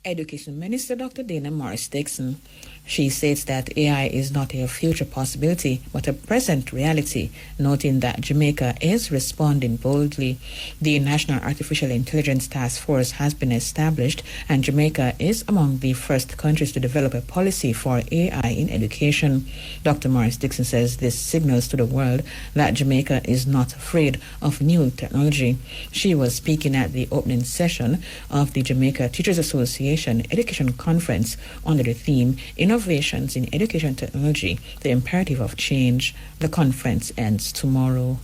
Education Minister Dr. Dana Morris-Dixon. She states that AI is not a future possibility, but a present reality, noting that Jamaica is responding boldly. The National Artificial Intelligence Task Force has been established, and Jamaica is among the first countries to develop a policy for AI in education. Dr. Morris-Dixon says this signals to the world that Jamaica is not afraid of new technology. She was speaking at the opening session of the Jamaica Teachers Association Education Conference under the theme Innovations in Education Technology, the Imperative of Change. The conference ends tomorrow.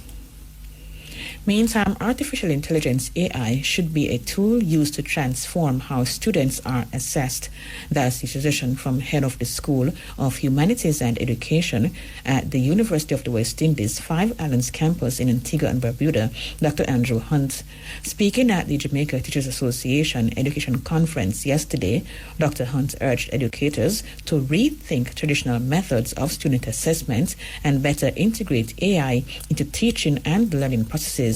Meantime, artificial intelligence AI should be a tool used to transform how students are assessed. That's the suggestion from head of the School of Humanities and Education at the University of the West Indies, Five Islands campus in Antigua and Barbuda, Dr. Andrew Hunt. Speaking at the Jamaica Teachers Association Education Conference yesterday, Dr. Hunt urged educators to rethink traditional methods of student assessment and better integrate AI into teaching and learning processes.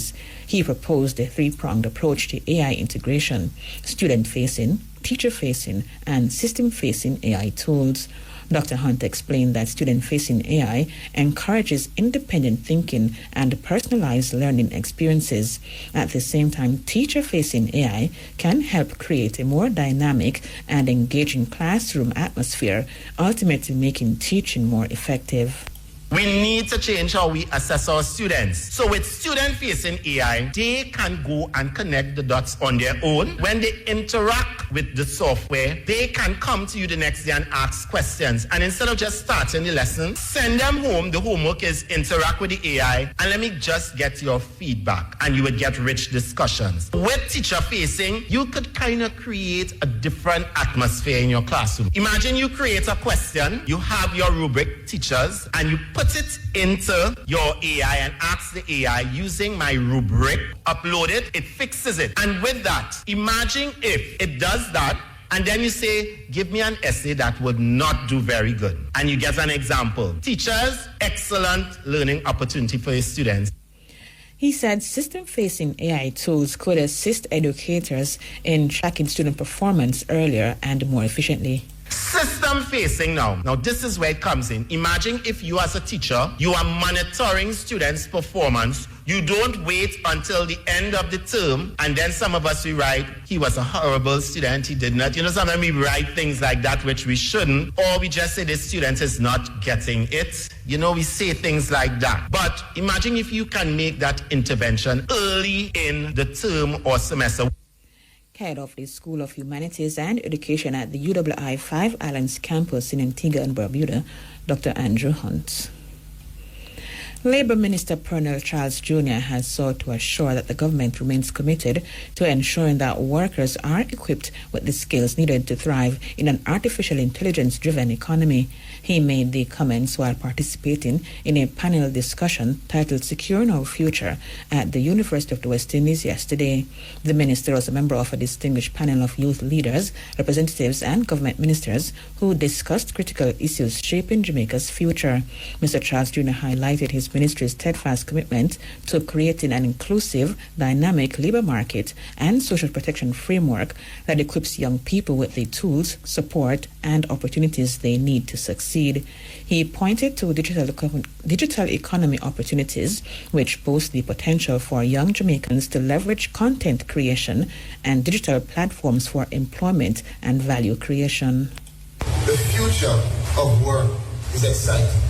He proposed a three-pronged approach to AI integration: student-facing, teacher-facing, and system-facing AI tools. Dr. Hunt explained that student-facing AI encourages independent thinking and personalized learning experiences. At the same time, teacher-facing AI can help create a more dynamic and engaging classroom atmosphere, ultimately making teaching more effective. We need to change how we assess our students. So with student-facing AI, they can go and connect the dots on their own. When they interact with the software, they can come to you the next day and ask questions. And instead of just starting the lesson, send them home. The homework is interact with the AI, and let me just get your feedback. And you would get rich discussions. With teacher-facing, you could kind of create a different atmosphere in your classroom. Imagine you create a question, you have your rubric, teachers, and you put it into your AI and ask the AI using my rubric, upload it, it fixes it. And with that, imagine if it does that And then you say, give me an essay that would not do very good. And you get an example. Teachers, excellent learning opportunity for your students. He said system-facing AI tools could assist educators in tracking student performance earlier and more efficiently. System-facing now. Now, this is where it comes in. Imagine if you as a teacher, you are monitoring students' performance. You don't wait until the end of the term, and then some of us, we write, he was a horrible student, he did not. Sometimes we write things like that which we shouldn't, or we just say the student is not getting it. We say things like that. But imagine if you can make that intervention early in the term or semester. Head of the School of Humanities and Education at the UWI 5 Islands campus in Antigua and Barbuda, Dr. Andrew Hunt. Labour Minister Pernell Charles Jr. has sought to assure that the government remains committed to ensuring that workers are equipped with the skills needed to thrive in an artificial intelligence-driven economy. He made the comments while participating in a panel discussion titled Securing Our Future at the University of the West Indies yesterday. The minister was a member of a distinguished panel of youth leaders, representatives and government ministers who discussed critical issues shaping Jamaica's future. Mr. Charles Jr. highlighted his ministry's steadfast commitment to creating an inclusive, dynamic labor market and social protection framework that equips young people with the tools, support, and opportunities they need to succeed. He pointed to digital economy opportunities, which boast the potential for young Jamaicans to leverage content creation and digital platforms for employment and value creation. The future of work is exciting.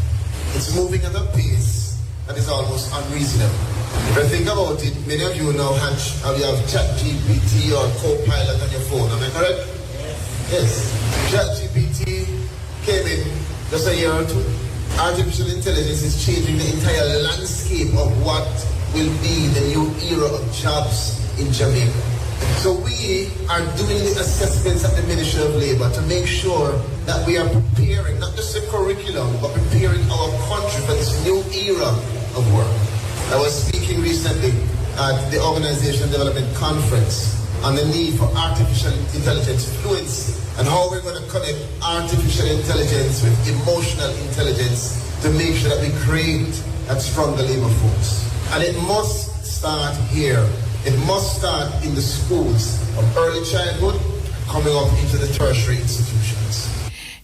It's moving at a pace that is almost unreasonable. If you think about it, many of you now have ChatGPT or Copilot on your phone, am I correct? Yes. ChatGPT came in just a year or two. Artificial intelligence is changing the entire landscape of what will be the new era of jobs in Jamaica. So we are doing the assessments at the Ministry of Labour to make sure that we are preparing not just the curriculum, but preparing our country for this new era of work. I was speaking recently at the Organization Development Conference on the need for artificial intelligence fluency and how we're going to connect artificial intelligence with emotional intelligence to make sure that we create that stronger labor force. And it must start here. It must start in the schools from early childhood, coming up into the tertiary institutions.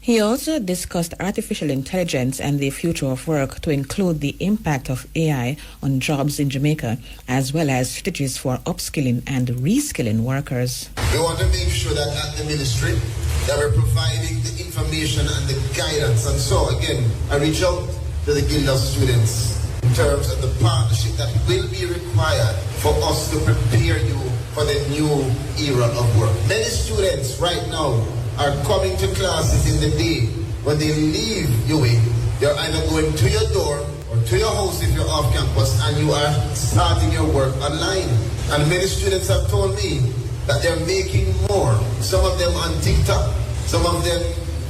He also discussed artificial intelligence and the future of work to include the impact of AI on jobs in Jamaica, as well as strategies for upskilling and reskilling workers. We want to make sure that at the ministry that we're providing the information and the guidance. And so again, I reach out to the Guild of Students in terms of the partnership that will be required for us to prepare you for the new era of work. Many students right now are coming to classes in the day. When they leave UWI, they're either going to your door or to your house if you're off campus, and you are starting your work online. And many students have told me that they're making more. Some of them on TikTok, some of them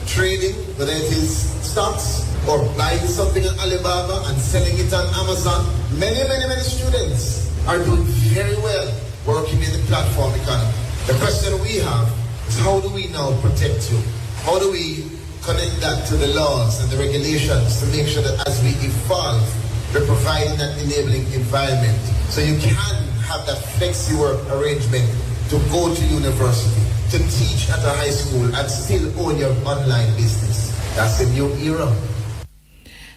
trading, whether it is stocks or buying something on Alibaba and selling it on Amazon. Many students are doing very well working in the platform economy. The question we have is, how do we now protect you? How do we connect that to the laws and the regulations to make sure that as we evolve, we're providing that enabling environment so you can have that flexi work arrangement to go to university, to teach at a high school and still own your online business. That's the new era.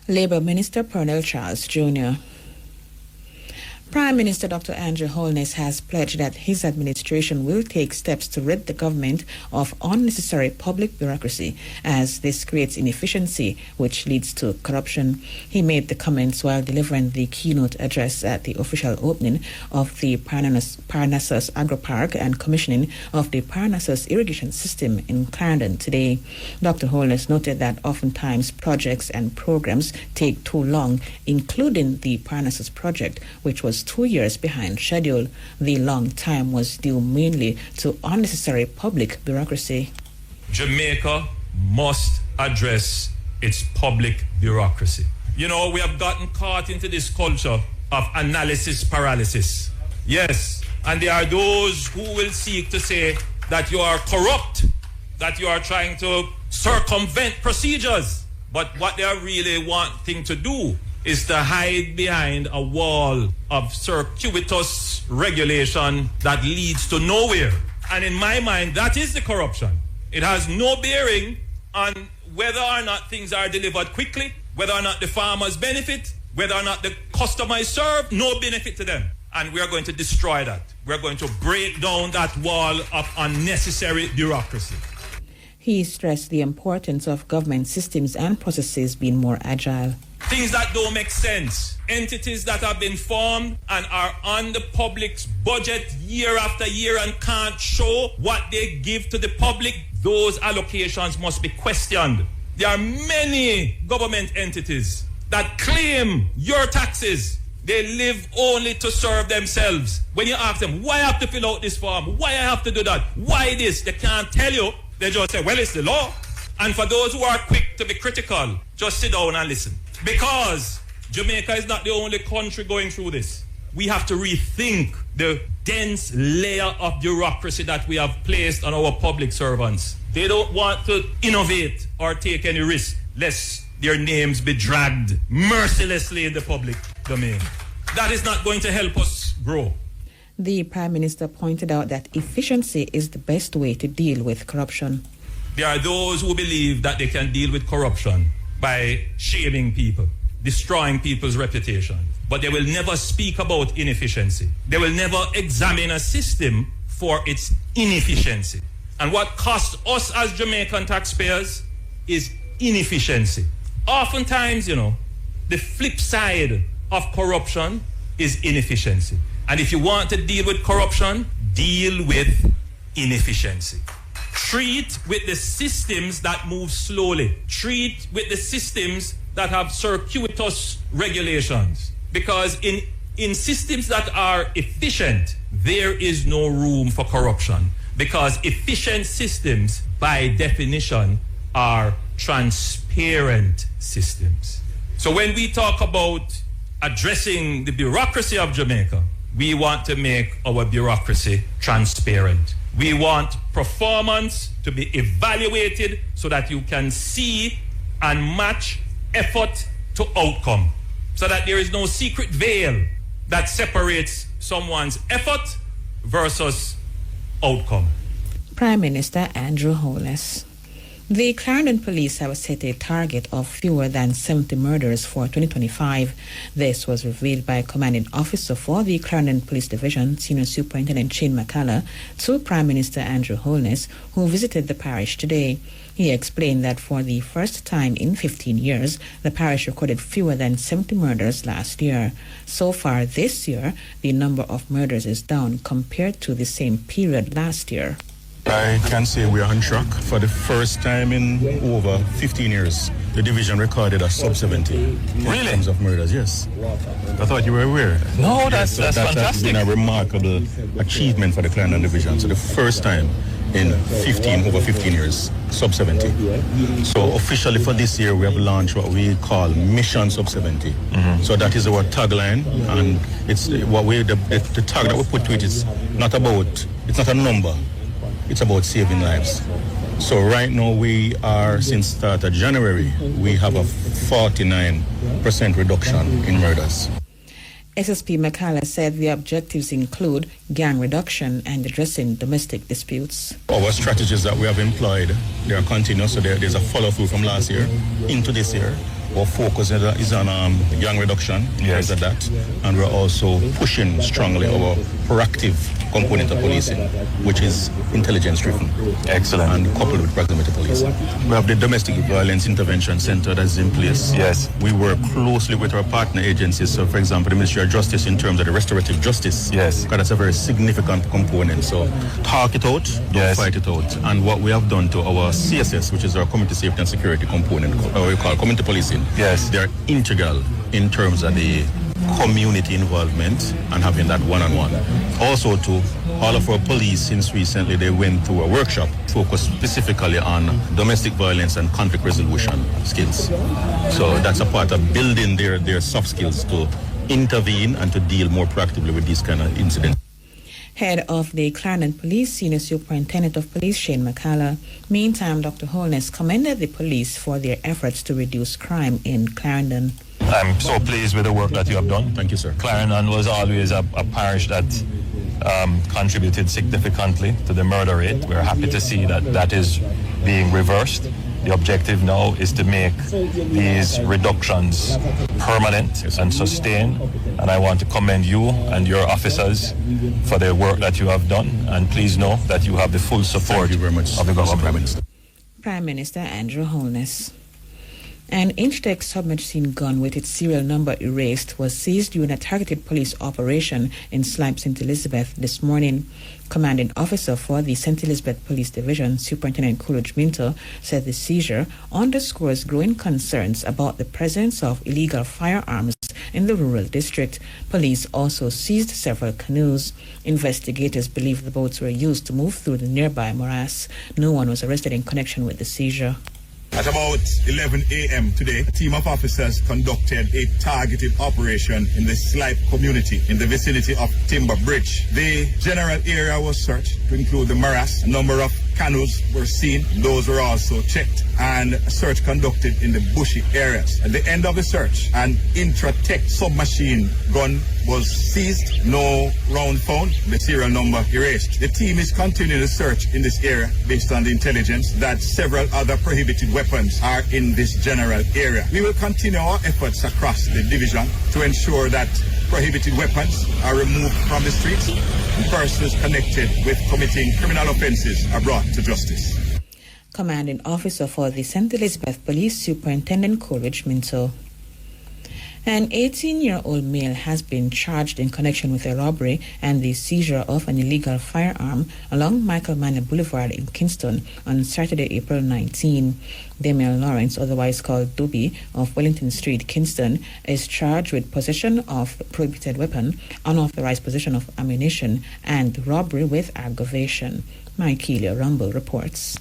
Labour Minister Pernell Charles Jr. Prime Minister Dr. Andrew Holness has pledged that his administration will take steps to rid the government of unnecessary public bureaucracy, as this creates inefficiency, which leads to corruption. He made the comments while delivering the keynote address at the official opening of the Parnassus Agro Park and commissioning of the Parnassus irrigation system in Clarendon today. Dr. Holness noted that oftentimes projects and programs take too long, including the Parnassus project, which was 2 years behind schedule. The long time was due mainly to unnecessary public bureaucracy. Jamaica must address its public bureaucracy. We have gotten caught into this culture of analysis paralysis. Yes, and there are those who will seek to say that you are corrupt that you are trying to circumvent procedures. But what they are really wanting to do is to hide behind a wall of circuitous regulation that leads to nowhere. And in my mind, that is the corruption. It has no bearing on whether or not things are delivered quickly, whether or not the farmers benefit, whether or not the customer is served, no benefit to them. And we are going to destroy that. We're going to break down that wall of unnecessary bureaucracy. He stressed the importance of government systems and processes being more agile. Things that don't make sense. Entities that have been formed and are on the public's budget year after year and can't show what they give to the public, those allocations must be questioned. There are many government entities that claim your taxes. They live only to serve themselves. When you ask them, why I have to fill out this form? Why I have to do that? Why this? They can't tell you. They just say, well, it's the law. And for those who are quick to be critical, just sit down and listen. Because Jamaica is not the only country going through this. We have to rethink the dense layer of bureaucracy that we have placed on our public servants. They don't want to innovate or take any risk, lest their names be dragged mercilessly in the public domain. That is not going to help us grow. The Prime Minister pointed out that efficiency is the best way to deal with corruption. There are those who believe that they can deal with corruption by shaming people, destroying people's reputation. But they will never speak about inefficiency. They will never examine a system for its inefficiency. And what costs us as Jamaican taxpayers is inefficiency. Oftentimes, the flip side of corruption is inefficiency. And if you want to deal with corruption, deal with inefficiency. Treat with the systems that move slowly. Treat with the systems that have circuitous regulations. Because in systems that are efficient, there is no room for corruption. Because efficient systems, by definition, are transparent systems. So when we talk about addressing the bureaucracy of Jamaica, we want to make our bureaucracy transparent. We want performance to be evaluated so that you can see and match effort to outcome, so that there is no secret veil that separates someone's effort versus outcome. Prime Minister Andrew Holness. The Clarendon Police have set a target of fewer than 70 murders for 2025. This was revealed by Commanding Officer for the Clarendon Police Division, Senior Superintendent Shane McCullough, to Prime Minister Andrew Holness, who visited the parish today. He explained that for the first time in 15 years, the parish recorded fewer than 70 murders last year. So far this year, the number of murders is down compared to the same period last year. I can say we are on track. For the first time in over 15 years, the division recorded a sub-70 in terms of murders, yes. I thought you were aware. No, that's fantastic. That's been a remarkable achievement for the Clarendon division. So the first time in over 15 years, sub-70. So officially for this year, we have launched what we call Mission Sub-70. Mm-hmm. So that is our tagline, and it's what the tag that we put to it is not a number. It's about saving lives. So right now we are, since start of January, we have a 49% reduction in murders. SSP McCullough said the objectives include gang reduction and addressing domestic disputes. Our strategies that we have employed, they are continuous, so there's a follow-through from last year into this year. Our focus is on gang reduction, yes, of that, and we're also pushing strongly our proactive component of policing, which is intelligence-driven. Excellent. And coupled with proximity policing. We have the Domestic Violence Intervention Center that is in place. Yes. We work closely with our partner agencies, so for example, the Ministry of Justice in terms of the restorative justice. Yes. Because that's a very significant component. So talk it out, don't fight it out. And what we have done to our CSS, which is our Community Safety and Security component, or we call community policing, yes, they're integral in terms of the community involvement and having that one-on-one. Also to all of our police, since recently they went through a workshop focused specifically on domestic violence and conflict resolution skills. So that's a part of building their soft skills to intervene and to deal more proactively with these kind of incidents. Head of the Clarendon Police, Senior Superintendent of Police Shane McCalla. Meantime, Dr. Holness commended the police for their efforts to reduce crime in Clarendon. I'm so pleased with the work that you have done. Thank you, sir. Clarendon was always a parish that contributed significantly to the murder rate. We're happy to see that that is being reversed. The objective now is to make these reductions permanent and sustained. And I want to commend you and your officers for the work that you have done. And please know that you have the full support of the government. Prime Minister Andrew Holness. An Inchtech submachine gun with its serial number erased was seized during a targeted police operation in Slipe, St. Elizabeth this morning. Commanding officer for the St. Elizabeth Police Division, Superintendent Coolidge Minto, said the seizure underscores growing concerns about the presence of illegal firearms in the rural district. Police also seized several canoes. Investigators believe the boats were used to move through the nearby morass. No one was arrested in connection with the seizure. At about 11 a.m. today, a team of officers conducted a targeted operation in the Slipe community in the vicinity of Timber Bridge. The general area was searched to include the morass. A number of canoes were seen. Those were also checked, and a search conducted in the bushy areas. At the end of the search, an Intratech submachine gun was seized. No round found. The serial number erased. The team is continuing the search in this area based on the intelligence that several other prohibited weapons are in this general area. We will continue our efforts across the division to ensure that prohibited weapons are removed from the streets and persons connected with committing criminal offences are brought to justice. Commanding officer for the St. Elizabeth Police, Superintendent Coolidge Minto. An 18-year-old male has been charged in connection with a robbery and the seizure of an illegal firearm along Michael Manor Boulevard in Kingston on Saturday, April 19. Damian Lawrence, otherwise called Doobie, of Wellington Street, Kingston, is charged with possession of a prohibited weapon, unauthorized possession of ammunition, and robbery with aggravation. Mikelia Rumble reports.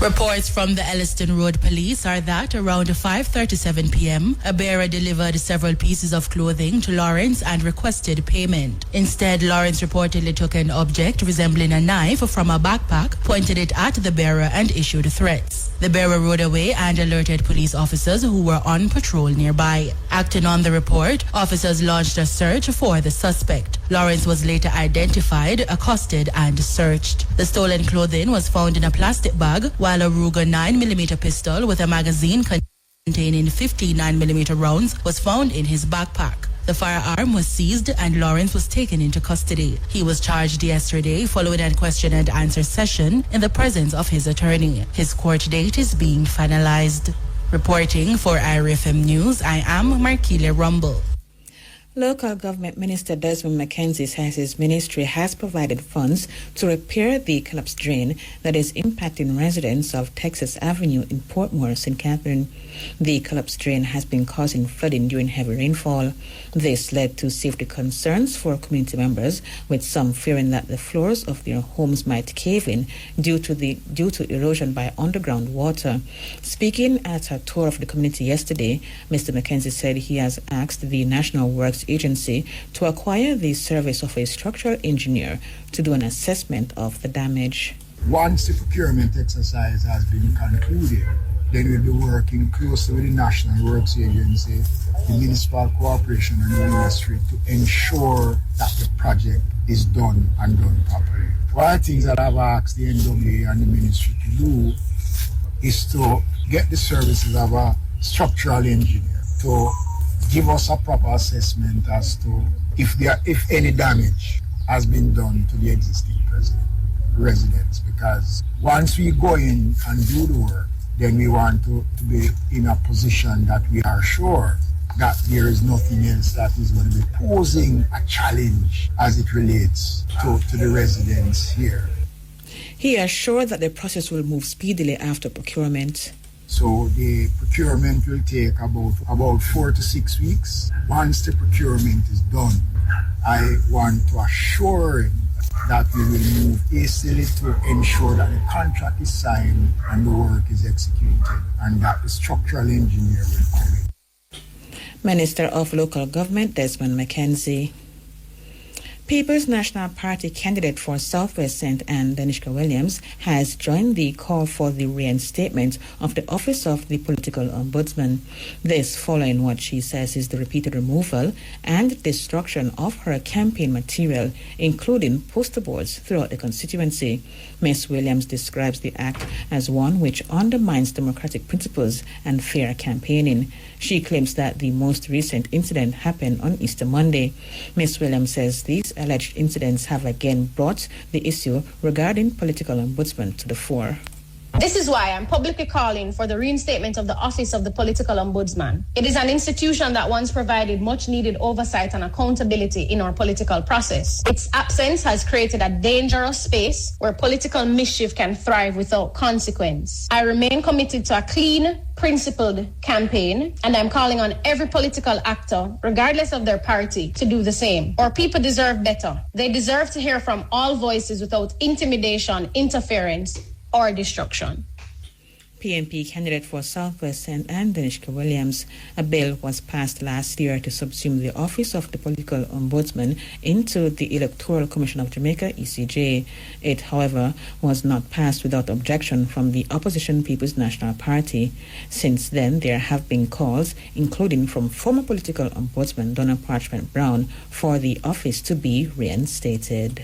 Reports from the Elliston Road Police are that around 5:37 p.m., a bearer delivered several pieces of clothing to Lawrence and requested payment. Instead, Lawrence reportedly took an object resembling a knife from a backpack, pointed it at the bearer and issued threats. The bearer rode away and alerted police officers who were on patrol nearby. Acting on the report, officers launched a search for the suspect. Lawrence was later identified, accosted, and searched. The stolen clothing was found in a plastic bag, while a Ruger 9mm pistol with a magazine containing 50 9mm rounds was found in his backpack. The firearm was seized and Lawrence was taken into custody. He was charged yesterday following a question and answer session in the presence of his attorney. His court date is being finalized. Reporting for IRFM News, I am Markelia Rumble. Local Government Minister Desmond McKenzie says his ministry has provided funds to repair the collapsed drain that is impacting residents of Texas Avenue in Portmore, St. Catherine. The collapsed drain has been causing flooding during heavy rainfall. This led to safety concerns for community members, with some fearing that the floors of their homes might cave in due to erosion by underground water. Speaking at a tour of the community yesterday, Mr. McKenzie said he has asked the National Works Agency to acquire the service of a structural engineer to do an assessment of the damage. Once the procurement exercise has been concluded, then we'll be working closely with the National Works Agency, the Municipal Corporation and the industry to ensure that the project is done and done properly. One of the things that I've asked the NWA and the ministry to do is to get the services of a structural engineer to give us a proper assessment as to if any damage has been done to the existing residents. Because once we go in and do the work, then we want to be in a position that we are sure that there is nothing else that is going to be posing a challenge as it relates to the residents here. He assured that the process will move speedily after procurement. So the procurement will take about 4 to 6 weeks. Once the procurement is done, I want to assure him that we will move hastily to ensure that the contract is signed and the work is executed and that the structural engineer will come in. Minister of Local Government Desmond McKenzie. People's National Party candidate for Southwest St. Anne, Danishka Williams, has joined the call for the reinstatement of the office of the political ombudsman. This following what she says is the repeated removal and destruction of her campaign material, including poster boards throughout the constituency. Ms. Williams describes the act as one which undermines democratic principles and fair campaigning. She claims that the most recent incident happened on Easter Monday. Ms. Williams says these alleged incidents have again brought the issue regarding political ombudsman to the fore. This is why I'm publicly calling for the reinstatement of the Office of the Political Ombudsman. It is an institution that once provided much-needed oversight and accountability in our political process. Its absence has created a dangerous space where political mischief can thrive without consequence. I remain committed to a clean, principled campaign, and I'm calling on every political actor, regardless of their party, to do the same. Our people deserve better. They deserve to hear from all voices without intimidation, interference, or destruction. PNP candidate for Southwest St. Anne, Danishka Williams. A bill was passed last year to subsume the office of the political ombudsman into the Electoral Commission of Jamaica, ECJ. It, however, was not passed without objection from the opposition People's National Party. Since then, there have been calls, including from former political ombudsman Donna Parchment Brown, for the office to be reinstated.